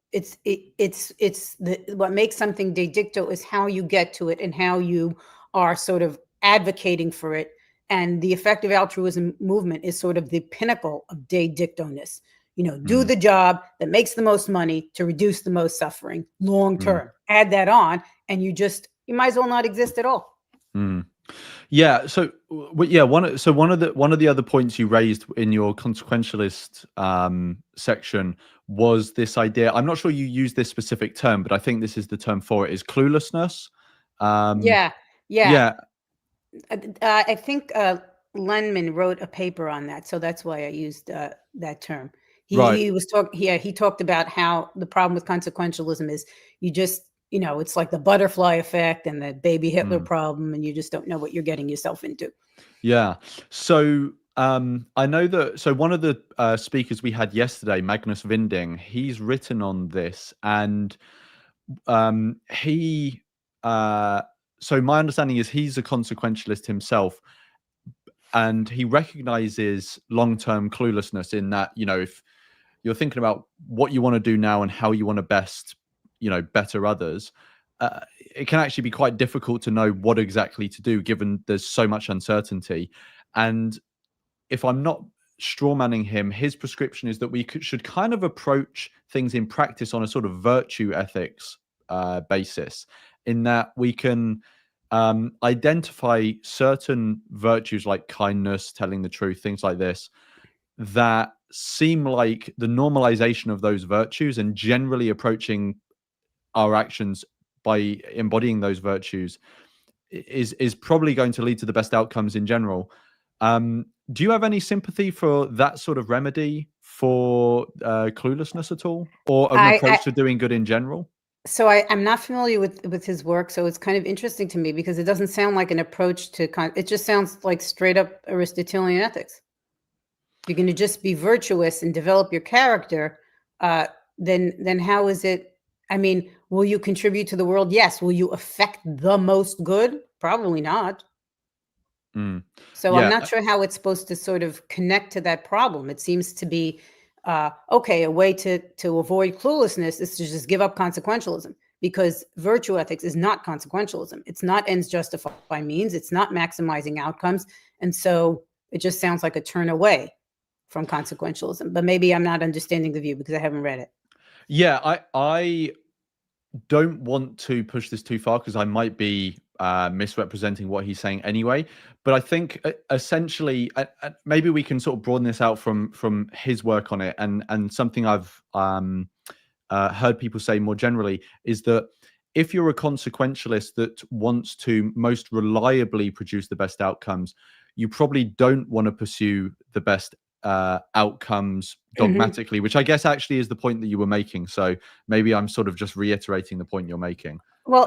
what makes something de dicto is how you get to it and how you are sort of advocating for it. And the effective altruism movement is sort of the pinnacle of de dicto-ness. Do the job that makes the most money to reduce the most suffering long term. Add that on, and you might as well not exist at all. Yeah. So one of the other points you raised in your consequentialist section was this idea. I'm not sure you used this specific term, but I think this is the term for it, is cluelessness. Yeah. I think Lenman wrote a paper on that, so that's why I used that term. He talked about how the problem with consequentialism is you just, it's like the butterfly effect and the baby Hitler problem, and you just don't know what you're getting yourself into. Yeah. So I know that. So one of the speakers we had yesterday, Magnus Vinding, he's written on this, and so my understanding is he's a consequentialist himself, and he recognizes long-term cluelessness in that, if you're thinking about what you want to do now and how you want to best, better others, it can actually be quite difficult to know what exactly to do given there's so much uncertainty. And if I'm not strawmanning him, his prescription is that we should kind of approach things in practice on a sort of virtue ethics basis, in that we can identify certain virtues like kindness, telling the truth, things like this, that seem like the normalization of those virtues, and generally approaching our actions by embodying those virtues is probably going to lead to the best outcomes in general. Do you have any sympathy for that sort of remedy for cluelessness at all, or an approach to doing good in general? So I'm not familiar with his work, so it's kind of interesting to me because it doesn't sound like an approach to it just sounds like straight up Aristotelian ethics. If you're going to just be virtuous and develop your character, then how is it? I mean, will you contribute to the world? Yes. Will you affect the most good? Probably not. So I'm not sure how it's supposed to sort of connect to that problem. It seems to be a way to avoid cluelessness is to just give up consequentialism, because virtue ethics is not consequentialism. It's not ends justify means. It's not maximizing outcomes. And so it just sounds like a turn away from consequentialism. But maybe I'm not understanding the view because I haven't read it. Yeah, I don't want to push this too far because I might be misrepresenting what he's saying anyway. But I think essentially, maybe we can sort of broaden this out from his work on it, and something I've heard people say more generally is that if you're a consequentialist that wants to most reliably produce the best outcomes, you probably don't want to pursue the best outcomes dogmatically, which I guess actually is the point that you were making. So maybe I'm sort of just reiterating the point you're making. Well,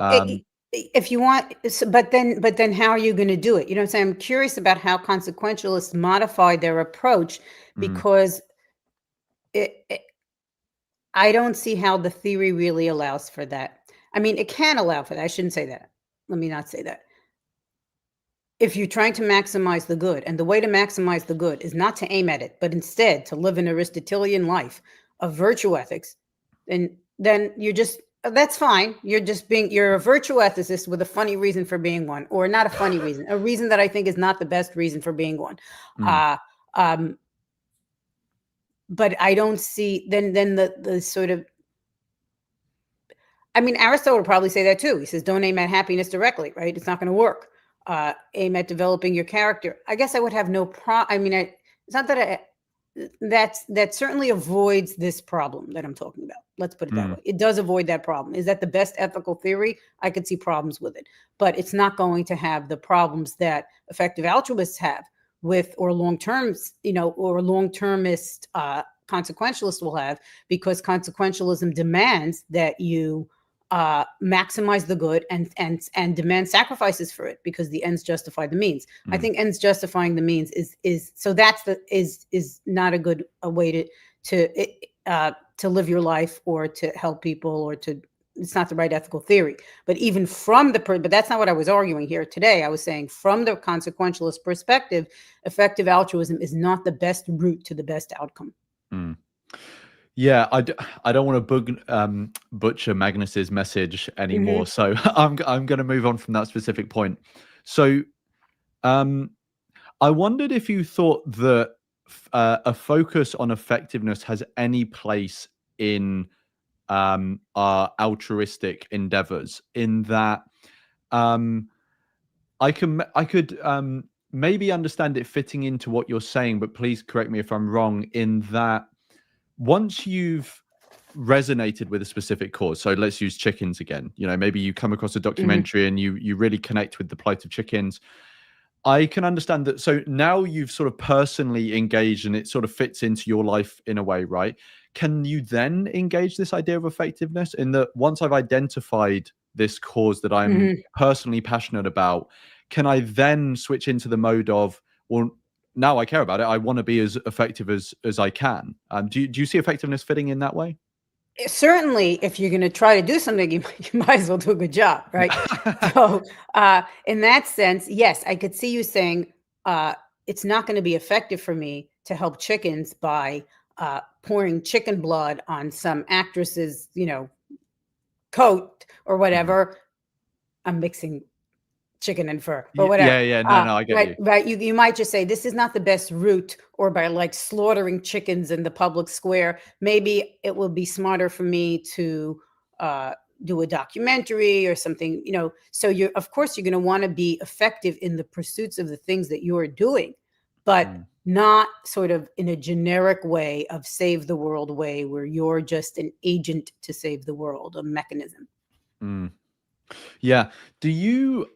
if you want, but then how are you going to do it? You know what I'm saying? I'm curious about how consequentialists modify their approach, because I don't see how the theory really allows for that. I mean, it can allow for that. I shouldn't say that. Let me not say that. If you're trying to maximize the good, and the way to maximize the good is not to aim at it, but instead to live an Aristotelian life of virtue ethics, then you're just, that's fine. You're a virtue ethicist with a funny reason for being one, or not a funny reason, a reason that I think is not the best reason for being one. But I don't see then the sort of, I mean, Aristotle would probably say that too. He says, don't aim at happiness directly, right? It's not going to work. Aim at developing your character. I guess I would have no problem. I mean, it's not that that certainly avoids this problem that I'm talking about. Let's put it that way. It does avoid that problem. Is that the best ethical theory? I could see problems with it, but it's not going to have the problems that effective altruists have with, or long-termist consequentialists will have, because consequentialism demands that you maximize the good and demand sacrifices for it because the ends justify the means. I think ends justifying the means is not a good way to live your life or to help people or to. It's not the right ethical theory. But even from but that's not what I was arguing here today. I was saying from the consequentialist perspective, effective altruism is not the best route to the best outcome. Yeah, I don't want to butcher Magnus's message anymore, so I'm going to move on from that specific point. So, I wondered if you thought that a focus on effectiveness has any place in our altruistic endeavors. In that, I could maybe understand it fitting into what you're saying, but please correct me if I'm wrong. In that, once you've resonated with a specific cause, so let's use chickens again, maybe you come across a documentary and you really connect with the plight of chickens. I can understand that. So now you've sort of personally engaged and it sort of fits into your life in a way, right? Can you then engage this idea of effectiveness in that once I've identified this cause that I'm personally passionate about, can I then switch into the mode of, well, now I care about it, I want to be as effective as I can. Do you see effectiveness fitting in that way? Certainly, if you're going to try to do something, you might as well do a good job, right? So in that sense, yes, I could see you saying it's not going to be effective for me to help chickens by pouring chicken blood on some actress's, coat or whatever. I'm mixing chicken and fur or whatever. Yeah. No, I get you. Right. You might just say this is not the best route, or by like slaughtering chickens in the public square. Maybe it will be smarter for me to do a documentary or something, So of course, you're going to want to be effective in the pursuits of the things that you're doing, but not sort of in a generic way of save the world way where you're just an agent to save the world, a mechanism. Yeah.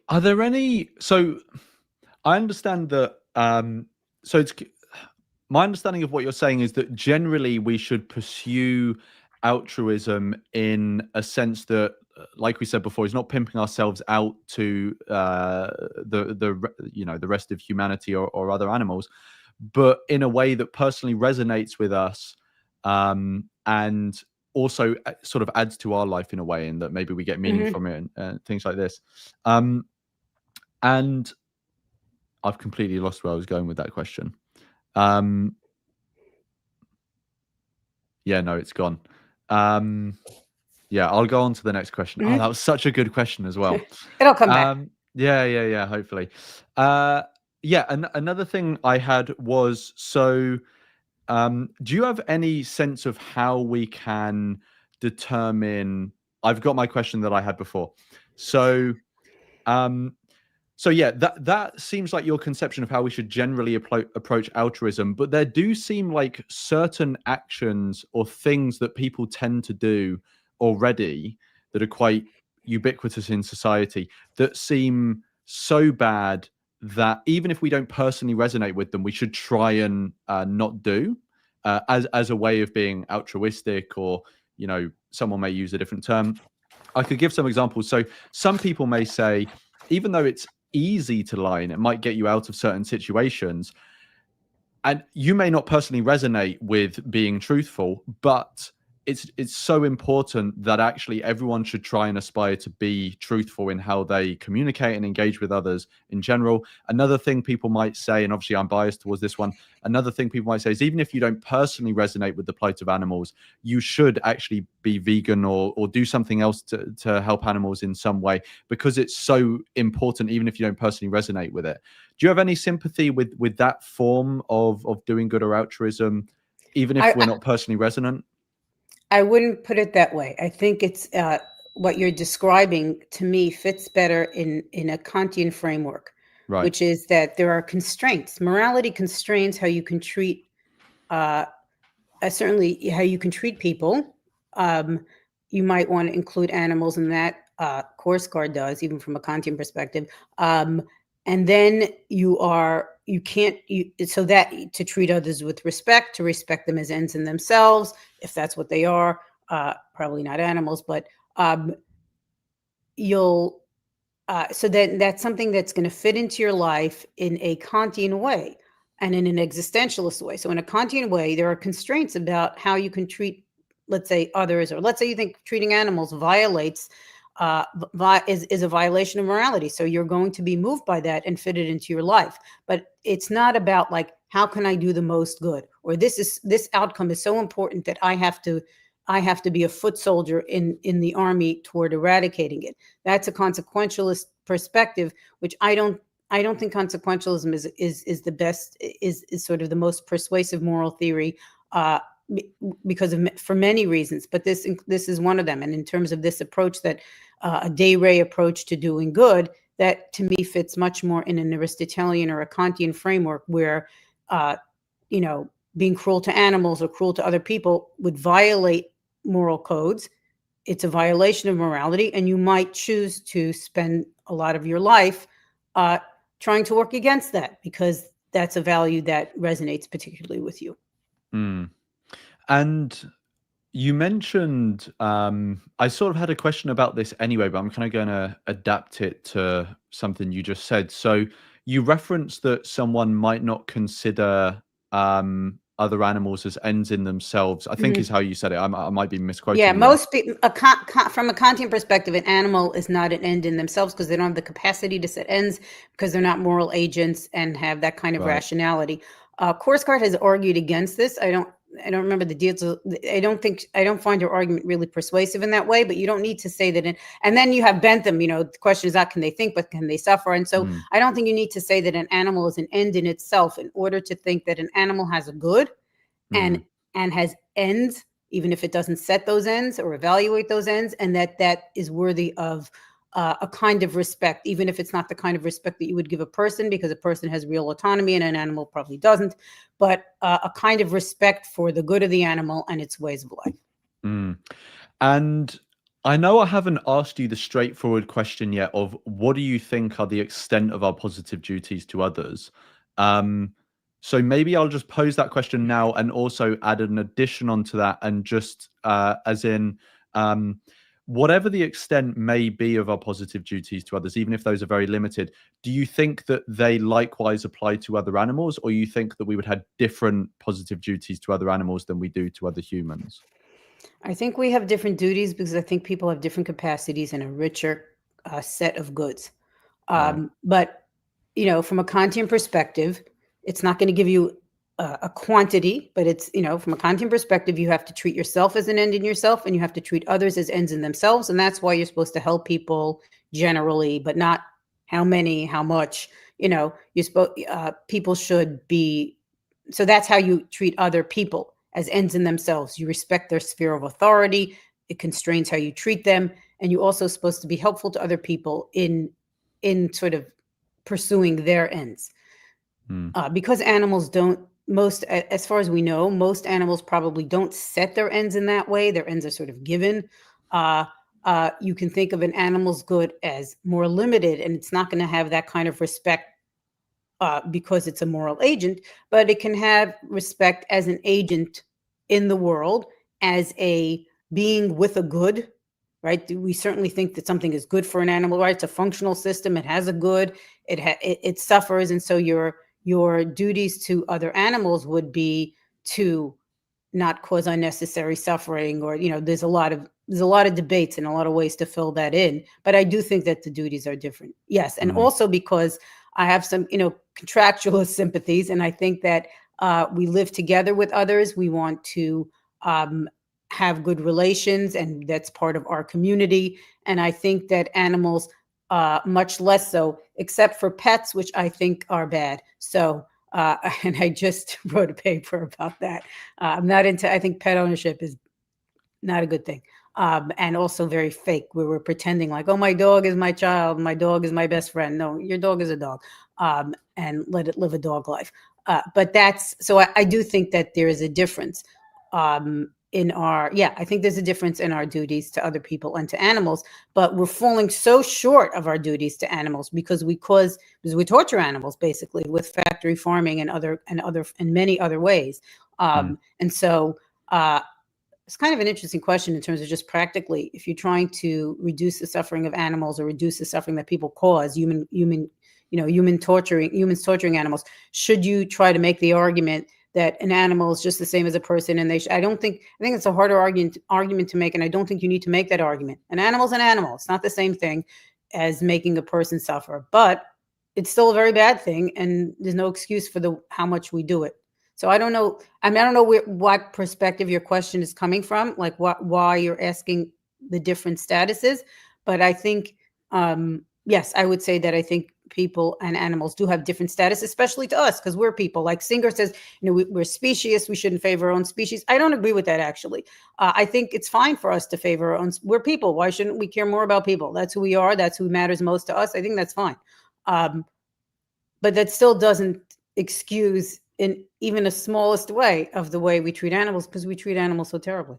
Are there any, so I understand that, so it's, my understanding of what you're saying is that generally we should pursue altruism in a sense that, like we said before, is not pimping ourselves out to the rest of humanity or other animals, but in a way that personally resonates with us, and also sort of adds to our life in a way, and that maybe we get meaning from it and things like this. And I've completely lost where I was going with that question. Yeah, no, it's gone. Yeah, I'll go on to the next question. Oh, that was such a good question as well. It'll come back. Yeah, hopefully. Yeah, another thing I had was, so do you have any sense of how we can determine, I've got my question that I had before. So yeah, that seems like your conception of how we should generally approach altruism, but there do seem like certain actions or things that people tend to do already that are quite ubiquitous in society that seem so bad that even if we don't personally resonate with them, we should try and not do, as a way of being altruistic, or someone may use a different term. I could give some examples. So some people may say, even though it's easy to lie and it might get you out of certain situations, and you may not personally resonate with being truthful, but it's so important that actually everyone should try and aspire to be truthful in how they communicate and engage with others in general. Another thing people might say, and obviously I'm biased towards this one, another thing people might say is, even if you don't personally resonate with the plight of animals, you should actually be vegan or do something else to help animals in some way, because it's so important, even if you don't personally resonate with it. Do you have any sympathy with that form of doing good or altruism, even if we're not personally resonant? I wouldn't put it that way. I think it's what you're describing to me fits better in a Kantian framework, right, which is that there are constraints. Morality constrains how you can treat, certainly how you can treat people. You might want to include animals in that. Course Guard does, even from a Kantian perspective. And then so that to treat others with respect, to respect them as ends in themselves, if that's what they are, probably not animals, but you'll so that's something that's going to fit into your life in a Kantian way and in an existentialist way. So in a Kantian way, there are constraints about how you can treat, let's say, others, or let's say you think treating animals violates is a violation of morality. So you're going to be moved by that and fit it into your life. But it's not about like, how can I do the most good? Or this outcome is so important that I have to be a foot soldier in the army toward eradicating it. That's a consequentialist perspective, which I don't think consequentialism is the best, is sort of the most persuasive moral theory, because for many reasons, but this is one of them. And in terms of this approach, that a de re approach to doing good, that to me fits much more in an Aristotelian or a Kantian framework, where being cruel to animals or cruel to other people would violate moral codes. It's a violation of morality, and you might choose to spend a lot of your life trying to work against that, because that's a value that resonates particularly with you. And you mentioned, I sort of had a question about this anyway, but I'm kind of going to adapt it to something you just said. So you referenced that someone might not consider other animals as ends in themselves, I think is how you said it. I might be misquoting. Yeah, most people, from a Kantian perspective, an animal is not an end in themselves, because they don't have the capacity to set ends, because they're not moral agents and have that kind of rationality. Korsgaard has argued against this. I don't remember the deals. I don't find your argument really persuasive in that way, but you don't need to say that. And then you have Bentham, the question is not can they think, but can they suffer? And so I don't think you need to say that an animal is an end in itself in order to think that an animal has a good and has ends, even if it doesn't set those ends or evaluate those ends, and that is worthy of a kind of respect, even if it's not the kind of respect that you would give a person, because a person has real autonomy and an animal probably doesn't, but a kind of respect for the good of the animal and its ways of life. And I know I haven't asked you the straightforward question yet of what do you think are the extent of our positive duties to others? So maybe I'll just pose that question now and also add an addition onto that, and just as in, whatever the extent may be of our positive duties to others, even if those are very limited, do you think that they likewise apply to other animals, or you think that we would have different positive duties to other animals than we do to other humans? I think we have different duties because I think people have different capacities and a richer set of goods. But, from a Kantian perspective, it's not going to give you a quantity, but it's, from a Kantian perspective, you have to treat yourself as an end in yourself, and you have to treat others as ends in themselves. And that's why you're supposed to help people generally, but not how many, how much, people should be. So that's how you treat other people, as ends in themselves. You respect their sphere of authority. It constrains how you treat them. And you're also supposed to be helpful to other people in sort of pursuing their ends. Because animals don't, as far as we know, most animals probably don't set their ends in that way. Their ends are sort of given. You can think of an animal's good as more limited, and it's not going to have that kind of respect because it's a moral agent, but it can have respect as an agent in the world, as a being with a good, right? We certainly think that something is good for an animal, right? It's a functional system. It has a good, it suffers. And so your duties to other animals would be to not cause unnecessary suffering, or, there's a lot of debates and a lot of ways to fill that in. But I do think that the duties are different. Yes. And also because I have some, contractual sympathies. And I think that we live together with others. We want to have good relations, and that's part of our community. And I think that animals, much less so, except for pets, which I think are bad. So, and I just wrote a paper about that. I'm not into, I think pet ownership is not a good thing. And also very fake, where we're pretending like, oh, my dog is my child, my dog is my best friend. No, your dog is a dog, and let it live a dog life. But I do think that there is a difference I think there's a difference in our duties to other people and to animals, but we're falling so short of our duties to animals because we torture animals basically with factory farming and many other ways. And so it's kind of an interesting question in terms of just practically, if you're trying to reduce the suffering of animals or reduce the suffering that people cause, humans torturing animals, should you try to make the argument that an animal is just the same as a person? And I think it's a harder argument to make, and I don't think you need to make that argument. An animal's an animal. It's not the same thing as making a person suffer, but it's still a very bad thing, and there's no excuse for how much we do it. So I don't know. I don't know what perspective your question is coming from, like why you're asking the different statuses. But I think, yes, I would say that I think people and animals do have different status, especially to us, because we're people. Like Singer says, we're specious. We shouldn't favor our own species. I don't agree with that, actually. I think it's fine for us to favor our own. We're people. Why shouldn't we care more about people? That's who we are. That's who matters most to us. I think that's fine. But that still doesn't excuse in even the smallest way of the way we treat animals, because we treat animals so terribly.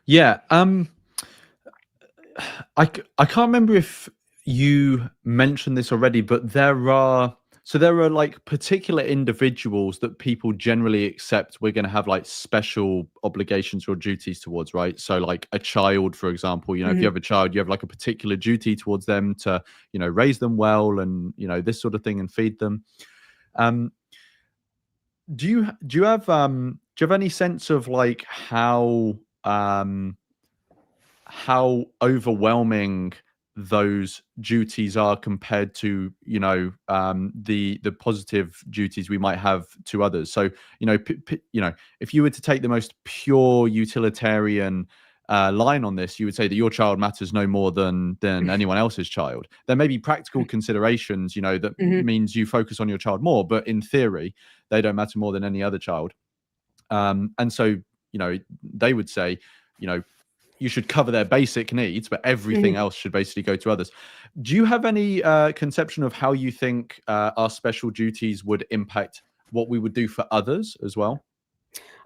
Yeah. I can't remember if you mentioned this already, but there are like particular individuals that people generally accept we're going to have like special obligations or duties towards, right? So like a child, for example, if you have a child, you have like a particular duty towards them to, raise them well and, this sort of thing, and feed them. Do you have any sense of like how overwhelming those duties are compared to the positive duties we might have to others? So if you were to take the most pure utilitarian line on this, you would say that your child matters no more than anyone else's child. There may be practical considerations that means you focus on your child more, but in theory they don't matter more than any other child. And so they would say you should cover their basic needs, but everything else should basically go to others. Do you have any conception of how you think our special duties would impact what we would do for others as well?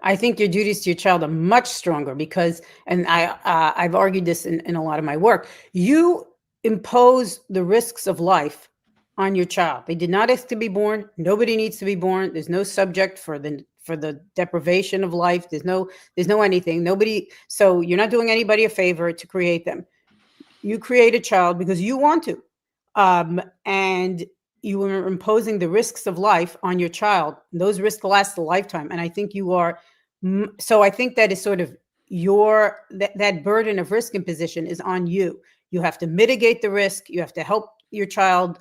I think your duties to your child are much stronger because, and I've argued this in a lot of my work, you impose the risks of life on your child. They did not ask to be born. Nobody needs to be born. There's no subject for the deprivation of life. There's no anything. Nobody. So you're not doing anybody a favor to create them. You create a child because you want to, and you are imposing the risks of life on your child. Those risks last a lifetime, and I think you are. So I think that is sort of that burden of risk imposition is on you. You have to mitigate the risk. You have to help your child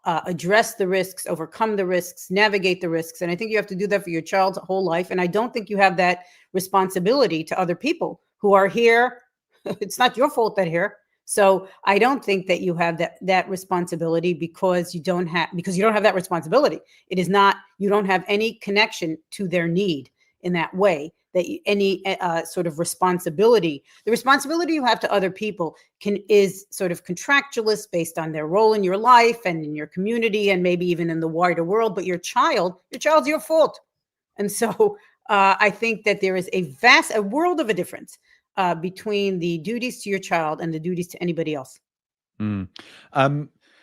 address the risks, overcome the risks, navigate the risks. And I think you have to do that for your child's whole life. And I don't think you have that responsibility to other people who are here. It's not your fault they're here. So I don't think that you have that responsibility because you don't have that responsibility. It is not, you don't have any connection to their need in that way, that any sort of responsibility. The responsibility you have to other people is sort of contractualist based on their role in your life and in your community and maybe even in the wider world. But your child's your fault. And so I think that there is a world of a difference between the duties to your child and the duties to anybody else.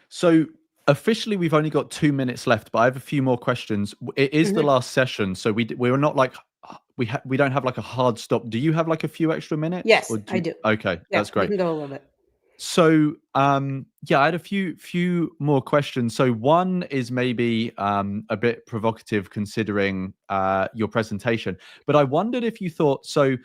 So officially we've only got 2 minutes left, but I have a few more questions. It is the last session, so we're not like we don't have like a hard stop. Do you have like a few extra minutes? Yes, I do. Okay, yeah, that's great. We can go a little bit. So I had a few more questions. So one is maybe a bit provocative considering your presentation, but I wondered if you thought, so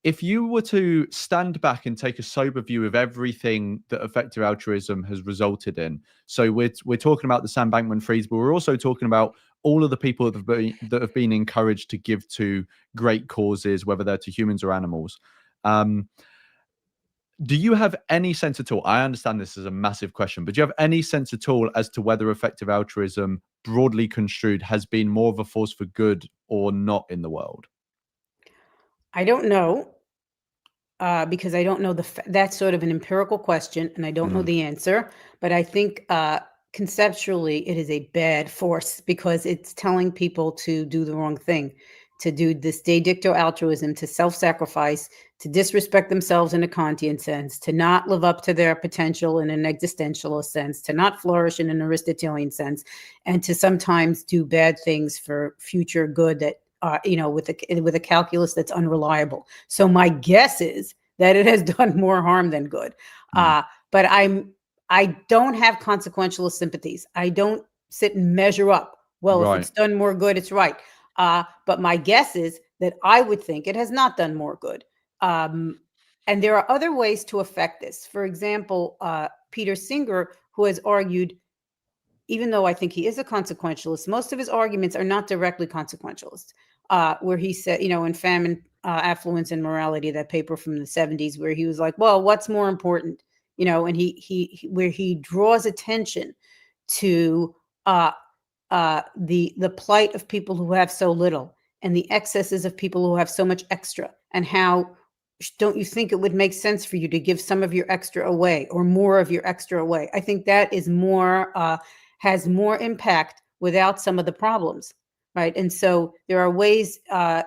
if you were to stand back and take a sober view of everything that effective altruism has resulted in, so we're talking about the Sam Bankman-Frieds, but we're also talking about all of the people that have been encouraged to give to great causes, whether they're to humans or animals. Do you have any sense at all? I understand this is a massive question, but do you have any sense at all as to whether effective altruism, broadly construed, has been more of a force for good or not in the world? I don't know, because I don't know that's sort of an empirical question, and I don't know the answer. But I think conceptually, it is a bad force because it's telling people to do the wrong thing, to do this de dicto altruism, to self-sacrifice, to disrespect themselves in a Kantian sense, to not live up to their potential in an existentialist sense, to not flourish in an Aristotelian sense, and to sometimes do bad things for future good that with a calculus that's unreliable. So my guess is that it has done more harm than good. But I don't have consequentialist sympathies. I don't sit and measure up. Well, if it's done more good, it's right. But my guess is that I would think it has not done more good. And there are other ways to affect this. For example, Peter Singer, who has argued, even though I think he is a consequentialist, most of his arguments are not directly consequentialist, where he said, in Famine, Affluence, and Morality, that paper from the 70s, where he was like, well, what's more important? And where he draws attention to the plight of people who have so little and the excesses of people who have so much extra, and how don't you think it would make sense for you to give some of your extra away or more of your extra away? I think that is more has more impact without some of the problems, right? And so there are ways, and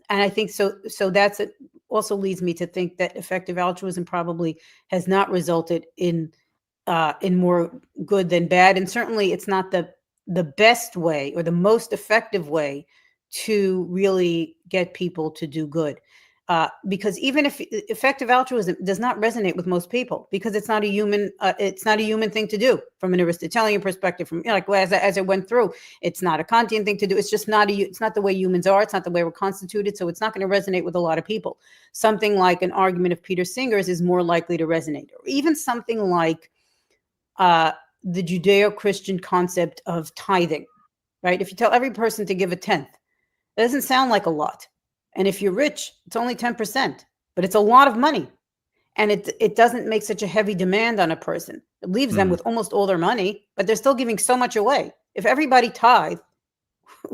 I think so that's it. Also leads me to think that effective altruism probably has not resulted in more good than bad, and certainly it's not the best way or the most effective way to really get people to do good. Because even if effective altruism does not resonate with most people, because it's not a human thing to do from an Aristotelian perspective. From as I went through, it's not a Kantian thing to do. It's just it's not the way humans are. It's not the way we're constituted. So it's not going to resonate with a lot of people. Something like an argument of Peter Singer's is more likely to resonate, or even something like the Judeo-Christian concept of tithing, right? If you tell every person to give a tenth, it doesn't sound like a lot. And if you're rich, it's only 10%, but it's a lot of money. And it doesn't make such a heavy demand on a person. It leaves them with almost all their money, but they're still giving so much away. If everybody tithed,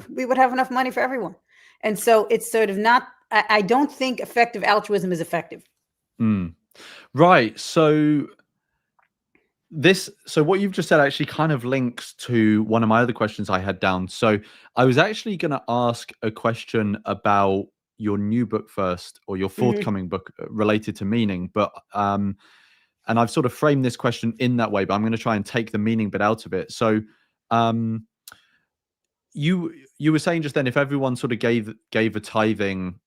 we would have enough money for everyone. And so it's sort of not, I don't think effective altruism is effective. Right. So what you've just said actually kind of links to one of my other questions I had down. So I was actually going to ask a question about your new book first, or your forthcoming book related to meaning, but and I've sort of framed this question in that way, but I'm going to try and take the meaning bit out of it. So you were saying just then, if everyone sort of gave a tithing,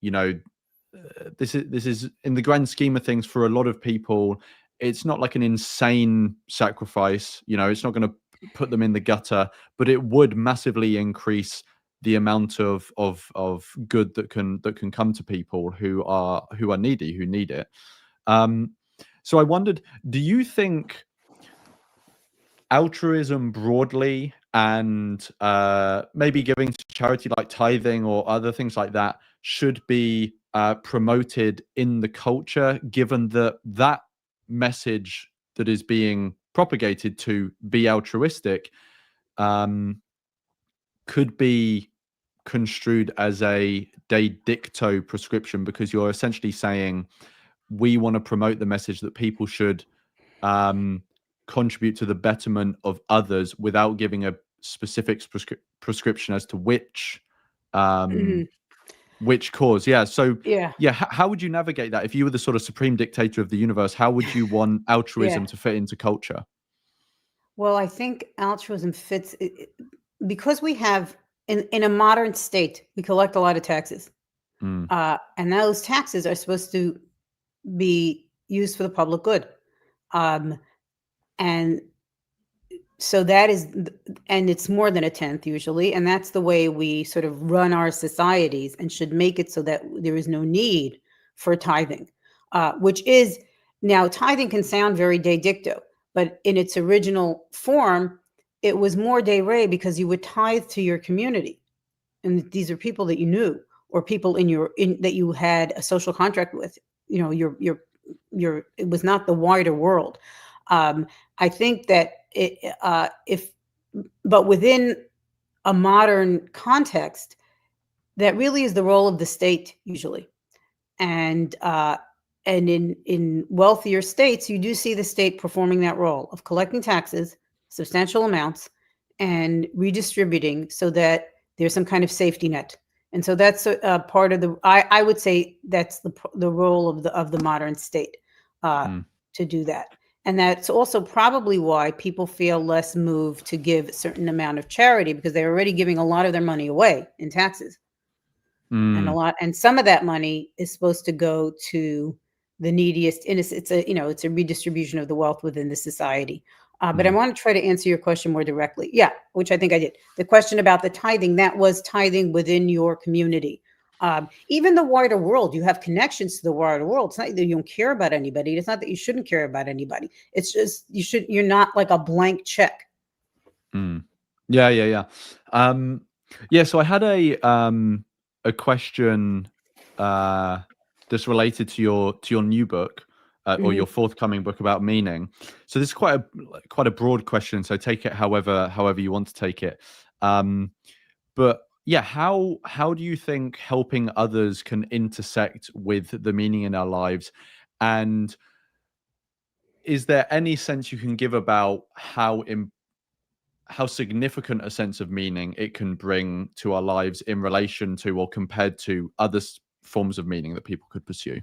this is in the grand scheme of things, for a lot of people, it's not like an insane sacrifice. It's not going to put them in the gutter, but it would massively increase the amount of good that can come to people who are needy, who need it. So I wondered, do you think altruism broadly, and maybe giving to charity like tithing or other things like that, should be promoted in the culture, given that message that is being propagated to be altruistic could be construed as a de dicto prescription, because you're essentially saying we want to promote the message that people should contribute to the betterment of others without giving a specific prescription as to which cause. How would you navigate that if you were the sort of supreme dictator of the universe? How would you want altruism to fit into culture? Well, I think altruism fits because we have in a modern state, we collect a lot of taxes, and those taxes are supposed to be used for the public good, and so that is, and it's more than a tenth usually, and that's the way we sort of run our societies, and should make it so that there is no need for tithing, which is, now tithing can sound very de dicto, but in its original form, it was more de re, because you would tithe to your community, and these are people that you knew, or people that you had a social contract with. It was not the wider world. I think that but within a modern context, that really is the role of the state usually, and in wealthier states, you do see the state performing that role of collecting taxes, substantial amounts, and redistributing so that there's some kind of safety net. And so that's a part of the. I would say that's the role of the modern state to do that. And that's also probably why people feel less moved to give a certain amount of charity, because they're already giving a lot of their money away in taxes. and some of that money is supposed to go to the neediest. And it's a redistribution of the wealth within the society. But I want to try to answer your question more directly. Yeah, which I think I did. The question about the tithing, that was tithing within your community. Even the wider world, you have connections to the wider world. It's not that you don't care about anybody. It's not that you shouldn't care about anybody. It's just you're not like a blank check. Yeah. So I had a question that's related to your new book or your forthcoming book about meaning. So this is quite a broad question. So take it however you want to take it. But yeah, how do you think helping others can intersect with the meaning in our lives? And is there any sense you can give about how significant a sense of meaning it can bring to our lives in relation to or compared to other forms of meaning that people could pursue?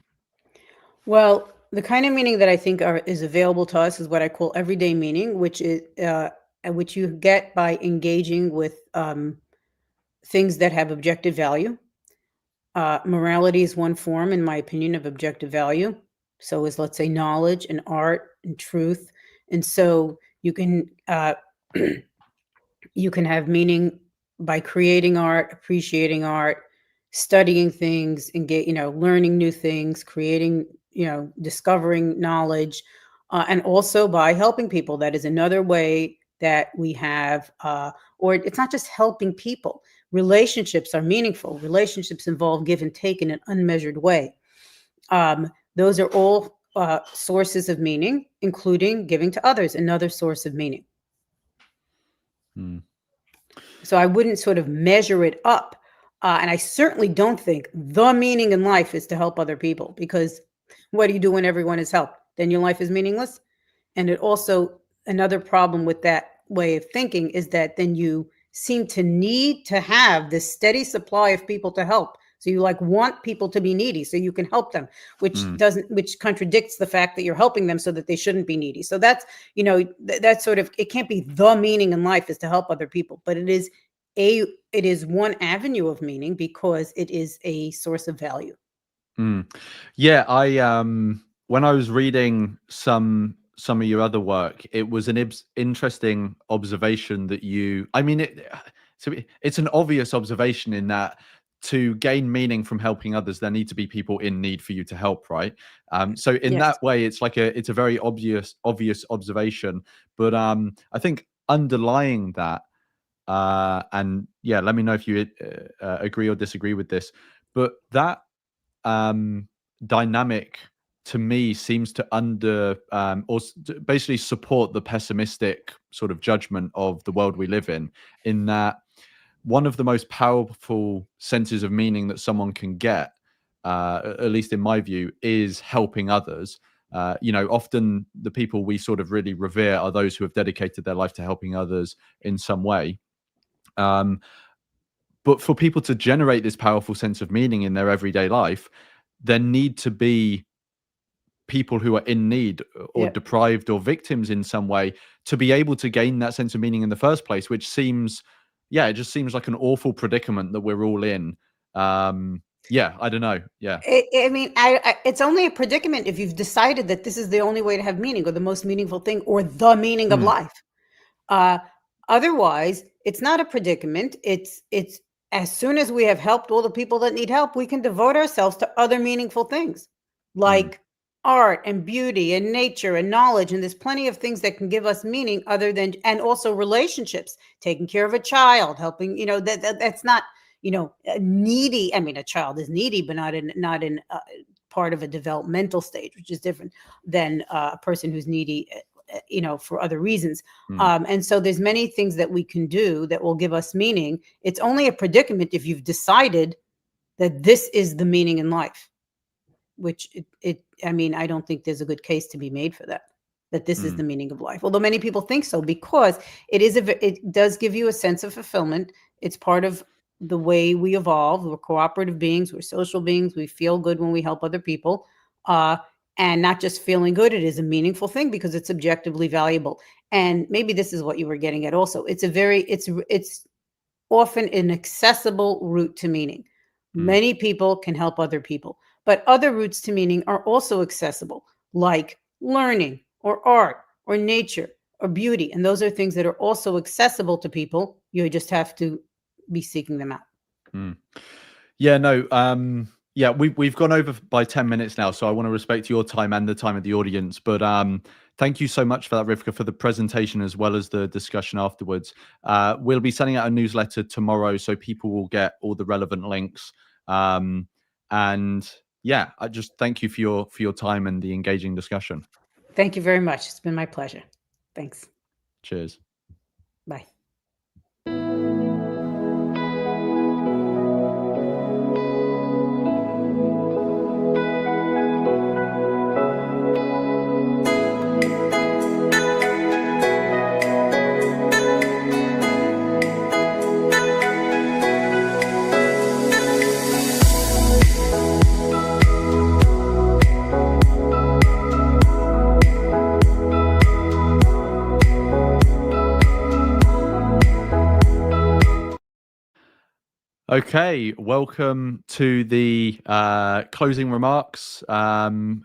Well, the kind of meaning that I think is available to us is what I call everyday meaning, which is which you get by engaging with things that have objective value. Morality is one form, in my opinion, of objective value. So is, let's say, knowledge and art and truth. And so you can you can have meaning by creating art, appreciating art, studying things, and learning new things, creating, discovering knowledge, and also by helping people. That is another way that we have, or it's not just helping people. Relationships are meaningful. Relationships involve give and take in an unmeasured way. Those are all sources of meaning, including giving to others, another source of meaning. So I wouldn't sort of measure it up. And I certainly don't think the meaning in life is to help other people, because what do you do when everyone is helped? Then your life is meaningless. And it also, another problem with that way of thinking is that then you seem to need to have this steady supply of people to help. So you want people to be needy so you can help them, which contradicts the fact that you're helping them so that they shouldn't be needy. So that's, that's sort of, it can't be the meaning in life is to help other people, but it is one avenue of meaning because it is a source of value. Yeah, I when I was reading some of your other work, it was an interesting observation that it's an obvious observation in that to gain meaning from helping others, there need to be people in need for you to help, right? So in that way, it's a very obvious observation. But I think underlying that, and yeah, let me know if you agree or disagree with this, but that dynamic to me seems to basically support the pessimistic sort of judgment of the world we live in that one of the most powerful senses of meaning that someone can get, at least in my view, is helping others. Often the people we sort of really revere are those who have dedicated their life to helping others in some way. But for people to generate this powerful sense of meaning in their everyday life, there need to be people who are in need or deprived or victims in some way to be able to gain that sense of meaning in the first place, which seems, it just seems like an awful predicament that we're all in. I don't know. Yeah. It's only a predicament if you've decided that this is the only way to have meaning, or the most meaningful thing, or the meaning of life. Otherwise, it's not a predicament. It's as soon as we have helped all the people that need help, we can devote ourselves to other meaningful things like art and beauty and nature and knowledge. And there's plenty of things that can give us meaning other than, and also relationships, taking care of a child, helping, that's not, needy. I mean, a child is needy, but not in part of a developmental stage, which is different than a person who's needy, for other reasons. And so there's many things that we can do that will give us meaning. It's only a predicament if you've decided that this is the meaning in life, which I don't think there's a good case to be made for that this is the meaning of life. Although many people think so, because it does give you a sense of fulfillment. It's part of the way we evolve. We're cooperative beings. We're social beings. We feel good when we help other people. And not just feeling good, it is a meaningful thing because it's objectively valuable. And maybe this is what you were getting at also. It's often an accessible route to meaning. Many people can help other people, but other routes to meaning are also accessible, like learning or art or nature or beauty. And those are things that are also accessible to people. You just have to be seeking them out. Yeah, no, yeah, we've gone over by 10 minutes now, so I want to respect your time and the time of the audience. But thank you so much for that, Rivka, for the presentation as well as the discussion afterwards. We'll be sending out a newsletter tomorrow, so people will get all the relevant links. And yeah, I just thank you for your time and the engaging discussion. Thank you very much. It's been my pleasure. Thanks. Cheers. Bye. Okay, welcome to the closing remarks. John,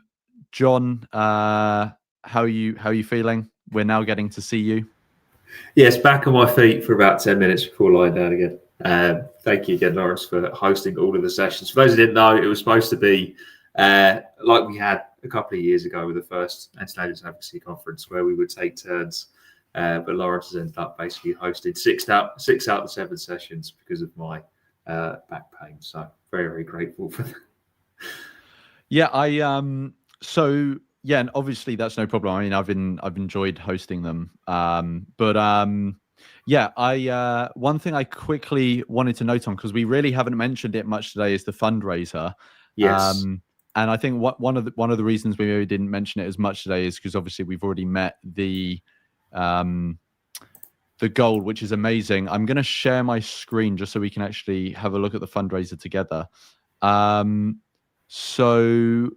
how are you feeling? We're now getting to see you. Yes, back on my feet for about 10 minutes before lying down again. Thank you again, Lawrence, for hosting all of the sessions. For those who didn't know, it was supposed to be like we had a couple of years ago with the first Antinatalists Advocacy Conference, where we would take turns. But Lawrence has ended up basically hosting six out of the 7 sessions because of my back pain. So very, very grateful for that. Yeah, so yeah, and obviously that's no problem. I mean, I've enjoyed hosting them. Yeah, one thing I quickly wanted to note on, because we really haven't mentioned it much today, is the fundraiser. Yes. And I think one of the reasons we maybe didn't mention it as much today is because obviously we've already met the goal, which is amazing. I'm going to share my screen just so we can actually have a look at the fundraiser together. So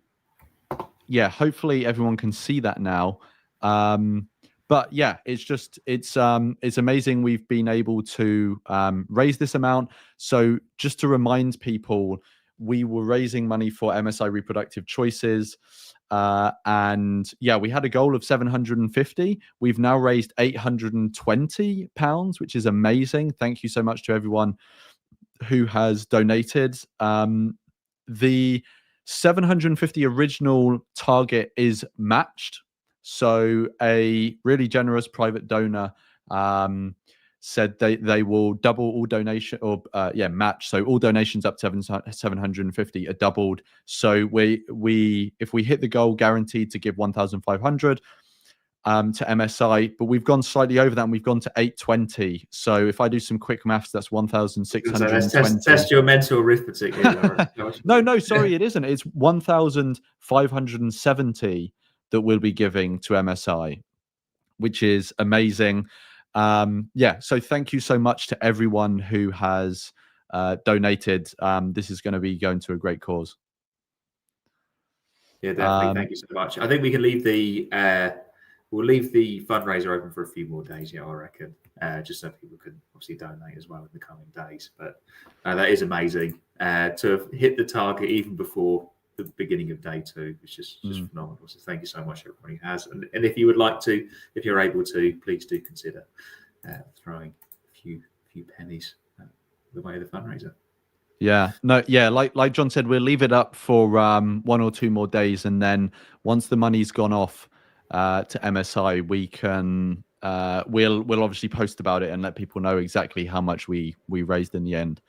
yeah, hopefully everyone can see that now. But yeah, it's amazing we've been able to raise this amount. So just to remind people, we were raising money for MSI Reproductive Choices. And yeah, we had a goal of 750. We've now raised £820, which is amazing. Thank you so much to everyone who has donated. The 750 original target is matched. So a really generous private donor said they will double all donation or match. So all donations up to 750 are doubled. So we if we hit the goal, guaranteed to give 1,500 to MSI, but we've gone slightly over that and we've gone to 820. So if I do some quick maths, that's 1,620. So test your mental arithmetic here, No, sorry, it isn't. It's 1,570 that we'll be giving to MSI, which is amazing. Yeah, so thank you so much to everyone who has donated. This is going to be going to a great cause. Yeah, definitely. Thank you so much. I think we can leave the we'll leave the fundraiser open for a few more days, I reckon, just so people can obviously donate as well in the coming days. But that is amazing to have hit the target even before the beginning of day 2, which is just phenomenal. So thank you so much, everybody who has. And if you would like to, if you're able to, please do consider throwing a few pennies the way of the fundraiser. Yeah, no, yeah, like John said, we'll leave it up for 1 or 2 more days, and then once the money's gone off to MSI, we can we'll obviously post about it and let people know exactly how much we raised in the end.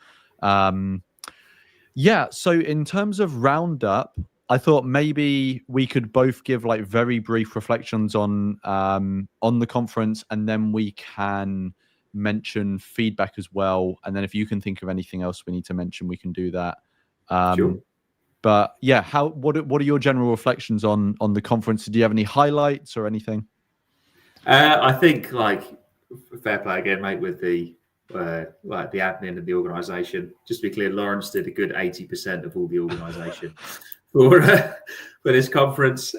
Yeah, so in terms of roundup, I thought maybe we could both give like very brief reflections on the conference, and then we can mention feedback as well. And then if you can think of anything else we need to mention, we can do that. Sure. But yeah, what are your general reflections on the conference? Do you have any highlights or anything? I think like fair play again, mate, with the like the admin and the organisation. Just to be clear, Lawrence did a good 80% of all the organisation for this conference.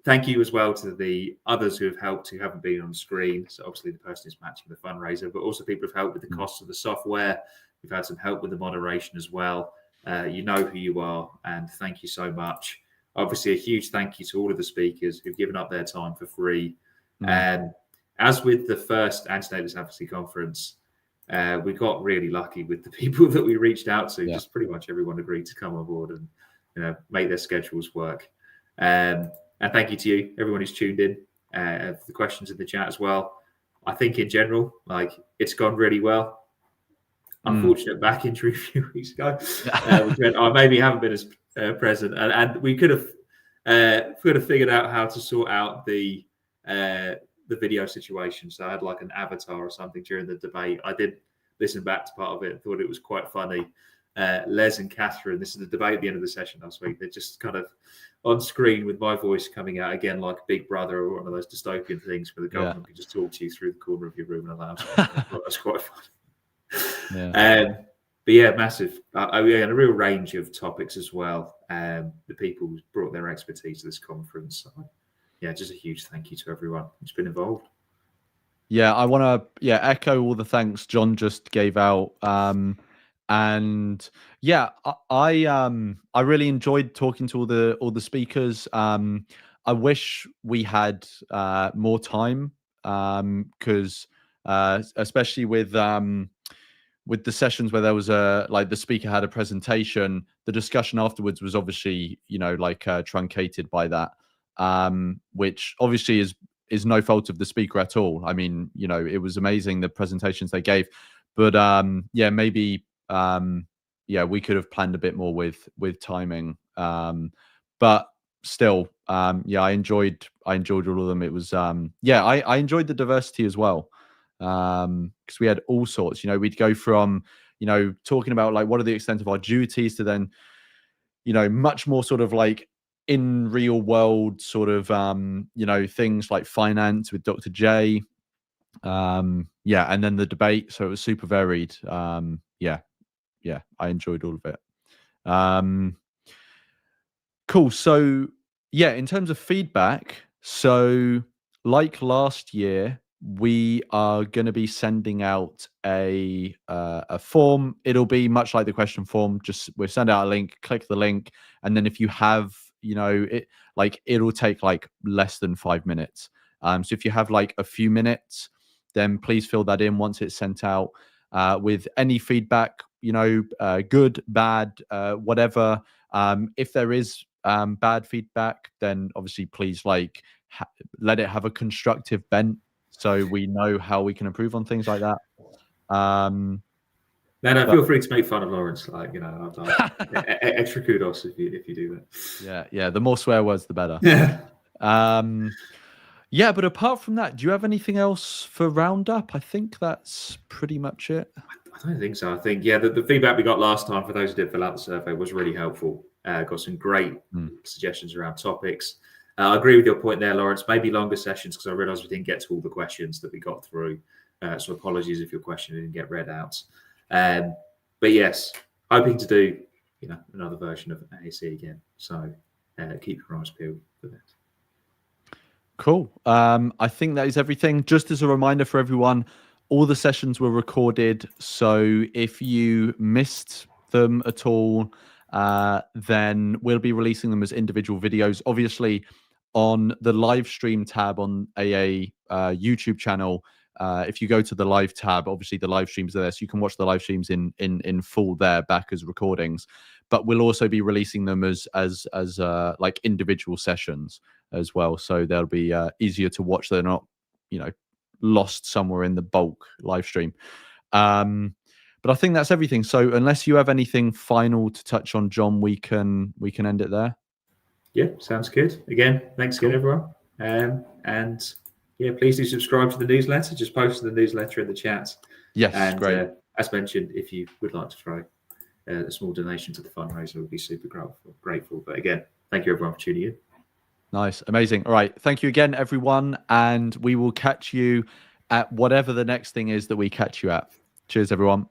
Thank you as well to the others who have helped, who haven't been on screen. So obviously the person who's matching the fundraiser, but also people who have helped with the cost of the software, We've had some help with the moderation as well. You know who you are, and thank you so much. Obviously, a huge thank you to all of the speakers who've given up their time for free. And as with the first Antinatalist Advocacy Conference, we got really lucky with the people that we reached out to. Yeah. Just pretty much everyone agreed to come on board and make their schedules work. And thank you to you, everyone who's tuned in, for the questions in the chat as well. I think in general, like, it's gone really well. Unfortunate back injury a few weeks ago, which meant I maybe haven't been as present, and we could have figured out how to sort out the video situation. So I had like an avatar or something during the debate. I did listen back to part of it and thought it was quite funny. Les and Catherine, this is the debate at the end of the session last week. They're just kind of on screen with my voice coming out again like Big Brother or one of those dystopian things where the government can just talk to you through the corner of your room and allow. That's quite fun. But yeah, massive. And a real range of topics as well. The people who brought their expertise to this conference. So, yeah, just a huge thank you to everyone who's been involved. Yeah, I want to echo all the thanks John just gave out. And yeah, I really enjoyed talking to all the speakers. I wish we had more time, because especially with the sessions where there was the speaker had a presentation, the discussion afterwards was obviously truncated by that, which obviously is no fault of the speaker at all. I mean, it was amazing, the presentations they gave, but maybe we could have planned a bit more with timing, but still, I enjoyed all of them. It was I enjoyed the diversity as well, because we had all sorts. We'd go from talking about like what are the extent of our duties to then much more sort of like in real world sort of things like finance with Dr. J, and then the debate. So it was super varied. I enjoyed all of it. Cool. So in terms of feedback, so like last year, we are going to be sending out a form. It'll be much like the question form. Just we'll send out a link, click the link, and then if you have, it'll take like less than 5 minutes. So if you have like a few minutes, then please fill that in once it's sent out, with any feedback, good, bad, whatever. If there is bad feedback, then obviously please let it have a constructive bent, so we know how we can improve on things like that. Feel free to make fun of Lawrence. Extra kudos if you do that. Yeah. The more swear words, the better. But apart from that, do you have anything else for Roundup? I think that's pretty much it. I don't think so. I think the feedback we got last time for those who did fill out the survey was really helpful. Got some great suggestions around topics. I agree with your point there, Lawrence. Maybe longer sessions, because I realised we didn't get to all the questions that we got through. So apologies if your question didn't get read out. But yes, hoping to do another version of AAC again. So keep your eyes peeled for that. Cool. I think that is everything. Just as a reminder for everyone, all the sessions were recorded. So if you missed them at all, then we'll be releasing them as individual videos. Obviously, on the live stream tab on AA YouTube channel, if you go to the live tab, obviously the live streams are there, so you can watch the live streams in full there, back as recordings. But we'll also be releasing them as like individual sessions as well, so they'll be easier to watch. They're not lost somewhere in the bulk live stream. But I think that's everything. So unless you have anything final to touch on, John, we can end it there. Yeah, sounds good. Again, thanks again, everyone. And please do subscribe to the newsletter. Just post the newsletter in the chat. Yes, and great. As mentioned, if you would like to throw a small donation to the fundraiser, we'd be super grateful. But again, thank you everyone for tuning in. Nice, amazing. All right, thank you again, everyone, and we will catch you at whatever the next thing is that we catch you at. Cheers, everyone.